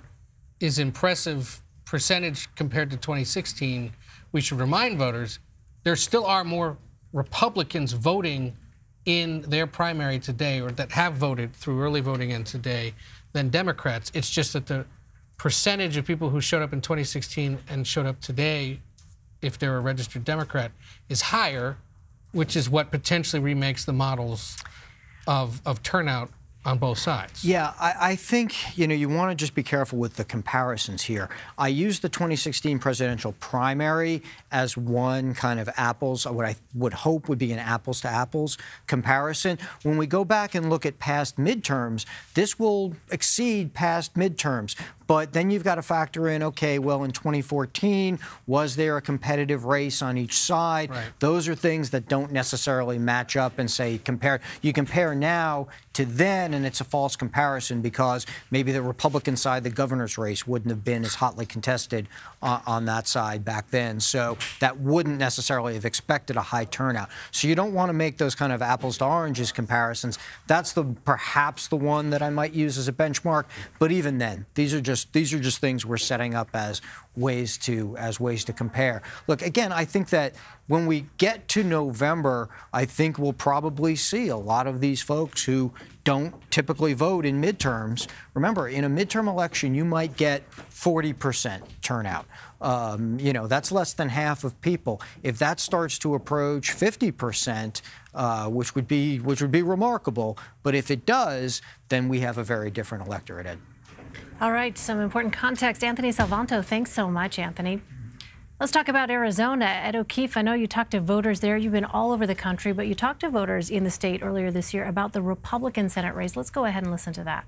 is impressive percentage compared to 2016, we should remind voters there still are more Republicans voting in their primary today, or that have voted through early voting and today, than Democrats. It's just that the percentage of people who showed up in 2016 and showed up today, if they're a registered Democrat, is higher, which is what potentially remakes the models of turnout on both sides. Yeah, I think, you know, you want to just be careful with the comparisons here. I used the 2016 presidential primary as one kind of what I would hope would be an apples to apples comparison. When we go back and look at past midterms, this will exceed past midterms. But then you've got to factor in, okay, well, in 2014, was there a competitive race on each side? Right. Those are things that don't necessarily match up and say, you compare now to then, and it's a false comparison because maybe the Republican side, the governor's race, wouldn't have been as hotly contested on that side back then. So that wouldn't necessarily have expected a high turnout. So you don't want to make those kind of apples to oranges comparisons. That's perhaps the one that I might use as a benchmark. But even then, these are just things we're setting up as ways to compare. Look, again, I think that when we get to November, I think we'll probably see a lot of these folks who don't typically vote in midterms. Remember, in a midterm election, you might get 40% turnout. You know, that's less than half of people. If that starts to approach 50%, which would be remarkable, but if it does, then we have a very different electorate, Ed. All right, some important context. Anthony Salvanto, thanks so much, Anthony. Let's talk about Arizona. Ed O'Keefe, I know you talked to voters there. You've been all over the country, but you talked to voters in the state earlier this year about the Republican Senate race. Let's go ahead and listen to that.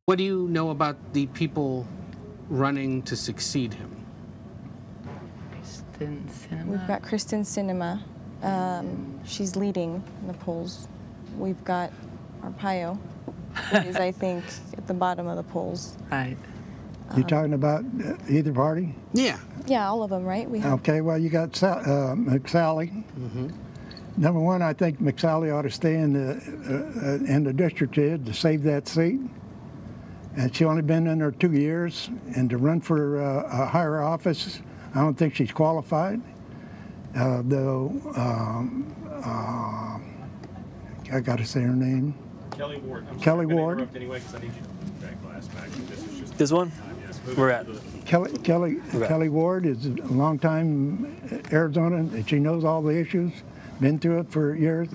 What do you know about the people running to succeed him? We've got Kristen Sinema. She's leading in the polls. We've got Arpaio, who is, I think, at the bottom of the polls. Right. You talking about either party? Yeah. Yeah, all of them, right? We have. Okay, well, you got McSally. Number one, I think McSally ought to stay in the district to save that seat. And she's only been in there 2 years, and to run for a higher office, I don't think she's qualified. Though, I got to say her name. Kelly Ward. Kelly Ward. Anyway, because I need you to put that glass back. This is just this one? We're at. Kelly Ward is a long-time Arizona, and she knows all the issues, been through it for years.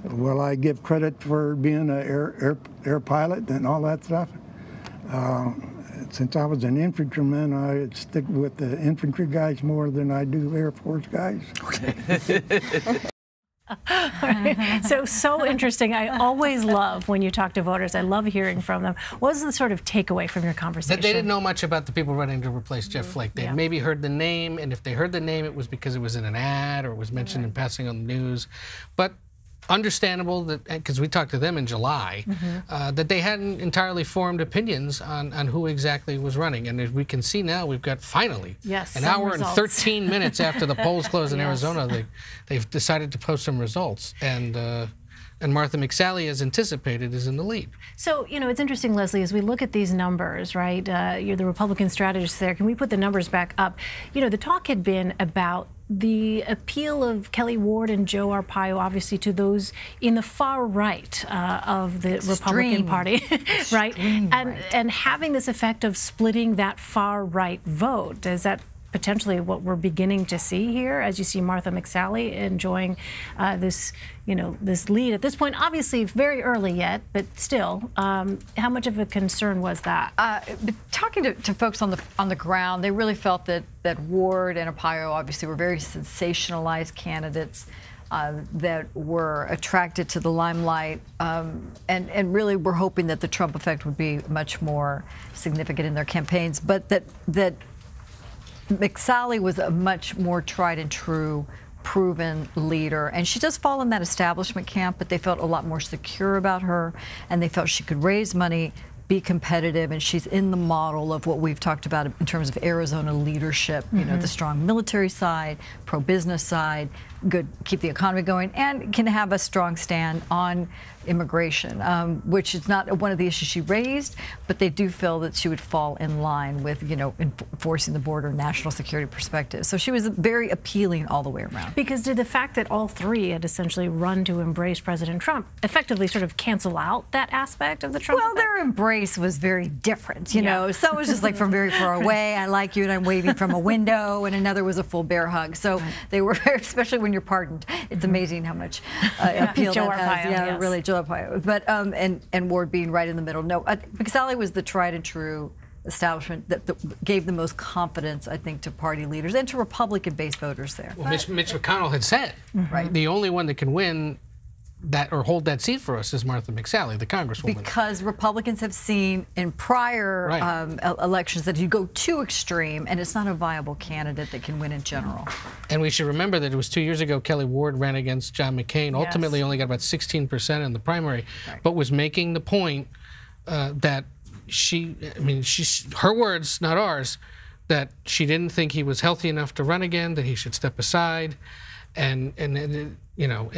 Well, I give credit for being an air pilot and all that stuff. Since I was an infantryman, I stick with the infantry guys more than I do Air Force guys. Okay. So interesting. I always love when you talk to voters. I love hearing from them. What was the sort of takeaway from your conversation? That they didn't know much about the people running to replace Jeff Flake. They maybe heard the name, and if they heard the name, it was because it was in an ad or it was mentioned in passing on the news. But understandable that, because we talked to them in July, that they hadn't entirely formed opinions on who exactly was running. And as we can see now, we've got finally an hour and 13 minutes after the polls closed in Arizona, they've decided to post some results. And Martha McSally, as anticipated, is in the lead. So, you know, it's interesting, Leslie, as we look at these numbers, right? You're the Republican strategist there. Can we put the numbers back up? You know, the talk had been about the appeal of Kelly Ward and Joe Arpaio, obviously, to those in the far right of the Republican Party, right? And having this effect of splitting that far right vote. Is that potentially what we're beginning to see here, as you see Martha McSally enjoying this, you know, this lead at this point? Obviously, very early yet, but still, how much of a concern was that? Talking to folks on the ground, they really felt that Ward and Arpaio obviously were very sensationalized candidates that were attracted to the limelight, and really were hoping that the Trump effect would be much more significant in their campaigns, but that McSally was a much more tried and true, proven leader, and she does fall in that establishment camp, but they felt a lot more secure about her, and they felt she could raise money, be competitive, and she's in the model of what we've talked about in terms of Arizona leadership, you know, the strong military side, pro-business side, good, keep the economy going, and can have a strong stand on immigration, which is not one of the issues she raised, but they do feel that she would fall in line with, you know, enforcing the border, national security perspective. So she was very appealing all the way around. Because did the fact that all three had essentially run to embrace President Trump effectively sort of cancel out that aspect of the Trump effect? Their embrace was very different, you know. Some was just like from very far away, I like you and I'm waving from a window, and another was a full bear hug. So they were, especially when you're pardoned, it's amazing how much appeal Joe that has. Arpaio, Yeah, really, Joe Arpaio. But and Ward being right in the middle. No, McSally was the tried and true establishment that gave the most confidence, I think, to party leaders and to Republican-based voters there. Well, Mitch McConnell had said, the only one that can win that or hold that seat for us is Martha McSally, the Congresswoman. Because Republicans have seen in prior elections that you go too extreme, and it's not a viable candidate that can win in general. And we should remember that it was 2 years ago Kelly Ward ran against John McCain, ultimately only got about 16% in the primary, but was making the point that her words, not ours, that she didn't think he was healthy enough to run again, that he should step aside. And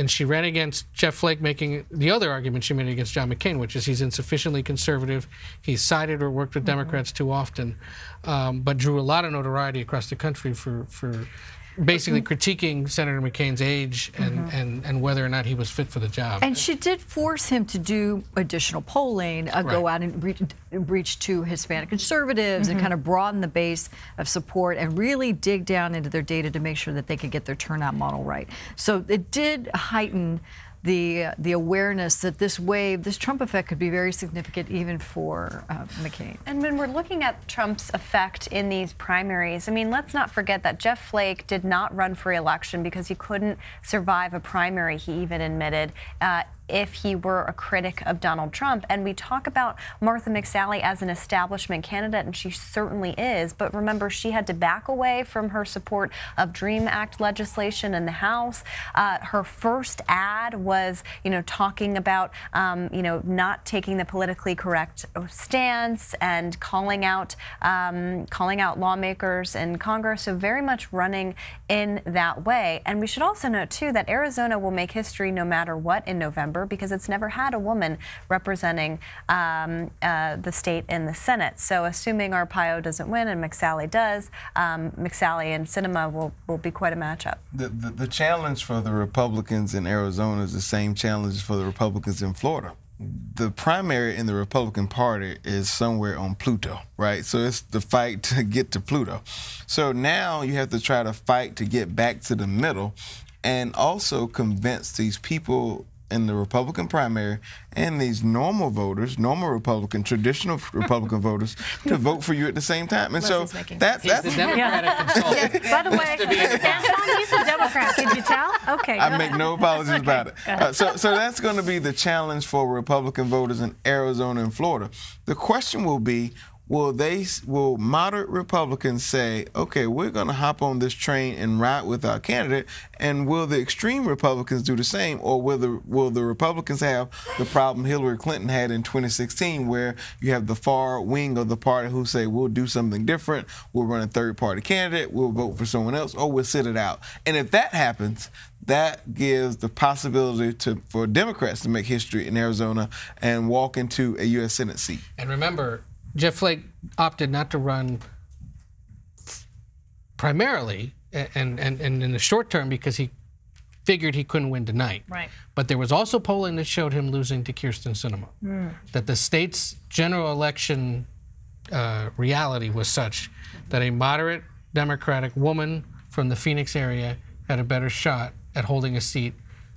she ran against Jeff Flake, making the other argument she made against John McCain, which is he's insufficiently conservative, he's sided or worked with Democrats too often, but drew a lot of notoriety across the country for basically critiquing Senator McCain's age and whether or not he was fit for the job. And she did force him to do additional polling, go out and reach to Hispanic conservatives and kind of broaden the base of support and really dig down into their data to make sure that they could get their turnout model right. So it did heighten the awareness that this wave, this Trump effect, could be very significant even for McCain. And when we're looking at Trump's effect in these primaries, I mean, let's not forget that Jeff Flake did not run for re-election because he couldn't survive a primary, he even admitted, if he were a critic of Donald Trump. And we talk about Martha McSally as an establishment candidate, and she certainly is. But remember, she had to back away from her support of DREAM Act legislation in the House. Her first ad was, talking about, not taking the politically correct stance and calling out lawmakers in Congress. So very much running in that way. And we should also note, too, that Arizona will make history no matter what in November, because it's never had a woman representing the state in the Senate. So assuming Arpaio doesn't win and McSally does, McSally and Sinema will be quite a matchup. The challenge for the Republicans in Arizona is the same challenge for the Republicans in Florida. The primary in the Republican Party is somewhere on Pluto, right? So it's the fight to get to Pluto. So now you have to try to fight to get back to the middle and also convince these people in the Republican primary and these normal voters, normal Republican, traditional Republican voters, to vote for you at the same time. And so that's the Democratic consultant. By the way, Anton, he's a Democrat. Did you tell? Okay. I make no apologies about it. So that's going to be the challenge for Republican voters in Arizona and Florida. The question will be, will moderate Republicans say, okay, we're going to hop on this train and ride with our candidate, and will the extreme Republicans do the same, or will the Republicans have the problem Hillary Clinton had in 2016, where you have the far wing of the party who say, we'll do something different, we'll run a third-party candidate, we'll vote for someone else, or we'll sit it out. And if that happens, that gives the possibility for Democrats to make history in Arizona and walk into a U.S. Senate seat. And remember, Jeff Flake opted not to run primarily and in the short term because he figured he couldn't win tonight. Right. But there was also polling that showed him losing to Kyrsten Sinema. That the state's general election reality was such that a moderate Democratic woman from the Phoenix area had a better shot at holding a seat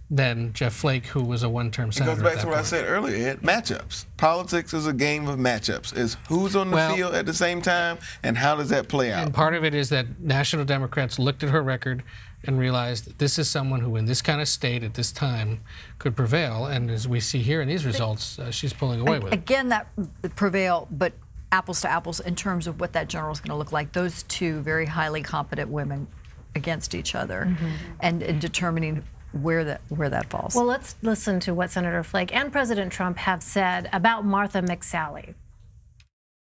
than Jeff Flake, who was a one-term senator. It goes back to what I said earlier, Ed, matchups. Politics is a game of matchups. It's who's on the field at the same time and how does that play out. And part of it is that national Democrats looked at her record and realized that this is someone who in this kind of state at this time could prevail. And as we see here in these results, she's pulling away with it. Again, that prevail, but apples to apples in terms of what that general is going to look like. Those two very highly competent women against each other and determining where that falls. Well, let's listen to what Senator Flake and President Trump have said about Martha McSally.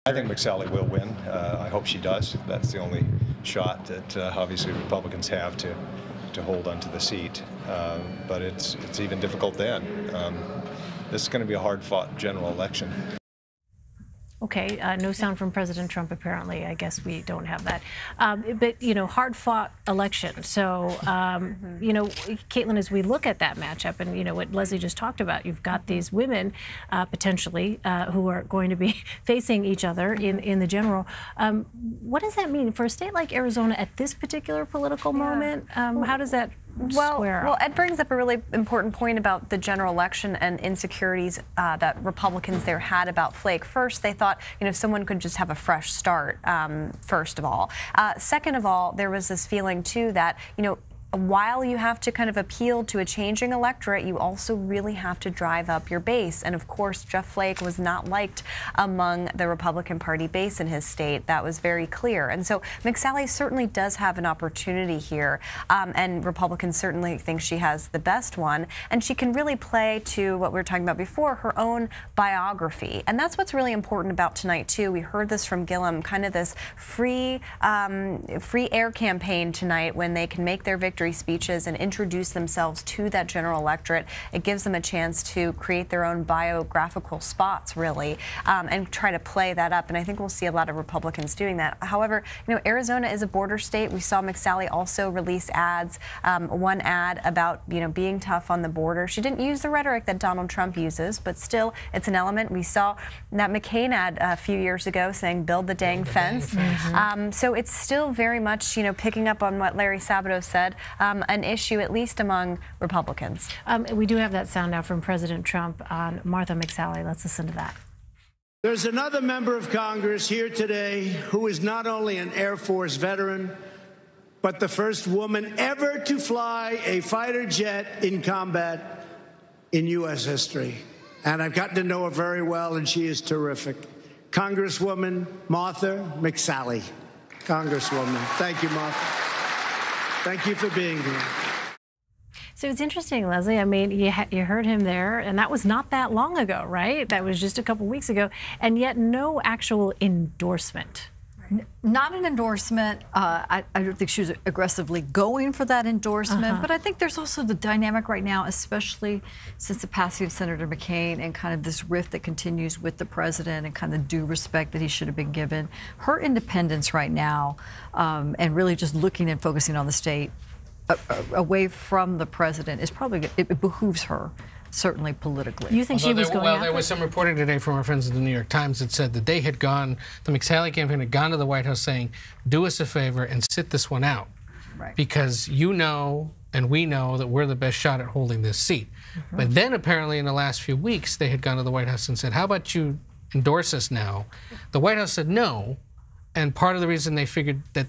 I think McSally will win. I hope she does. That's the only shot that obviously Republicans have to hold onto the seat. But it's even difficult then. This is going to be a hard-fought general election. Okay, no sound from President Trump, apparently. I guess we don't have that. But, hard-fought election. So, Caitlin, as we look at that matchup and, what Leslie just talked about, you've got these women potentially who are going to be facing each other in the general. What does that mean for a state like Arizona at this particular political moment? How does that square up? Well, Ed brings up a really important point about the general election and insecurities that Republicans there had about Flake. First, they thought, someone could just have a fresh start, first of all. Second of all, there was this feeling, too, that, while you have to kind of appeal to a changing electorate, you also really have to drive up your base. And of course, Jeff Flake was not liked among the Republican Party base in his state. That was very clear. And so McSally certainly does have an opportunity here. And Republicans certainly think she has the best one. And she can really play to what we were talking about before, her own biography. And that's what's really important about tonight, too. We heard this from Gillum, kind of this free air campaign tonight when they can make their victory speeches and introduce themselves to that general electorate. It gives them a chance to create their own biographical spots, really, and try to play that up. And I think we'll see a lot of Republicans doing that. However, you know, Arizona is a border state. We saw McSally also release ads, one ad about, you know, being tough on the border. She didn't use the rhetoric that Donald Trump uses, but still, it's an element. We saw that McCain ad a few years ago saying, build the dang fence. So it's still very much, you know, picking up on what Larry Sabato said, an issue, at least among Republicans. We do have that sound now from President Trump on Martha McSally. Let's listen to that. There's another member of Congress here today who is not only an Air Force veteran, but the first woman ever to fly a fighter jet in combat in U.S. history. And I've gotten to know her very well, and she is terrific. Congresswoman Martha McSally. Congresswoman. Thank you, Martha. Thank you for being here. So it's interesting, Leslie. I mean, you heard him there, and that was not that long ago, right? That was just a couple weeks ago, and yet no actual endorsement. Not an endorsement. I don't think she was aggressively going for that endorsement, but I think there's also the dynamic right now, especially since the passing of Senator McCain and kind of this rift that continues with the president and kind of due respect that he should have been given. Her independence right now, and really just looking and focusing on the state away from the president is probably, it behooves her. Certainly politically. You think she was going Well, there was some reporting today from our friends at the New York Times that said that they had gone, the McSally campaign had gone to the White House saying, do us a favor and sit this one out. Right. Because you know, and we know that we're the best shot at holding this seat. But then apparently in the last few weeks, they had gone to the White House and said, how about you endorse us now? The White House said no. And part of the reason they figured that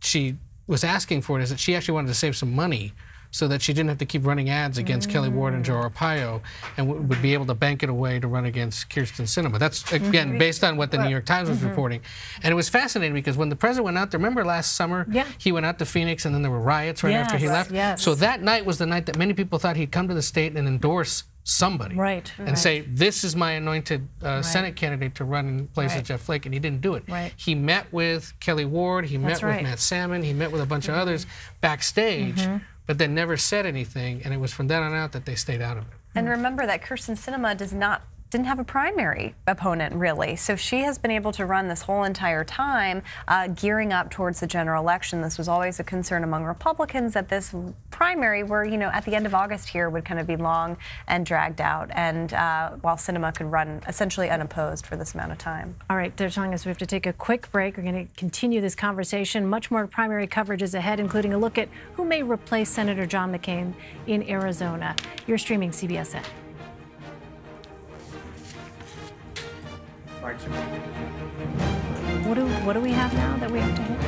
she was asking for it is that she actually wanted to save some money so that she didn't have to keep running ads against Kelly Ward and Joe Arpaio and would be able to bank it away to run against Kyrsten Sinema. That's, again, based on what the New York Times was reporting. And it was fascinating because when the president went out there, remember last summer, he went out to Phoenix and then there were riots right after he left? So that night was the night that many people thought he'd come to the state and endorse somebody and say, this is my anointed Senate candidate to run in place of Jeff Flake, and he didn't do it. He met with Kelly Ward, he met with Matt Salmon, he met with a bunch of others backstage, but then never said anything, and it was from then on out that they stayed out of it. And remember that Kyrsten Sinema didn't have a primary opponent, really. So she has been able to run this whole entire time gearing up towards the general election. This was always a concern among Republicans that this primary, where, you know, at the end of August here, would kind of be long and dragged out, and while Sinema could run essentially unopposed for this amount of time. All right, they're telling us we have to take a quick break. We're going to continue this conversation. Much more primary coverage is ahead, including a look at who may replace Senator John McCain in Arizona. You're streaming CBSN. What do we have now that we have to hit?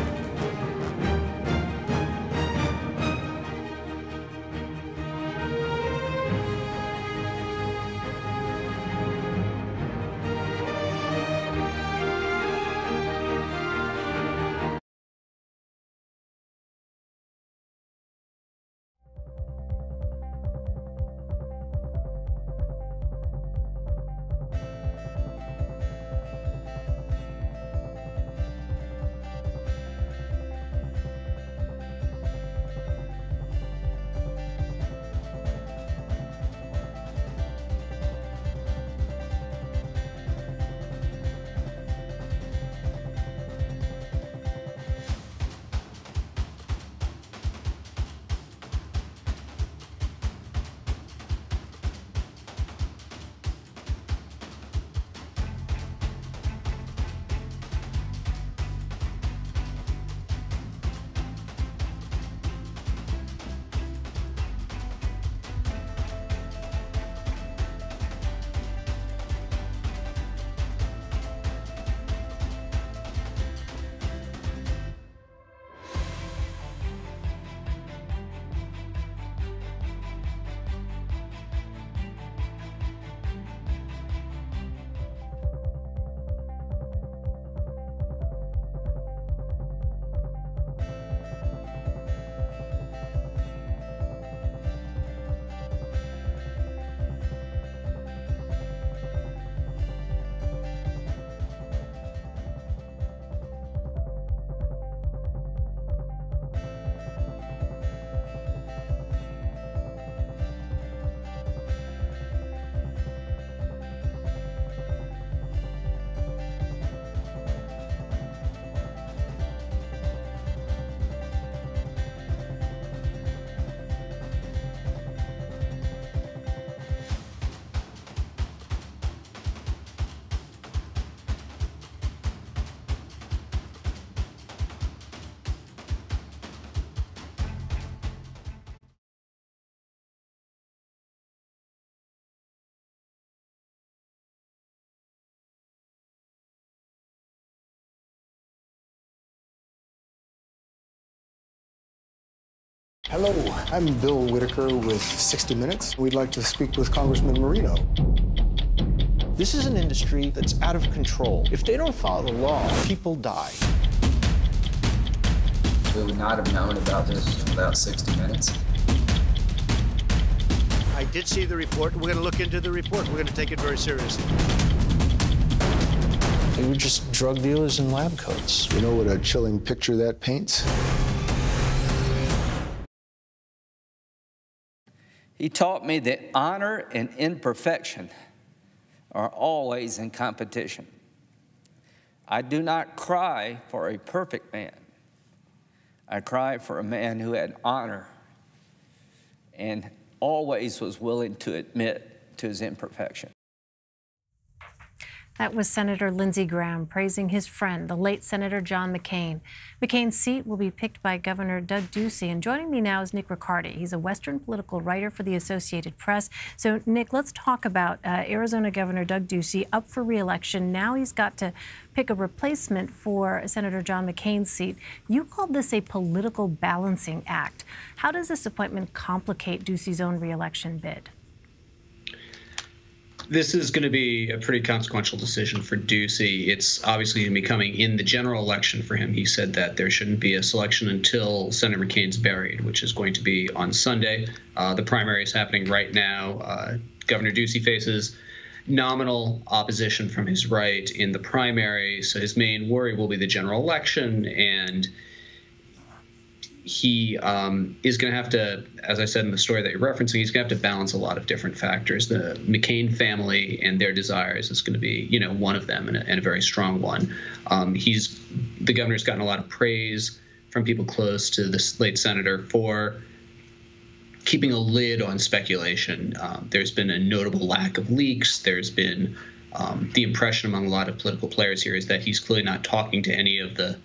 Hello, I'm Bill Whitaker with 60 Minutes. We'd like to speak with Congressman Marino. This is an industry that's out of control. If they don't follow the law, people die. We would not have known about this without 60 Minutes. I did see the report. We're going to look into the report. We're going to take it very seriously. They were just drug dealers in lab coats. You know what a chilling picture that paints? He taught me that honor and imperfection are always in competition. I do not cry for a perfect man. I cry for a man who had honor and always was willing to admit to his imperfection. That was Senator Lindsey Graham praising his friend, the late Senator John McCain. McCain's seat will be picked by Governor Doug Ducey. And joining me now is Nick Riccardi. He's a Western political writer for the Associated Press. So, Nick, let's talk about Arizona Governor Doug Ducey up for re-election. Now he's got to pick a replacement for Senator John McCain's seat. You called this a political balancing act. How does this appointment complicate Ducey's own re-election bid? This is going to be a pretty consequential decision for Ducey. It's obviously going to be coming in the general election for him. He said that there shouldn't be a selection until Senator McCain's buried, which is going to be on Sunday. The primary is happening right now. Governor Ducey faces nominal opposition from his right in the primary, so his main worry will be the general election, and he is going to have to, as I said in the story that you're referencing, he's going to have to balance a lot of different factors. The McCain family and their desires is going to be, one of them, and a very strong one. The governor's gotten a lot of praise from people close to this late senator for keeping a lid on speculation. There's been a notable lack of leaks. There's been the impression among a lot of political players here is that he's clearly not talking to any of the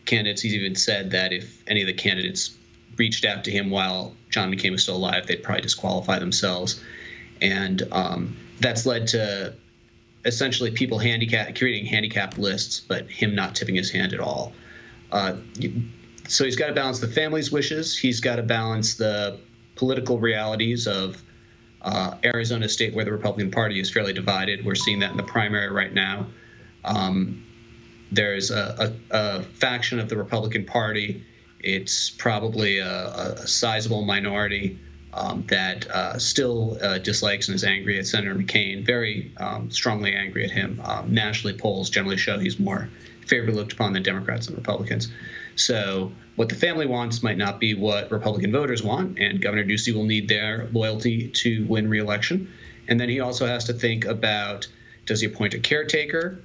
candidates. He's even said that if any of the candidates reached out to him while John McCain was still alive, they'd probably disqualify themselves. And that's led to essentially people creating handicapped lists, but him not tipping his hand at all. So he's got to balance the family's wishes. He's got to balance the political realities of Arizona state, where the Republican Party is fairly divided. We're seeing that in the primary right now. There's a faction of the Republican Party. It's probably a sizable minority that still dislikes and is angry at Senator McCain, very strongly angry at him. Nationally, polls generally show he's more favorably looked upon than Democrats and Republicans. So what the family wants might not be what Republican voters want, and Governor Ducey will need their loyalty to win re-election. And then he also has to think about, does he appoint a caretaker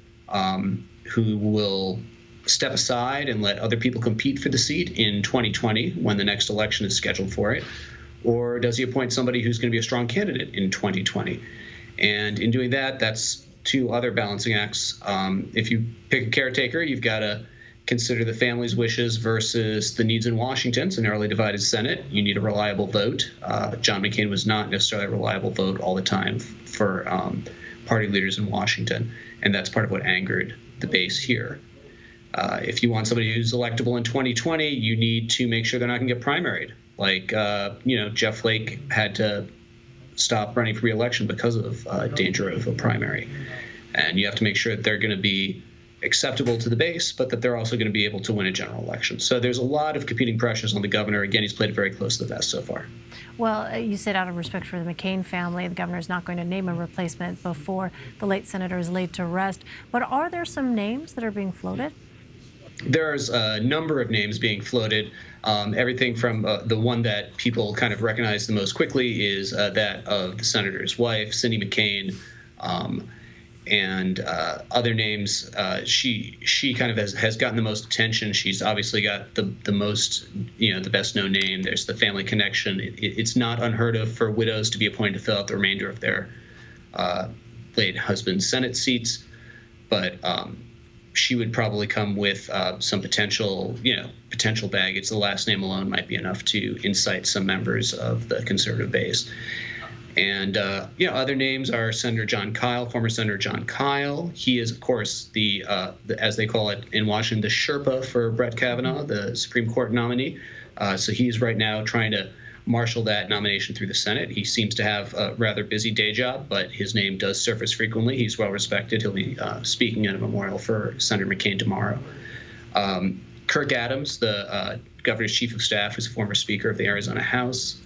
who will step aside and let other people compete for the seat in 2020 when the next election is scheduled for it? Or does he appoint somebody who's going to be a strong candidate in 2020? And in doing that, that's two other balancing acts. If you pick a caretaker, you've got to consider the family's wishes versus the needs in Washington. It's a narrowly divided Senate. You need a reliable vote. John McCain was not necessarily a reliable vote all the time for party leaders in Washington, and that's part of what angered the base here. If you want somebody who's electable in 2020, you need to make sure they're not going to get primaried. Like, Jeff Flake had to stop running for re-election because of danger of a primary. And you have to make sure that they're going to be acceptable to the base, but that they're also going to be able to win a general election. So there's a lot of competing pressures on the governor. Again, he's played it very close to the vest so far. Well, you said out of respect for the McCain family, the governor is not going to name a replacement before the late senator is laid to rest. But are there some names that are being floated? There's a number of names being floated. Everything from the one that people kind of recognize the most quickly is that of the senator's wife, Cindy McCain, and other names. She kind of has gotten the most attention. She's obviously got the most, the best known name. There's the family connection. It's not unheard of for widows to be appointed to fill out the remainder of their late husband's Senate seats, but she would probably come with some potential baggage. The last name alone might be enough to incite some members of the conservative base. And other names are Senator John Kyle, former Senator John Kyle. He is, of course, the as they call it in Washington, the Sherpa for Brett Kavanaugh, the Supreme Court nominee. So he's right now trying to marshal that nomination through the Senate. He seems to have a rather busy day job, but his name does surface frequently. He's well respected. He'll be speaking at a memorial for Senator McCain tomorrow. Kirk Adams, the governor's chief of staff, who's a former Speaker of the Arizona House.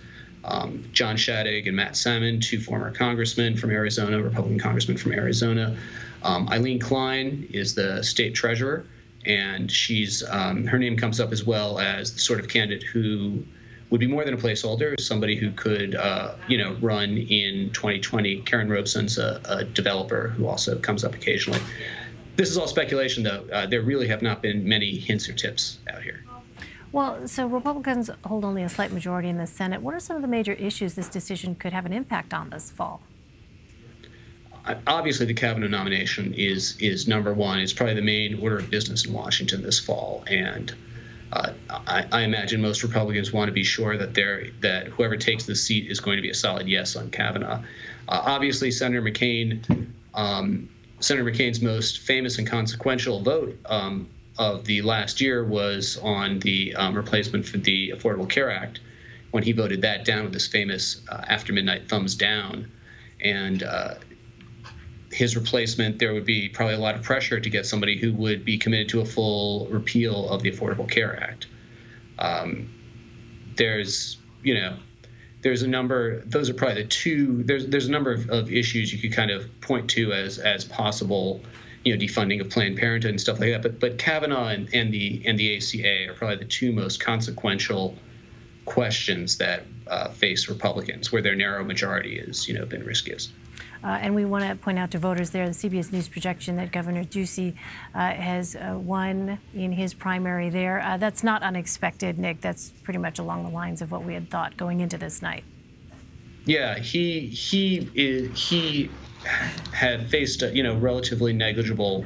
John Shadegg and Matt Salmon, two former congressmen from Arizona, Republican congressmen from Arizona. Eileen Klein is the state treasurer, and she's her name comes up as well as the sort of candidate who would be more than a placeholder, somebody who could run in 2020. Karen Robeson's a developer who also comes up occasionally. This is all speculation, though. There really have not been many hints or tips out here. Well, so Republicans hold only a slight majority in the Senate. What are some of the major issues this decision could have an impact on this fall? Obviously, the Kavanaugh nomination is number one. It's probably the main order of business in Washington this fall. And I imagine most Republicans want to be sure that whoever takes the seat is going to be a solid yes on Kavanaugh. Obviously, Senator McCain's most famous and consequential vote of the last year was on the replacement for the Affordable Care Act, when he voted that down with his famous after midnight thumbs down. And his replacement, there would be probably a lot of pressure to get somebody who would be committed to a full repeal of the Affordable Care Act. There's a number, those are probably the two, there's a number of issues you could kind of point to as possible, defunding of Planned Parenthood and stuff like that. But Kavanaugh and the ACA are probably the two most consequential questions that face Republicans, where their narrow majority has, been riskiest. And we want to point out to voters there the CBS News projection that Governor Ducey has won in his primary there. That's not unexpected, Nick. That's pretty much along the lines of what we had thought going into this night. Yeah, he had faced relatively negligible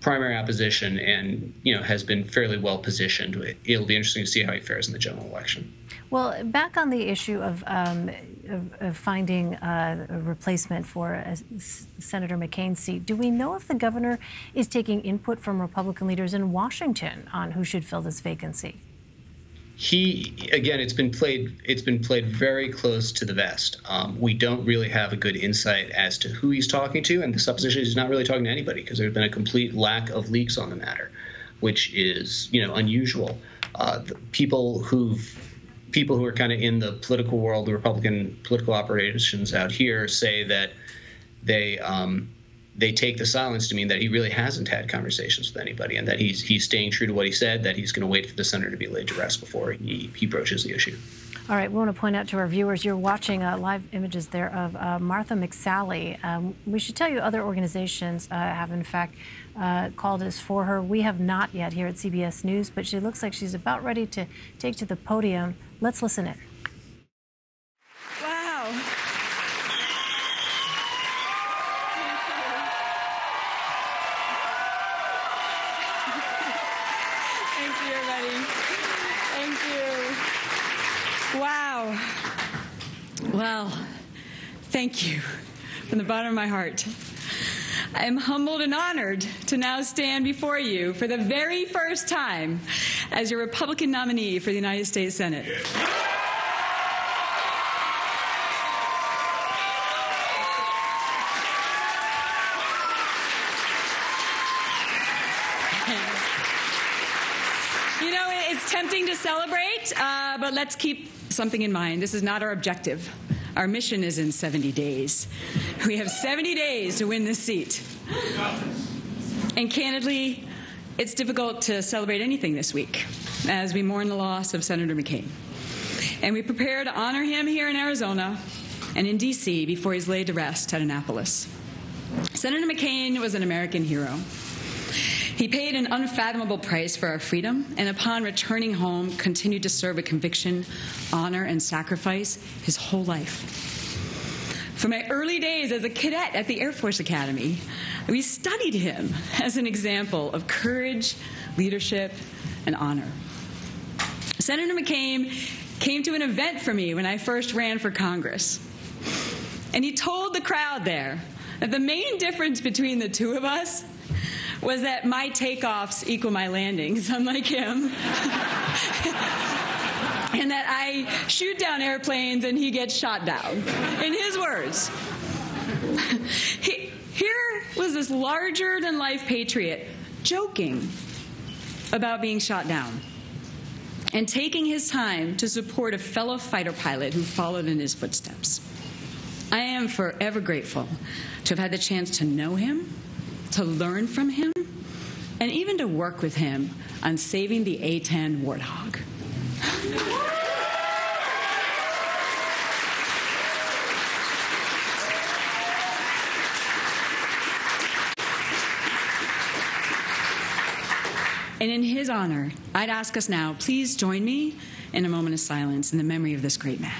primary opposition and has been fairly well positioned. It'll be interesting to see how he fares in the general election. Well, back on the issue of finding a replacement for Senator McCain's seat, do we know if the governor is taking input from Republican leaders in Washington on who should fill this vacancy? It's been played very close to the vest. We don't really have a good insight as to who he's talking to, and the supposition is he's not really talking to anybody because there's been a complete lack of leaks on the matter, which is unusual. People who are kind of in the political world, the Republican political operations out here, say that they take the silence to mean that he really hasn't had conversations with anybody, and that he's staying true to what he said, that he's going to wait for the senator to be laid to rest before he broaches the issue. All right, we want to point out to our viewers, you're watching live images there of Martha McSally. We should tell you other organizations have, in fact, called us for her. We have not yet here at CBS News, but she looks like she's about ready to take to the podium. Let's listen in. Wow. Thank you, everybody. Thank you. Wow. Well, thank you from the bottom of my heart. I am humbled and honored to now stand before you for the very first time as your Republican nominee for the United States Senate. It's tempting to celebrate, but let's keep something in mind. This is not our objective. Our mission is in 70 days. We have 70 days to win this seat. And candidly, it's difficult to celebrate anything this week as we mourn the loss of Senator McCain. And we prepare to honor him here in Arizona and in D.C. before he's laid to rest at Annapolis. Senator McCain was an American hero. He paid an unfathomable price for our freedom, and upon returning home, continued to serve with conviction, honor, and sacrifice his whole life. From my early days as a cadet at the Air Force Academy, we studied him as an example of courage, leadership, and honor. Senator McCain came to an event for me when I first ran for Congress. And he told the crowd there that the main difference between the two of us was that my takeoffs equal my landings, unlike him. And that I shoot down airplanes and he gets shot down. In his words. Here was this larger-than-life patriot joking about being shot down and taking his time to support a fellow fighter pilot who followed in his footsteps. I am forever grateful to have had the chance to know him, to learn from him, and even to work with him on saving the A-10 Warthog. And in his honor, I'd ask us now, please join me in a moment of silence in the memory of this great man.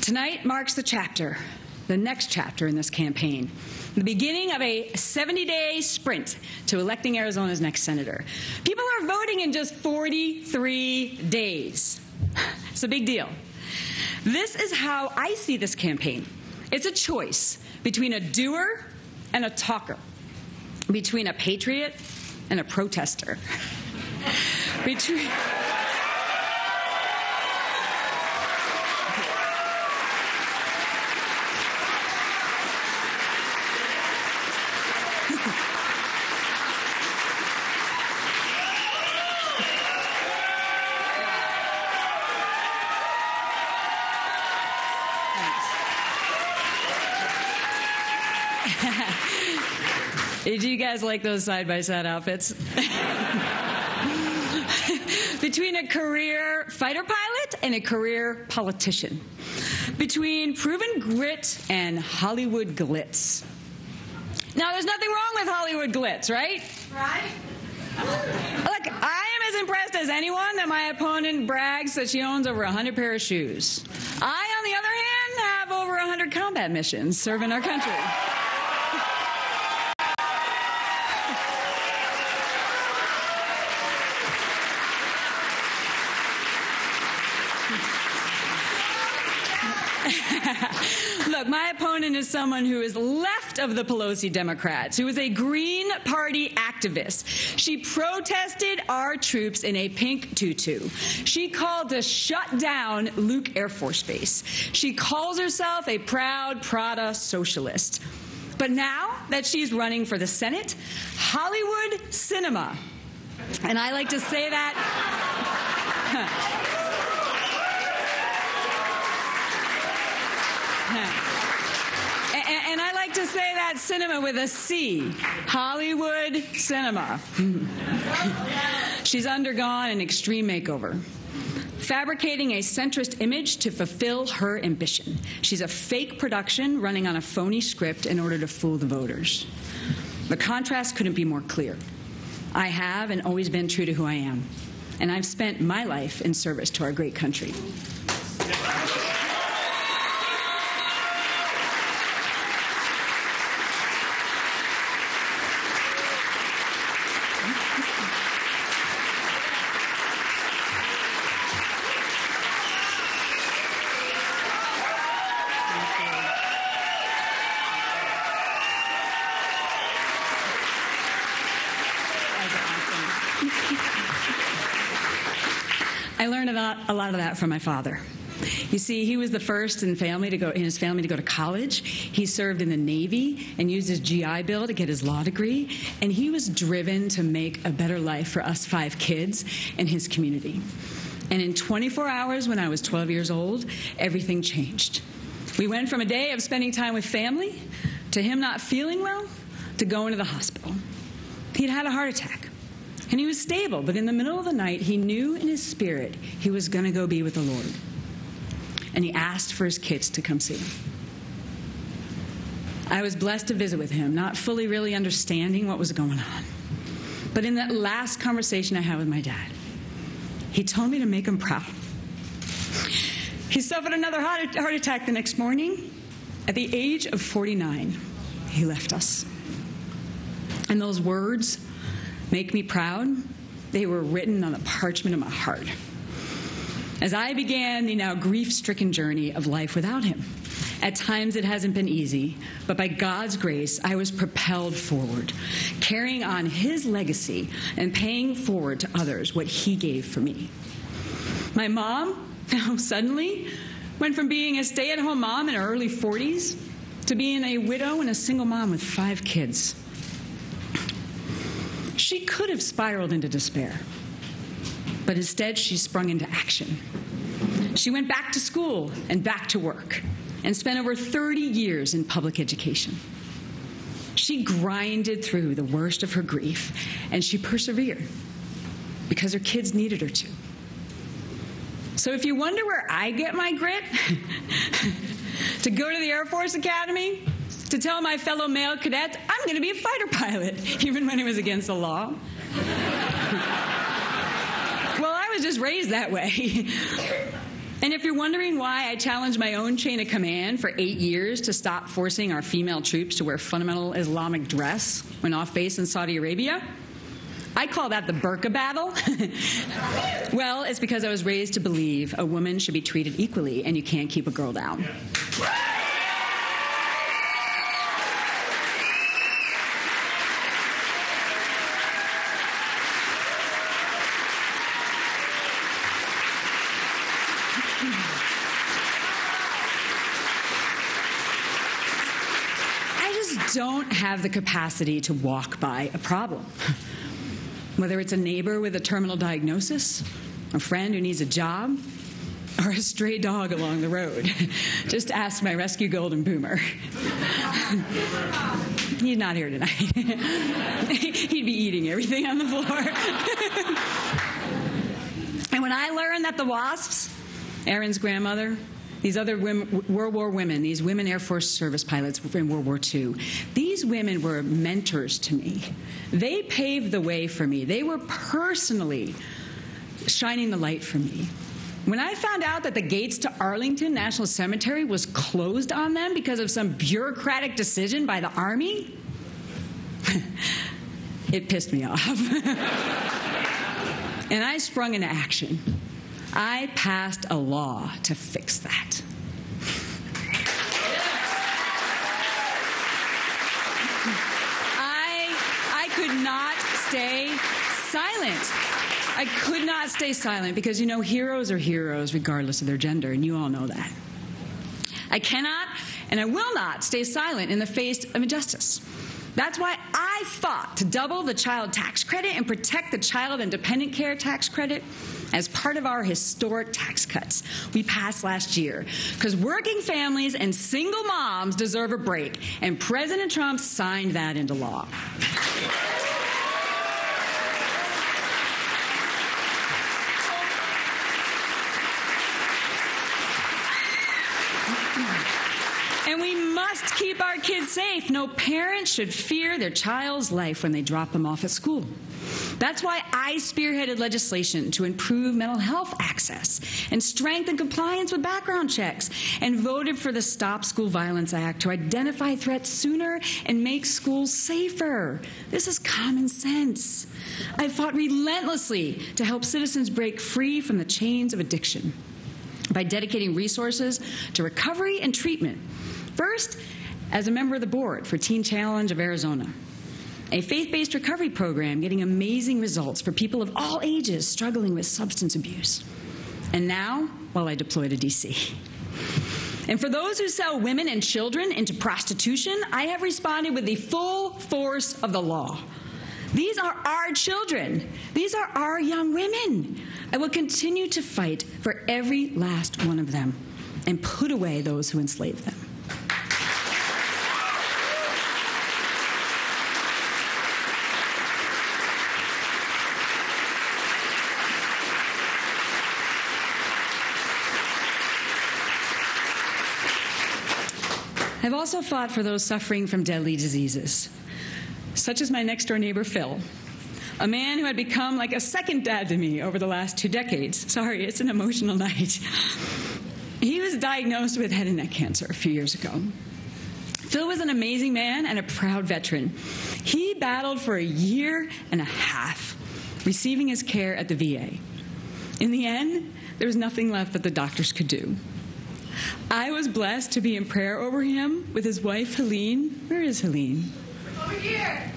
Tonight marks the next chapter in this campaign, the beginning of a 70-day sprint to electing Arizona's next senator. People are voting in just 43 days. It's a big deal. This is how I see this campaign. It's a choice between a doer and a talker, between a patriot and a protester, between... Do you guys like those side-by-side outfits? Between a career fighter pilot and a career politician. Between proven grit and Hollywood glitz. Now, there's nothing wrong with Hollywood glitz, right? Right. Look, I am as impressed as anyone that my opponent brags that she owns over 100 pair of shoes. I, on the other hand, have over 100 combat missions serving our country. Look, my opponent is someone who is left of the Pelosi Democrats, who is a Green Party activist. She protested our troops in a pink tutu. She called to shut down Luke Air Force Base. She calls herself a proud Prada socialist. But now that she's running for the Senate, Hollywood Sinema, and I like to say that... And I like to say that cinema with a C, Hollywood Sinema. She's undergone an extreme makeover, fabricating a centrist image to fulfill her ambition. She's a fake production running on a phony script in order to fool the voters. The contrast couldn't be more clear. I have and always been true to who I am, and I've spent my life in service to our great country. I learned a lot of that from my father. You see, he was the first in his family to go to college. He served in the Navy and used his GI Bill to get his law degree. And he was driven to make a better life for us 5 kids and his community. And in 24 hours, when I was 12 years old, everything changed. We went from a day of spending time with family to him not feeling well to going to the hospital. He'd had a heart attack. And he was stable, but in the middle of the night, he knew in his spirit he was going to go be with the Lord. And he asked for his kids to come see him. I was blessed to visit with him, not fully really understanding what was going on. But in that last conversation I had with my dad, he told me to make him proud. He suffered another heart attack the next morning. At the age of 49, he left us. And those words make me proud. They were written on the parchment of my heart as I began the now grief-stricken journey of life without him. At times it hasn't been easy, but by God's grace, I was propelled forward, carrying on his legacy and paying forward to others what he gave for me. My mom, now suddenly, went from being a stay-at-home mom in her early 40s to being a widow and a single mom with 5 kids. She could have spiraled into despair, but instead she sprung into action. She went back to school and back to work and spent over 30 years in public education. She grinded through the worst of her grief, and she persevered because her kids needed her to. So if you wonder where I get my grit, to go to the Air Force Academy, to tell my fellow male cadets I'm going to be a fighter pilot, even when it was against the law. Well, I was just raised that way. And if you're wondering why I challenged my own chain of command for 8 years to stop forcing our female troops to wear fundamental Islamic dress when off base in Saudi Arabia, I call that the burqa battle. Well, it's because I was raised to believe a woman should be treated equally and you can't keep a girl down. Don't have the capacity to walk by a problem. Whether it's a neighbor with a terminal diagnosis, a friend who needs a job, or a stray dog along the road. Just ask my rescue golden boomer. He's not here tonight. He'd be eating everything on the floor. And when I learned that the WASPs, Aaron's grandmother, these other women, World War women, these women Air Force service pilots in World War II, these women were mentors to me. They paved the way for me. They were personally shining the light for me. When I found out that the gates to Arlington National Cemetery was closed on them because of some bureaucratic decision by the Army, it pissed me off. And I sprung into action. I passed a law to fix that. I could not stay silent. I could not stay silent because, you know, heroes are heroes regardless of their gender, and you all know that. I cannot and I will not stay silent in the face of injustice. That's why I fought to double the child tax credit and protect the child and dependent care tax credit as part of our historic tax cuts we passed last year, because working families and single moms deserve a break, and President Trump signed that into law. And we must keep our kids safe. No parent should fear their child's life when they drop them off at school. That's why I spearheaded legislation to improve mental health access and strengthen compliance with background checks, and voted for the Stop School Violence Act to identify threats sooner and make schools safer. This is common sense. I fought relentlessly to help citizens break free from the chains of addiction by dedicating resources to recovery and treatment. First, as a member of the board for Teen Challenge of Arizona, a faith-based recovery program getting amazing results for people of all ages struggling with substance abuse. And now, while I deploy to D.C. And for those who sell women and children into prostitution, I have responded with the full force of the law. These are our children. These are our young women. I will continue to fight for every last one of them and put away those who enslave them. I've also fought for those suffering from deadly diseases, such as my next-door neighbor, Phil, a man who had become like a second dad to me over the last 2 decades. Sorry, it's an emotional night. He was diagnosed with head and neck cancer a few years ago. Phil was an amazing man and a proud veteran. He battled for a year and a half, receiving his care at the VA. In the end, there was nothing left that the doctors could do. I was blessed to be in prayer over him with his wife, Helene. Where is Helene? Over here.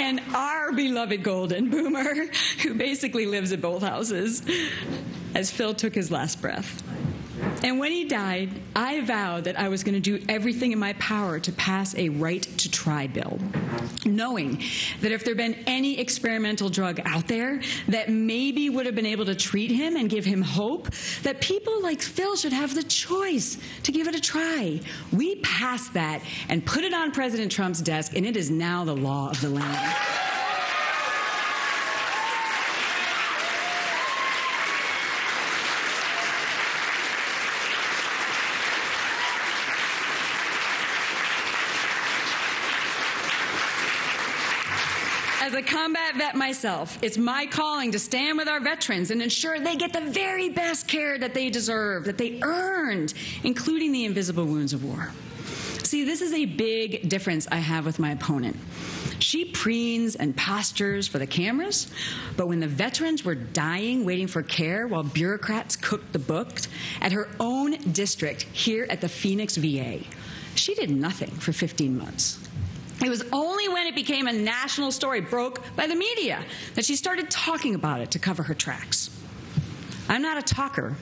And our beloved Golden Boomer, who basically lives at both houses, as Phil took his last breath. And when he died, I vowed that I was going to do everything in my power to pass a right to try bill, knowing that if there had been any experimental drug out there that maybe would have been able to treat him and give him hope, that people like Phil should have the choice to give it a try. We passed that and put it on President Trump's desk, and it is now the law of the land. As a combat vet myself, it's my calling to stand with our veterans and ensure they get the very best care that they deserve, that they earned, including the invisible wounds of war. See, this is a big difference I have with my opponent. She preens and postures for the cameras, but when the veterans were dying waiting for care while bureaucrats cooked the books at her own district here at the Phoenix VA, she did nothing for 15 months. It was only when it became a national story, broke by the media, that she started talking about it to cover her tracks. I'm not a talker.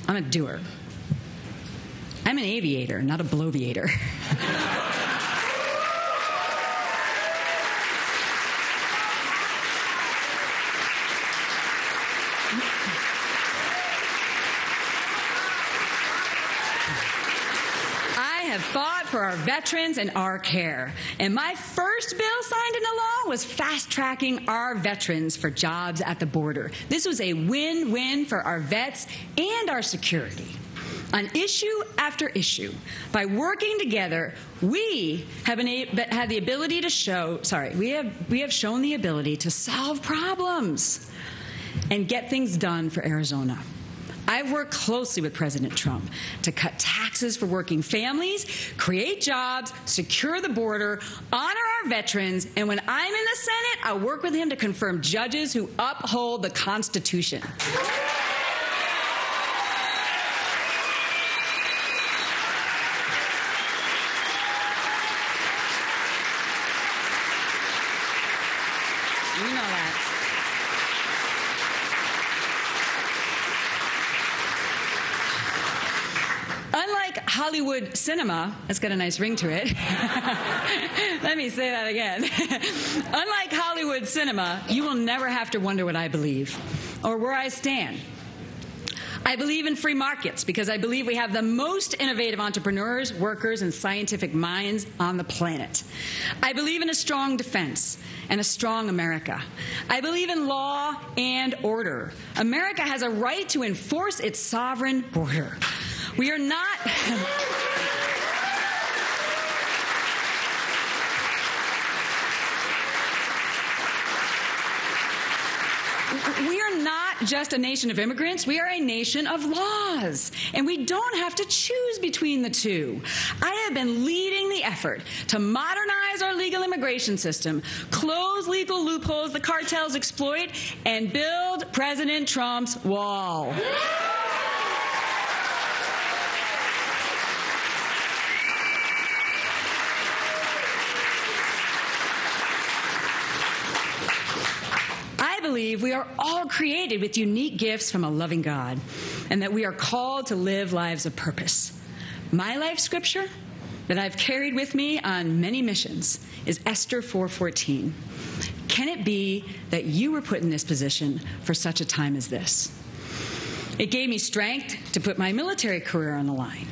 I'm a doer. I'm an aviator, not a bloviator. Fought for our veterans and our care. And my first bill signed into law was fast-tracking our veterans for jobs at the border. This was a win-win for our vets and our security. On issue after issue, by working together, we have had the ability to show, we have shown the ability to solve problems and get things done for Arizona. I've worked closely with President Trump to cut taxes for working families, create jobs, secure the border, honor our veterans, and when I'm in the Senate, I'll work with him to confirm judges who uphold the Constitution. You know that. Unlike Hollywood Sinema, that's got a nice ring to it. Let me say that again. Unlike Hollywood Sinema, you will never have to wonder what I believe or where I stand. I believe in free markets because I believe we have the most innovative entrepreneurs, workers, and scientific minds on the planet. I believe in a strong defense and a strong America. I believe in law and order. America has a right to enforce its sovereign border. We are not... We are not just a nation of immigrants. We are a nation of laws. And we don't have to choose between the two. I have been leading the effort to modernize our legal immigration system, close legal loopholes the cartels exploit, and build President Trump's wall. I believe we are all created with unique gifts from a loving God, and that we are called to live lives of purpose. My life scripture that I've carried with me on many missions is Esther 4:14. Can it be that you were put in this position for such a time as this? It gave me strength to put my military career on the line.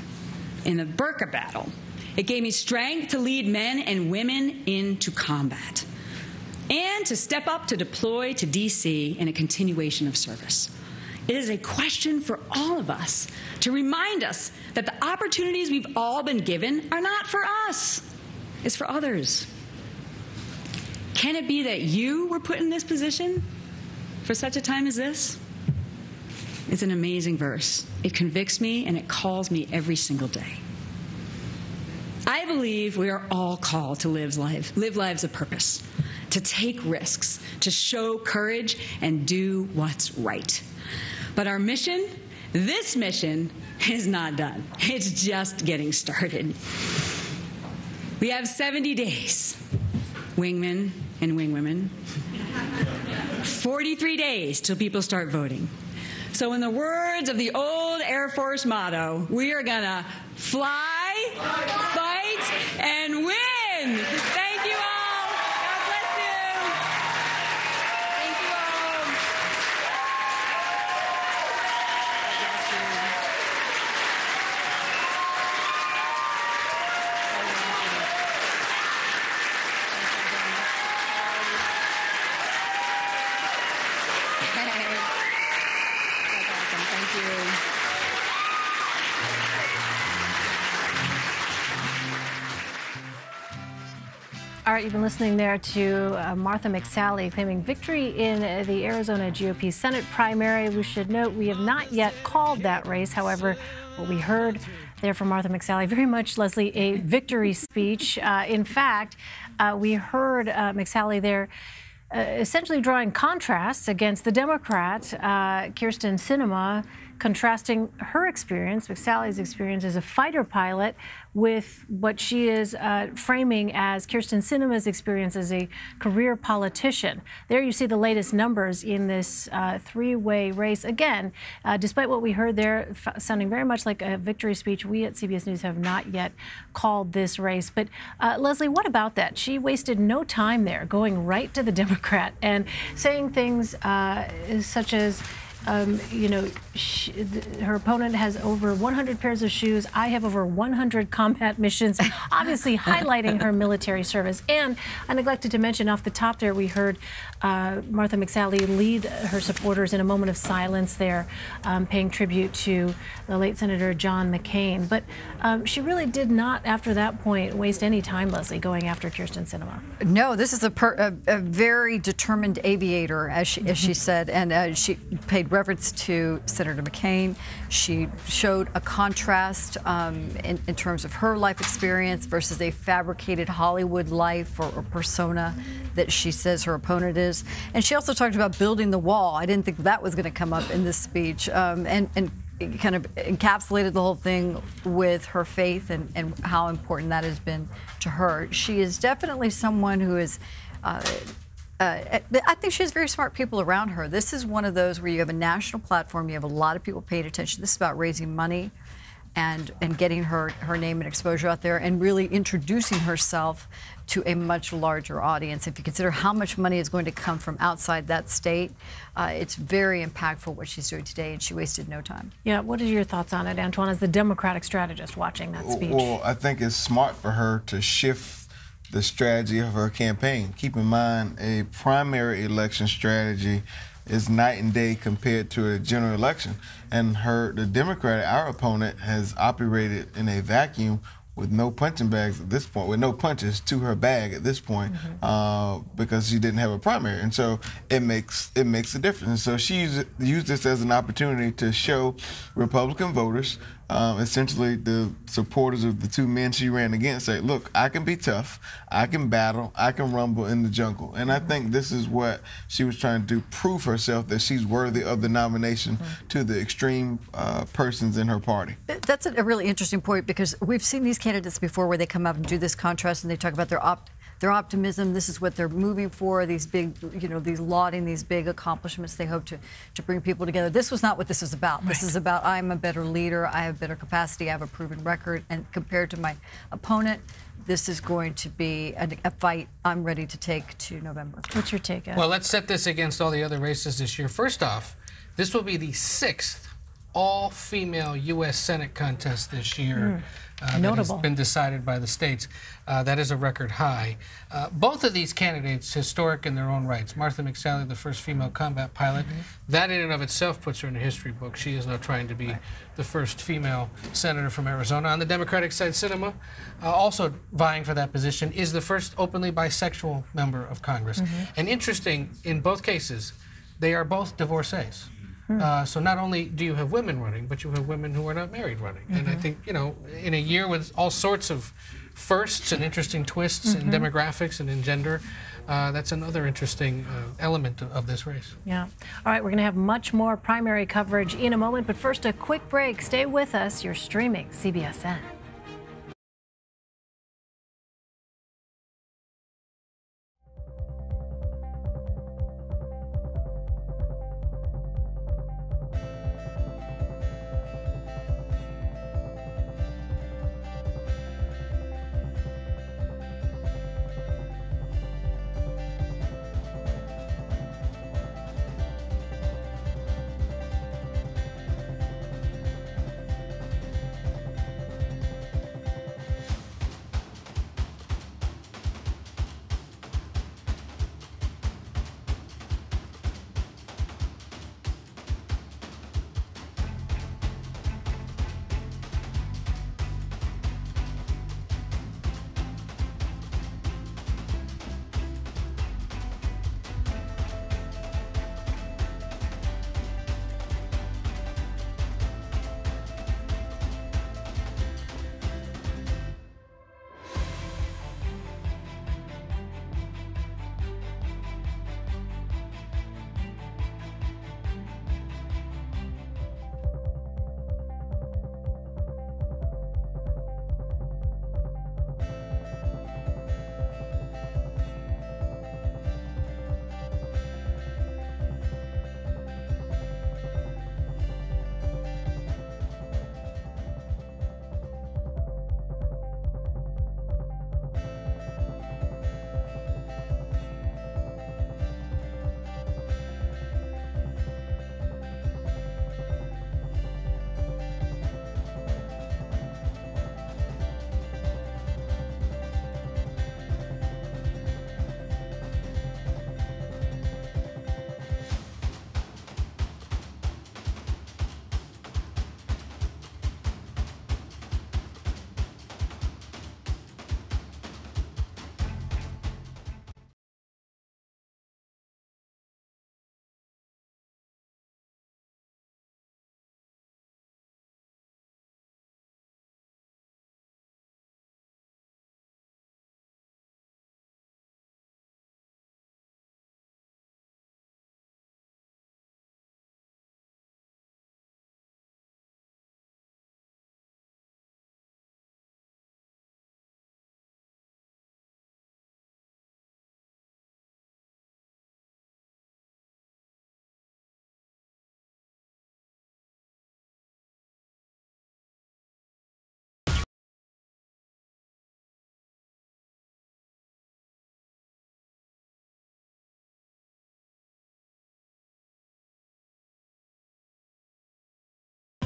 In the Burqa battle, it gave me strength to lead men and women into combat, and to step up to deploy to D.C. in a continuation of service. It is a question for all of us to remind us that the opportunities we've all been given are not for us, it's for others. Can it be that you were put in this position for such a time as this? It's an amazing verse. It convicts me and it calls me every single day. I believe we are all called to live lives of purpose, to take risks, to show courage, and do what's right. But our mission, this mission, is not done. It's just getting started. We have 70 days, wingmen and wingwomen. 43 days till people start voting. So in the words of the old Air Force motto, we are gonna fly, fight, and win. Thank you all. God bless you. Thank you all. That's awesome. Thank you. All right, you've been listening there to Martha McSally claiming victory in the Arizona GOP Senate primary. We should note we have not yet called that race. However, what we heard there from Martha McSally, very much, Leslie, a victory speech. In fact, we heard McSally there essentially drawing contrasts against the Democrat, Kyrsten Sinema, contrasting her experience, McSally's experience as a fighter pilot, with what she is framing as Kyrsten Sinema's experience as a career politician. There you see the latest numbers in this three-way race. Again, despite what we heard there, sounding very much like a victory speech, we at CBS News have not yet called this race. But Leslie, what about that? She wasted no time there, going right to the Democrat and saying things such as, you know, her opponent has over 100 pairs of shoes. I have over 100 combat missions, obviously highlighting her military service. And I neglected to mention off the top there, we heard Martha McSally lead her supporters in a moment of silence there, paying tribute to the late Senator John McCain. But she really did not, after that point, waste any time, Leslie, going after Kyrsten Sinema. No, this is a very determined aviator, as she said, and she paid reference to Senator McCain. She showed a contrast in terms of her life experience versus a fabricated Hollywood life or persona that she says her opponent is. And she also talked about building the wall. I didn't think that was going to come up in this speech. And kind of encapsulated the whole thing with her faith and how important that has been to her. She is definitely someone who is I think she has very smart people around her. This is one of those where you have a national platform, you have a lot of people paying attention. This is about raising money and getting her name and exposure out there and really introducing herself to a much larger audience. If you consider how much money is going to come from outside that state, it's very impactful what she's doing today, and she wasted no time. Yeah, what are your thoughts on it, Antoine, as the Democratic strategist watching that speech? Well, I think it's smart for her to shift the strategy of her campaign. Keep in mind, a primary election strategy is night and day compared to a general election. And the Democrat, our opponent, has operated in a vacuum with no punching bags at this point, with no punches to her bag at this point, because she didn't have a primary. And so it makes a difference. And so she used this as an opportunity to show Republican voters, essentially the supporters of the two men she ran against, say, look, I can be tough, I can battle, I can rumble in the jungle. And I think this is what she was trying to do, prove herself that she's worthy of the nomination to the extreme persons in her party. That's a really interesting point, because we've seen these candidates before where they come up and do this contrast and they talk about their optimism. This is what they're moving for, these big, these lauding these big accomplishments they hope to bring people together. This was not what this is about. Right. This is about, I'm a better leader, I have better capacity, I have a proven record, and compared to my opponent, this is going to be a fight I'm ready to take to November. What's your take, Ed? Well, let's set this against all the other races this year. First off, this will be the 6th all-female U.S. Senate contest this year. That has been decided by the states. That is a record high. Both of these candidates, historic in their own rights. Martha McSally, the first female combat pilot, that in and of itself puts her in a history book. She is now trying to be the first female senator from Arizona. On the Democratic side, Sinema, also vying for that position, is the first openly bisexual member of Congress. And interesting, in both cases, they are both divorcees. So not only do you have women running, but you have women who are not married running. And I think, you know, in a year with all sorts of firsts and interesting twists in demographics and in gender, that's another interesting element of this race. Yeah. All right, we're going to have much more primary coverage in a moment, but first a quick break. Stay with us. You're streaming CBSN.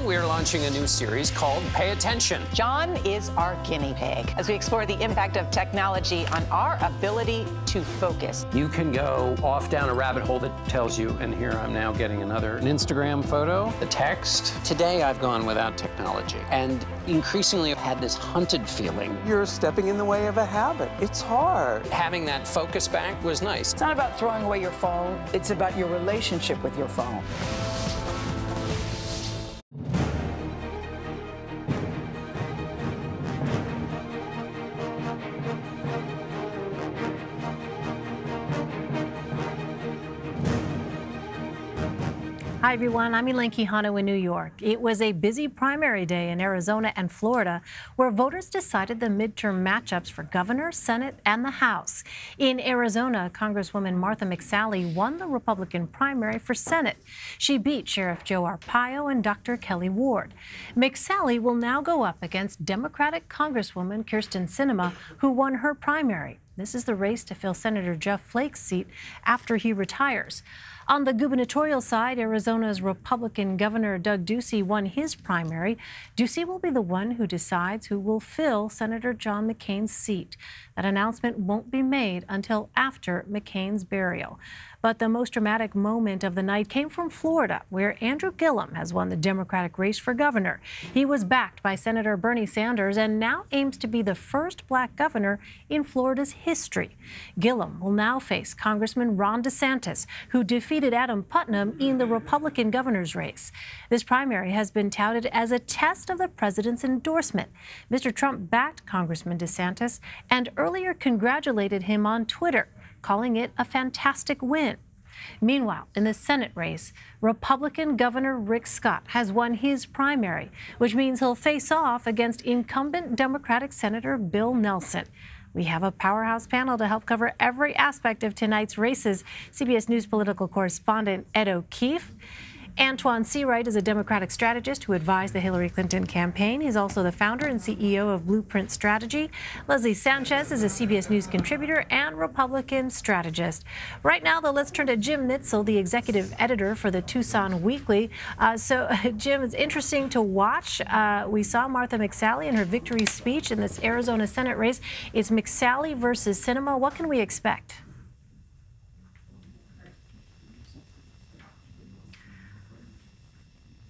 We're launching a new series called Pay Attention. John is our guinea pig as we explore the impact of technology on our ability to focus. You can go off down a rabbit hole that tells you, and here I'm now getting an Instagram photo, the text. Today I've gone without technology and increasingly had this hunted feeling. You're stepping in the way of a habit. It's hard. Having that focus back was nice. It's not about throwing away your phone. It's about your relationship with your phone. Hi, everyone. I'm Elaine Quijano in New York. It was a busy primary day in Arizona and Florida, where voters decided the midterm matchups for governor, Senate, and the House. In Arizona, Congresswoman Martha McSally won the Republican primary for Senate. She beat Sheriff Joe Arpaio and Dr. Kelly Ward. McSally will now go up against Democratic Congresswoman Kyrsten Sinema, who won her primary. This is the race to fill Senator Jeff Flake's seat after he retires. On the gubernatorial side, Arizona's Republican Governor Doug Ducey won his primary. Ducey will be the one who decides who will fill Senator John McCain's seat. That announcement won't be made until after McCain's burial. But the most dramatic moment of the night came from Florida, where Andrew Gillum has won the Democratic race for governor. He was backed by Senator Bernie Sanders and now aims to be the first black governor in Florida's history. Gillum will now face Congressman Ron DeSantis, who defeated Adam Putnam in the Republican governor's race. This primary has been touted as a test of the president's endorsement. Mr. Trump backed Congressman DeSantis and earlier congratulated him on Twitter, calling it a fantastic win. Meanwhile, in the Senate race, Republican Governor Rick Scott has won his primary, which means he'll face off against incumbent Democratic Senator Bill Nelson. We have a powerhouse panel to help cover every aspect of tonight's races. CBS News political correspondent Ed O'Keefe. Antoine Seawright is a Democratic strategist who advised the Hillary Clinton campaign. He's also the founder and CEO of Blueprint Strategy. Leslie Sanchez is a CBS News contributor and Republican strategist. Right now, though, let's turn to Jim Nitzel, the executive editor for the Tucson Weekly. Jim, it's interesting to watch. We saw Martha McSally in her victory speech in this Arizona Senate race. It's McSally versus Sinema. What can we expect?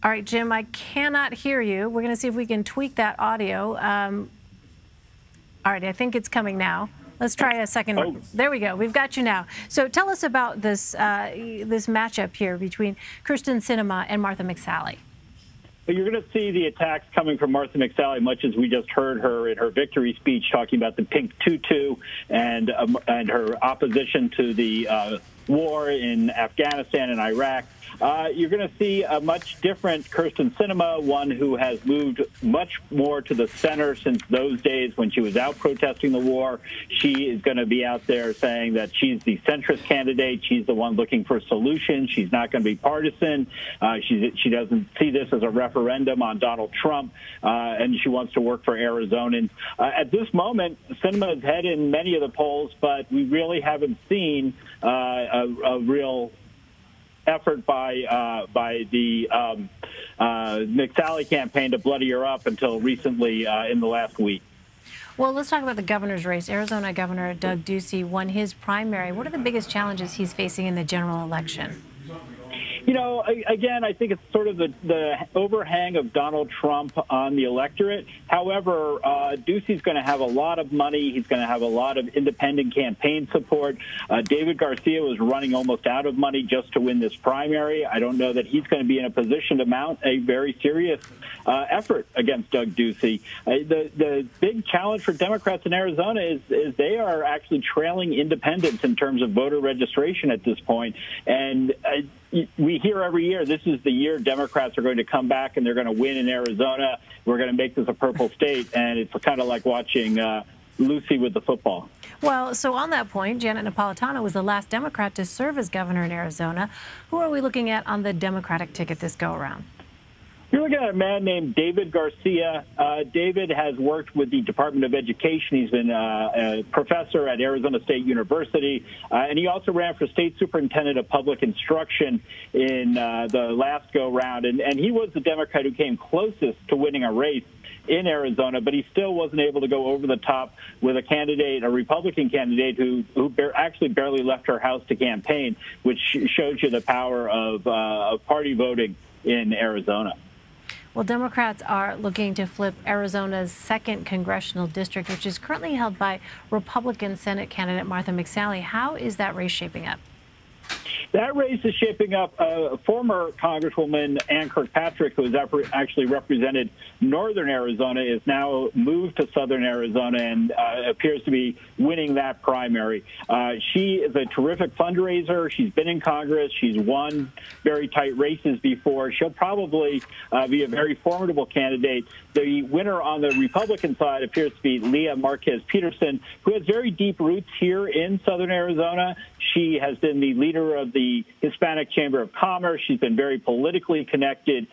All right, Jim, I cannot hear you. We're going to see if we can tweak that audio. All right, I think it's coming now. Let's try a second. Oh. There we go. We've got you now. So tell us about this this matchup here between Kyrsten Sinema and Martha McSally. Well, you're going to see the attacks coming from Martha McSally, much as we just heard her in her victory speech talking about the pink tutu and her opposition to the war in Afghanistan and Iraq. You're going to see a much different Kyrsten Sinema, one who has moved much more to the center since those days when she was out protesting the war. She is going to be out there saying that she's the centrist candidate. She's the one looking for solutions. She's not going to be partisan. She doesn't see this as a referendum on Donald Trump, and she wants to work for Arizonans. At this moment, Sinema is ahead in many of the polls, but we really haven't seen a real effort by the McSally campaign to bloody her up until recently in the last week. Well, let's talk about the governor's race. Arizona Governor Doug Ducey won his primary. What are the biggest challenges he's facing in the general election? You know, again, I think it's sort of the overhang of Donald Trump on the electorate. However, Ducey's going to have a lot of money. He's going to have a lot of independent campaign support. David Garcia was running almost out of money just to win this primary. I don't know that he's going to be in a position to mount a very serious effort against Doug Ducey. The big challenge for Democrats in Arizona is they are actually trailing independents in terms of voter registration at this point. And we hear every year this is the year Democrats are going to come back and they're going to win in Arizona. We're going to make this a purple state, and it's kind of like watching Lucy with the football. Well, so on that point, Janet Napolitano was the last Democrat to serve as governor in Arizona. Who are we looking at on the Democratic ticket this go-around? You're looking at a man named David Garcia. David has worked with the Department of Education. He's been a professor at Arizona State University, and he also ran for state superintendent of public instruction in the last go-round. And he was the Democrat who came closest to winning a race in Arizona, but he still wasn't able to go over the top with a candidate, a Republican candidate, who actually barely left her house to campaign, which shows you the power of party voting in Arizona. Well, Democrats are looking to flip Arizona's 2nd congressional district, which is currently held by Republican Senate candidate Martha McSally. How is that race shaping up? That race is shaping up. Former Congresswoman Ann Kirkpatrick, who has actually represented northern Arizona, is now moved to southern Arizona and appears to be winning that primary. She is a terrific fundraiser. She's been in Congress. She's won very tight races before. She'll probably be a very formidable candidate. The winner on the Republican side appears to be Leah Marquez Peterson, who has very deep roots here in southern Arizona. She has been the leader of the Hispanic Chamber of Commerce. She's been very politically connected.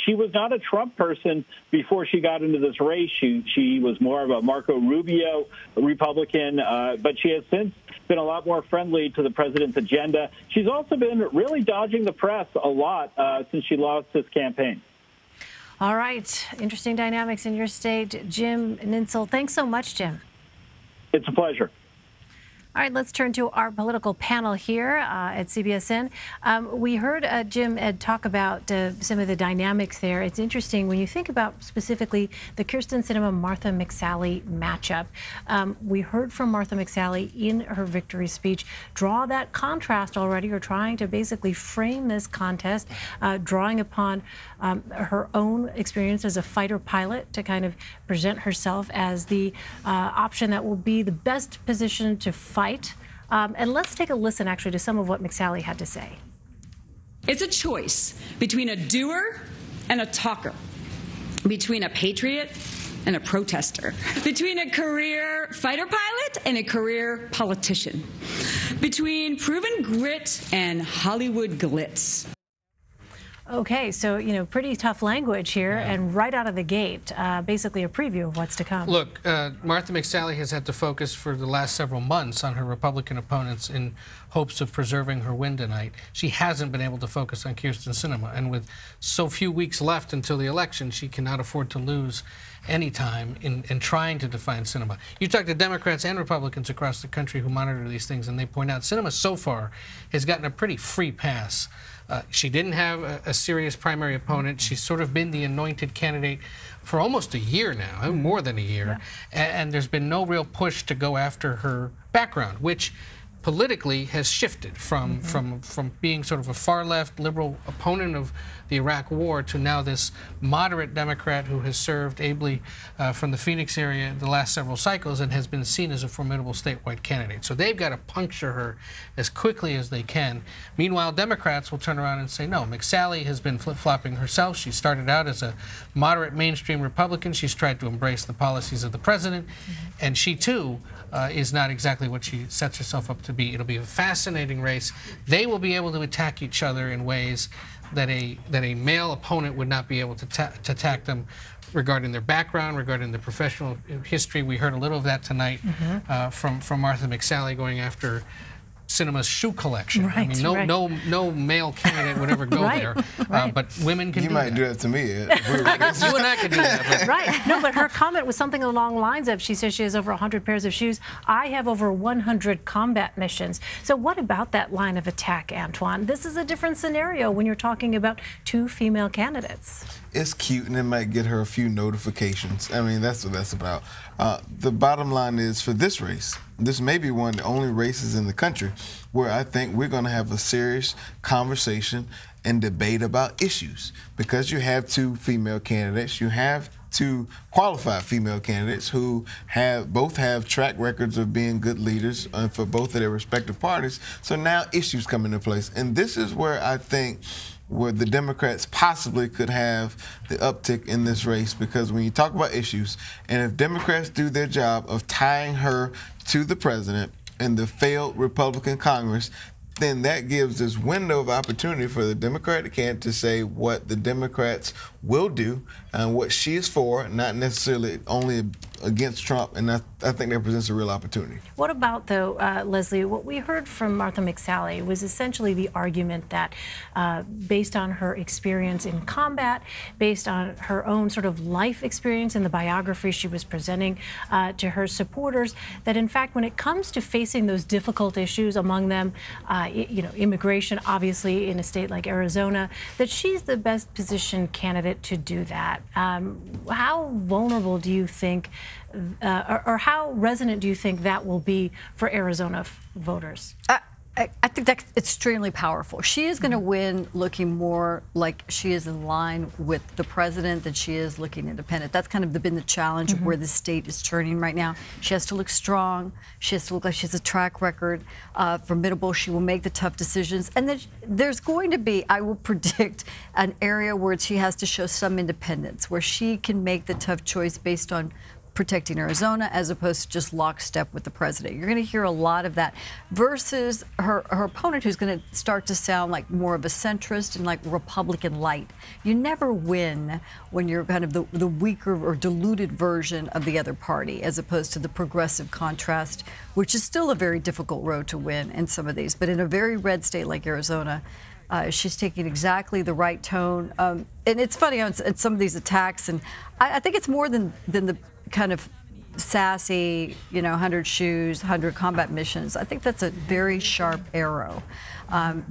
She was not a Trump person before she got into this race. She was more of a Marco Rubio Republican, but she has since been a lot more friendly to the president's agenda. She's also been really dodging the press a lot since she lost this campaign. All right. Interesting dynamics in your state. Jim Nitzel, thanks so much, Jim. It's a pleasure. All right, let's turn to our political panel here at CBSN. We heard Jim Ed talk about some of the dynamics there. It's interesting when you think about specifically the Kyrsten Sinema-Martha McSally matchup. We heard from Martha McSally in her victory speech draw that contrast already, or trying to basically frame this contest, drawing upon her own experience as a fighter pilot to kind of present herself as the option that will be the best position to fight. And let's take a listen, actually, to some of what McSally had to say. It's a choice between a doer and a talker, between a patriot and a protester, between a career fighter pilot and a career politician, between proven grit and Hollywood glitz. Okay, so, you know, pretty tough language here, and right out of the gate, basically a preview of what's to come. Look, Martha McSally has had to focus for the last several months on her Republican opponents in hopes of preserving her win tonight. She hasn't been able to focus on Kyrsten Sinema, and with so few weeks left until the election, she cannot afford to lose any time in trying to define Sinema. You talk to Democrats and Republicans across the country who monitor these things, and they point out Sinema so far has gotten a pretty free pass. She didn't have a serious primary opponent. She's sort of been the anointed candidate for almost a year now, more than a year, and there's been no real push to go after her background, which politically has shifted from being sort of a far-left liberal opponent of the Iraq War to now this moderate Democrat who has served ably from the Phoenix area the last several cycles and has been seen as a formidable statewide candidate. So they've got to puncture her as quickly as they can. Meanwhile, Democrats will turn around and say, no, McSally has been flip-flopping herself. She started out as a moderate mainstream Republican. She's tried to embrace the policies of the president, and she too is not exactly what she sets herself up to be. It'll be a fascinating race. They will be able to attack each other in ways that a male opponent would not be able to attack them regarding their background, regarding their professional history. We heard a little of that tonight from Martha McSally going after Sinema's shoe collection. Right, I mean, no male candidate would ever go there, but women can do that. You might do that to me, Ed. You and I could do that. Right. No, but her comment was something along the lines of, she says she has over 100 pairs of shoes. I have over 100 combat missions. So what about that line of attack, Antoine? This is a different scenario when you're talking about two female candidates. It's cute, and it might get her a few notifications. I mean, that's what that's about. The bottom line is, for this race, this may be one of the only races in the country where I think we're going to have a serious conversation and debate about issues. Because you have two female candidates, you have two qualified female candidates who both have track records of being good leaders for both of their respective parties. So now issues come into place. And this is where I think where the Democrats possibly could have the uptick in this race, because when you talk about issues, and if Democrats do their job of tying her to the president and the failed Republican Congress, then that gives this window of opportunity for the Democratic candidate to say what the Democrats will do and what she is for, not necessarily only against Trump, and I think that presents a real opportunity. What about, though, Leslie, what we heard from Martha McSally was essentially the argument that based on her experience in combat, based on her own sort of life experience in the biography she was presenting to her supporters, that in fact when it comes to facing those difficult issues, among them you know, immigration, obviously in a state like Arizona, that she's the best positioned candidate to do that. How vulnerable do you think, or how resonant do you think that will be for Arizona voters? I think that's extremely powerful. She is going to win looking more like she is in line with the president than she is looking independent. That's kind of been the challenge of where the state is turning right now. She has to look strong. She has to look like she has a track record, formidable. She will make the tough decisions. And then there's going to be, I will predict, an area where she has to show some independence, where she can make the tough choice based on protecting Arizona as opposed to just lockstep with the president. You're going to hear a lot of that versus her opponent, who's going to start to sound like more of a centrist and like Republican light. You never win when you're kind of the weaker or diluted version of the other party as opposed to the progressive contrast, which is still a very difficult road to win in some of these. But in a very red state like Arizona, she's taking exactly the right tone. And it's funny on some of these attacks, and I think it's more than the kind of sassy, 100 shoes, 100 combat missions. I think that's a very sharp arrow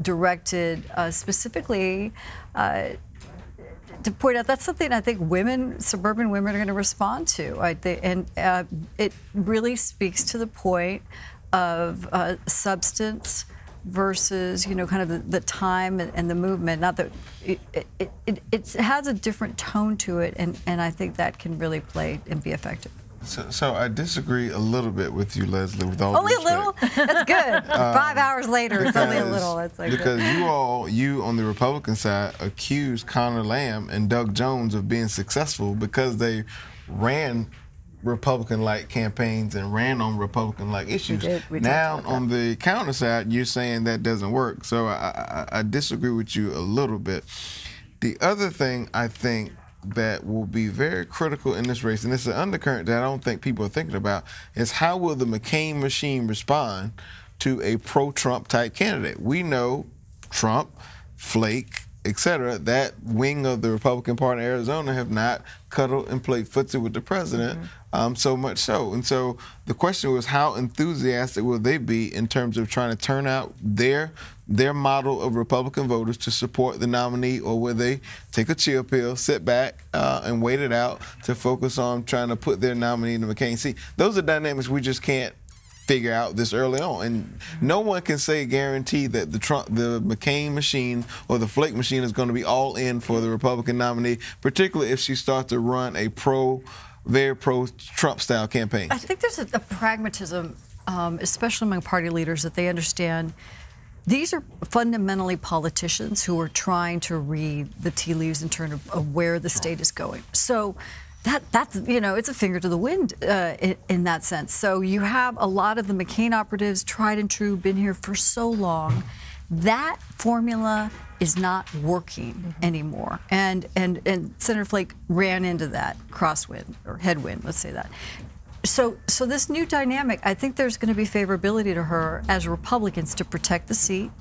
directed specifically to point out that's something I think suburban women are going to respond to. And it really speaks to the point of substance versus, kind of the time and the movement. Not that it has a different tone to it, and I think that can really play and be effective. So I disagree a little bit with you, Leslie. With all only due a little? That's good. 5 hours later, it's only a little. That's like because you on the Republican side accused Connor Lamb and Doug Jones of being successful because they ran Republican-like campaigns and ran on Republican-like issues. Now, on the counter side, you're saying that doesn't work. So I disagree with you a little bit. The other thing I think that will be very critical in this race, and it's an undercurrent that I don't think people are thinking about, is how will the McCain machine respond to a pro-Trump type candidate? We know Trump, Flake, etc., that wing of the Republican Party in Arizona have not cuddled and played footsie with the president, so much so. And so the question was, how enthusiastic will they be in terms of trying to turn out their model of Republican voters to support the nominee, or will they take a chill pill, sit back, and wait it out to focus on trying to put their nominee in the McCain seat? Those are dynamics we just can't figure out this early on, and no one can guarantee that the McCain machine or the Flake machine is going to be all in for the Republican nominee, particularly if she starts to run a very pro-Trump style campaign. I think there's a pragmatism, especially among party leaders, that they understand these are fundamentally politicians who are trying to read the tea leaves in terms of where the state is going. So that's it's a finger to the wind in that sense. So you have a lot of the McCain operatives, tried and true, been here for so long. That formula is not working anymore. And Senator Flake ran into that crosswind or headwind, let's say that. So this new dynamic, I think there's going to be favorability to her as Republicans to protect the seat.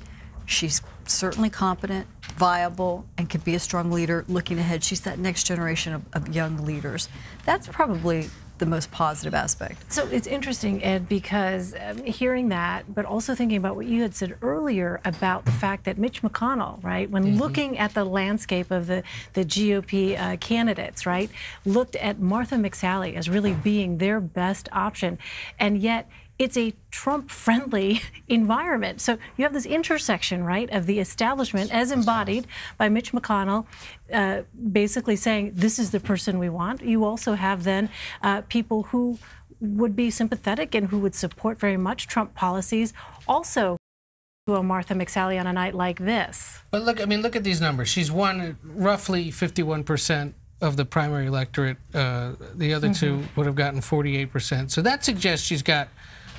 She's certainly competent, viable, and can be a strong leader looking ahead. She's that next generation of young leaders. That's probably the most positive aspect. So it's interesting, Ed, because hearing that, but also thinking about what you had said earlier about the fact that Mitch McConnell, right, when looking at the landscape of the GOP candidates, right, looked at Martha McSally as really being their best option, and yet it's a Trump-friendly environment. So you have this intersection, right, of the establishment as embodied by Mitch McConnell, basically saying this is the person we want. You also have then people who would be sympathetic and who would support very much Trump policies, also to a Martha McSally on a night like this. But look, look at these numbers. She's won roughly 51% of the primary electorate. The other two would have gotten 48%. So that suggests she's got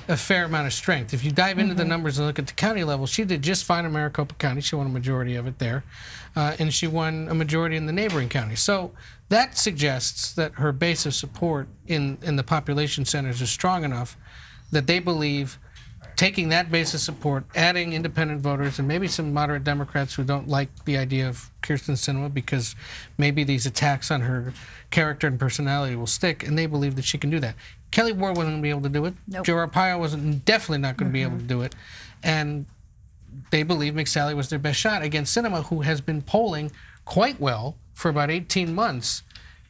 a fair amount of strength. If you dive into the numbers and look at the county level, she did just fine in Maricopa County. She won a majority of it there. And she won a majority in the neighboring counties. So that suggests that her base of support in the population centers is strong enough that they believe taking that base of support, adding independent voters, and maybe some moderate Democrats who don't like the idea of Kyrsten Sinema because maybe these attacks on her character and personality will stick, and they believe that she can do that. Kelly Ward wasn't going to be able to do it. Joe Arpaio was definitely not going to be able to do it. And they believe McSally was their best shot against Sinema, who has been polling quite well for about 18 months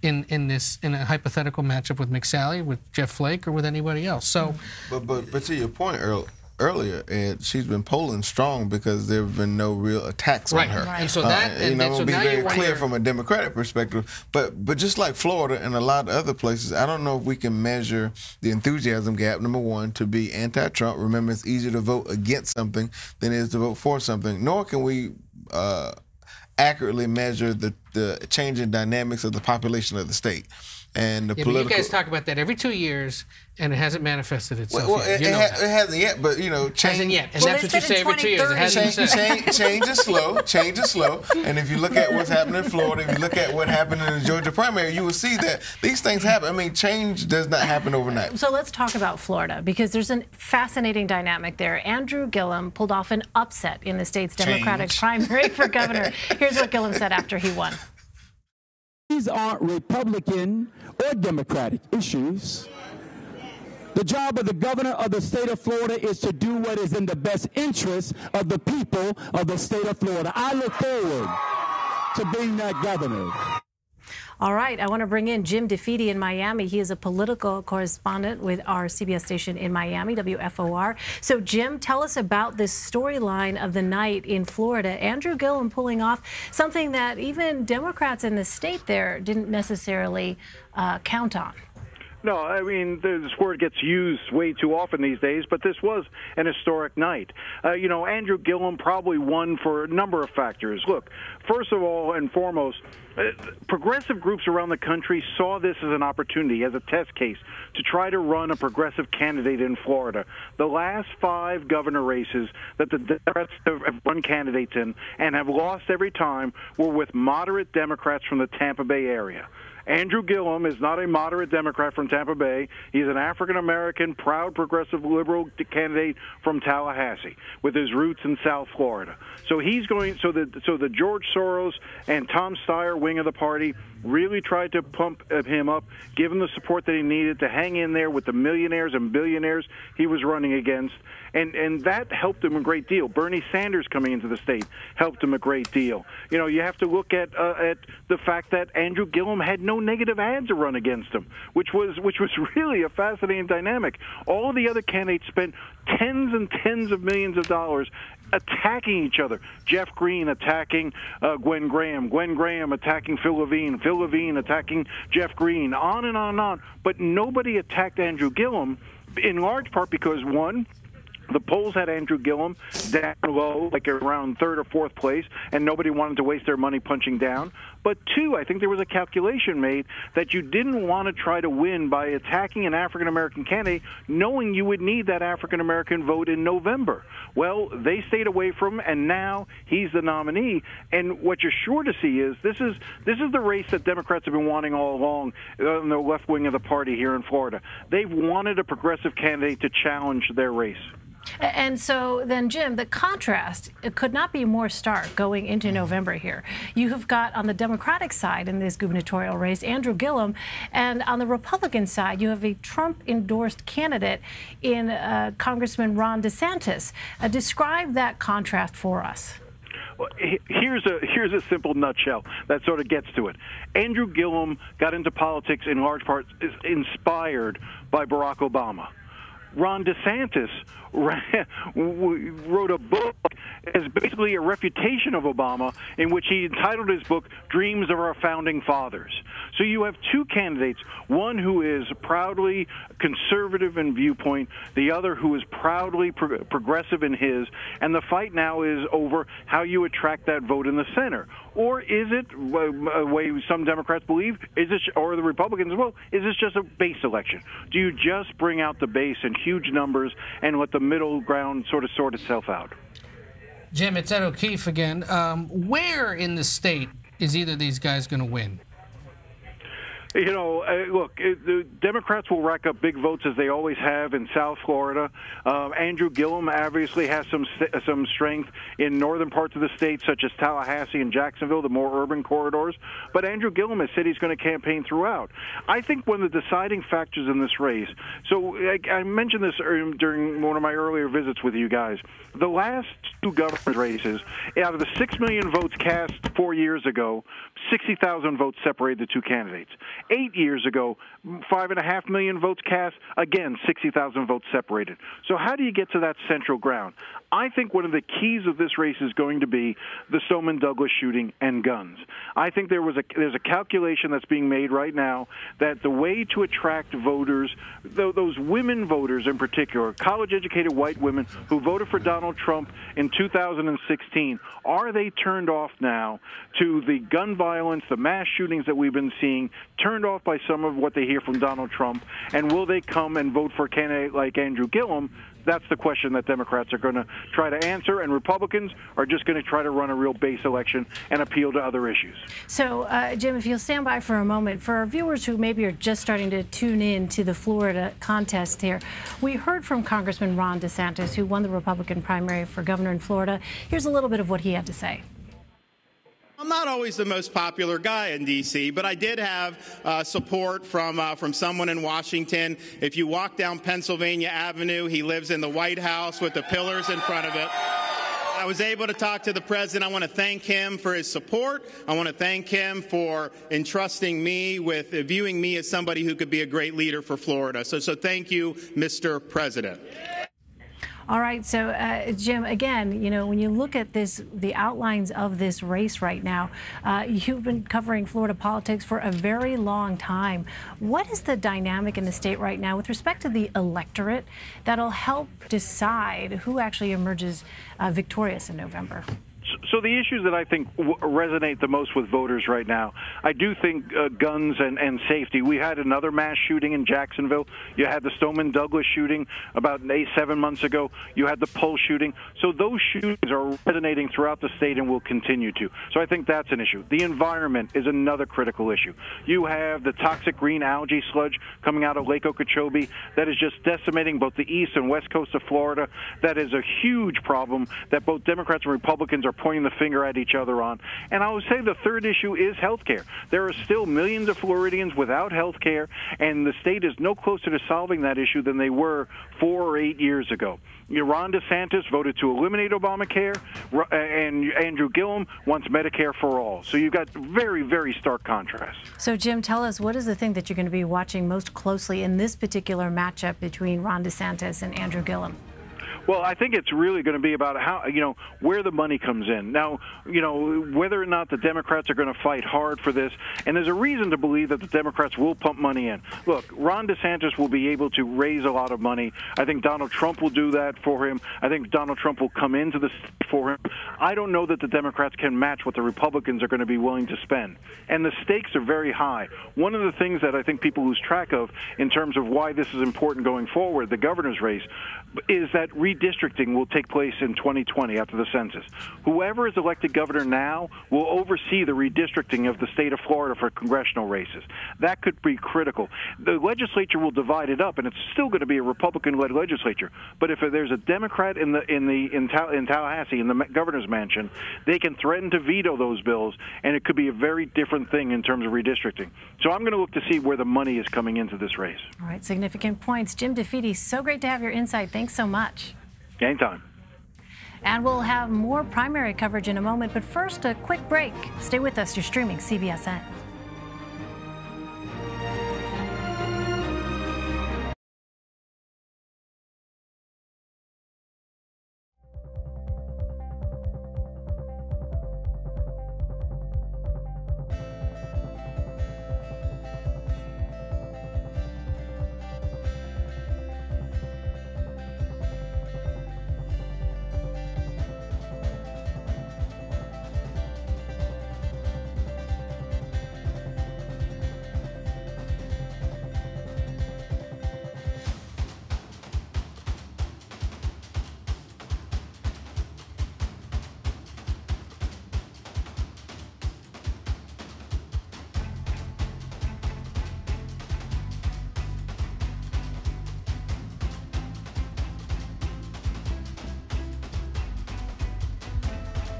in a hypothetical matchup with McSally, with Jeff Flake, or with anybody else. So, but to your point earlier, Ed, she's been polling strong because there have been no real attacks on her. And so that, and so be very clear from a Democratic perspective. But just like Florida and a lot of other places, I don't know if we can measure the enthusiasm gap, number one, to be anti-Trump. Remember, it's easier to vote against something than it is to vote for something. Nor can we accurately measure the changing dynamics of the population of the state. And the political. But you guys talk about that every 2 years, and it hasn't manifested itself yet. It hasn't yet, but change hasn't yet, and that's what you say every 2 years. It hasn't change is slow. Change is slow. And if you look at what's happening in Florida, if you look at what happened in the Georgia primary, you will see that these things happen. Change does not happen overnight. So let's talk about Florida, because there's a fascinating dynamic there. Andrew Gillum pulled off an upset in the state's Democratic primary for governor. Here's what Gillum said after he won. These aren't Republican or Democratic issues. The job of the governor of the state of Florida is to do what is in the best interest of the people of the state of Florida. I look forward to being that governor. All right, I want to bring in Jim DeFede in Miami. He is a political correspondent with our CBS station in Miami, WFOR. So, Jim, tell us about this storyline of the night in Florida. Andrew Gillum pulling off something that even Democrats in the state there didn't necessarily count on. No, I mean, this word gets used way too often these days, but this was an historic night. You know, Andrew Gillum probably won for a number of factors. Look, first of all and foremost, progressive groups around the country saw this as an opportunity, as a test case, to try to run a progressive candidate in Florida. The last 5 governor races that the Democrats have run candidates in and have lost every time were with moderate Democrats from the Tampa Bay area. Andrew Gillum is not a moderate Democrat from Tampa Bay. He's an African-American, proud progressive liberal candidate from Tallahassee with his roots in South Florida. So he's going. So the George Soros and Tom Steyer wing of the party really tried to pump him up, give him the support that he needed to hang in there with the millionaires and billionaires he was running against. And that helped him a great deal. Bernie Sanders coming into the state helped him a great deal. You know, you have to look at the fact that Andrew Gillum had no negative ads to run against him, which was really a fascinating dynamic. All of the other candidates spent tens and tens of millions of dollars attacking each other. Jeff Green attacking Gwen Graham attacking Phil Levine attacking Jeff Green, on and on and on. But nobody attacked Andrew Gillum, in large part because, one, the polls had Andrew Gillum down low, like around 3rd or 4th place, and nobody wanted to waste their money punching down. But 2, I think there was a calculation made that you didn't want to try to win by attacking an African-American candidate, knowing you would need that African-American vote in November. Well, they stayed away from him, and now he's the nominee. And what you're sure to see is this is the race that Democrats have been wanting all along on the left wing of the party here in Florida. They've wanted a progressive candidate to challenge their race. And so then, Jim, the contrast, it could not be more stark going into November here. You have got on the Democratic side in this gubernatorial race, Andrew Gillum, and on the Republican side, you have a Trump-endorsed candidate in Congressman Ron DeSantis. Describe that contrast for us. Well, here's a simple nutshell that sort of gets to it. Andrew Gillum got into politics in large part inspired by Barack Obama. Ron DeSantis wrote a book as basically a refutation of Obama, in which he entitled his book Dreams of Our Founding Fathers. So you have 2 candidates, one who is proudly conservative in viewpoint, the other who is proudly progressive in his, and the fight now is over how you attract that vote in the center. Or is it, a way some Democrats believe, or the Republicans as well, is this just a base election? Do you just bring out the base in huge numbers and let the middle ground sort of sort itself out? Jim, it's Ed O'Keefe again. Where in the state is either of these guys going to win? You know, look, the Democrats will rack up big votes as they always have in South Florida. Andrew Gillum obviously has some strength in northern parts of the state, such as Tallahassee and Jacksonville, the more urban corridors. But Andrew Gillum has said he's going to campaign throughout. I think one of the deciding factors in this race, so I mentioned this during one of my earlier visits with you guys, the last 2 government races, out of the 6 million votes cast 4 years ago, 60,000 votes separated the 2 candidates. 8 years ago, 5.5 million votes cast, again, 60,000 votes separated. So how do you get to that central ground? I think one of the keys of this race is going to be the Stoneman Douglas shooting and guns. I think there's a calculation that's being made right now that the way to attract voters, those women voters in particular, college-educated white women who voted for Donald Trump in 2016, are they turned off now to the gun violence, the mass shootings that we've been seeing, turned off by some of what they hear from Donald Trump, and will they come and vote for a candidate like Andrew Gillum? That's the question that Democrats are going to try to answer, and Republicans are just going to try to run a real base election and appeal to other issues. So, Jim, if you'll stand by for a moment, for our viewers who maybe are just starting to tune in to the Florida contest here, we heard from Congressman Ron DeSantis, who won the Republican primary for governor in Florida. Here's a little bit of what he had to say. I'm not always the most popular guy in D.C., but I did have support from someone in Washington. If you walk down Pennsylvania Avenue, he lives in the White House with the pillars in front of it. I was able to talk to the president. I want to thank him for his support. I want to thank him for entrusting me with viewing me as somebody who could be a great leader for Florida. So thank you, Mr. President. All right, so Jim, again, you know, when you look at this, the outlines of this race right now, you've been covering Florida politics for a very long time. What is the dynamic in the state right now with respect to the electorate that'll help decide who actually emerges victorious in November? So the issues that I think resonate the most with voters right now, I do think guns and safety. We had another mass shooting in Jacksonville. You had the Stoneman Douglas shooting about 7 months ago. You had the Pulse shooting. So those shootings are resonating throughout the state and will continue to. So I think that's an issue. The environment is another critical issue. You have the toxic green algae sludge coming out of Lake Okeechobee that is just decimating both the east and west coast of Florida. That is a huge problem that both Democrats and Republicans are pointing the finger at each other on. And I would say the third issue is health care. There are still millions of Floridians without health care, and the state is no closer to solving that issue than they were 4 or 8 years ago. Ron DeSantis voted to eliminate Obamacare, and Andrew Gillum wants Medicare for all. So you've got very, very stark contrast. So, Jim, tell us, what is the thing that you're going to be watching most closely in this particular matchup between Ron DeSantis and Andrew Gillum? Well, I think it's really going to be about how, where the money comes in. Now, whether or not the Democrats are going to fight hard for this, and there's a reason to believe that the Democrats will pump money in. Look, Ron DeSantis will be able to raise a lot of money. I think Donald Trump will do that for him. I think Donald Trump will come into the state for him. I don't know that the Democrats can match what the Republicans are going to be willing to spend. And the stakes are very high. One of the things that I think people lose track of in terms of why this is important going forward, the governor's race, is that redistricting will take place in 2020 after the census. Whoever is elected governor now will oversee the redistricting of the state of Florida for congressional races. That could be critical. The legislature will divide it up, and it's still going to be a Republican-led legislature. But if there's a Democrat in Tallahassee, in the governor's mansion, they can threaten to veto those bills, and it could be a very different thing in terms of redistricting. So I'm going to look to see where the money is coming into this race. All right, significant points. Jim DeFede, so great to have your insight. Thanks so much. Anytime. And we'll have more primary coverage in a moment, but first, a quick break. Stay with us. You're streaming CBSN.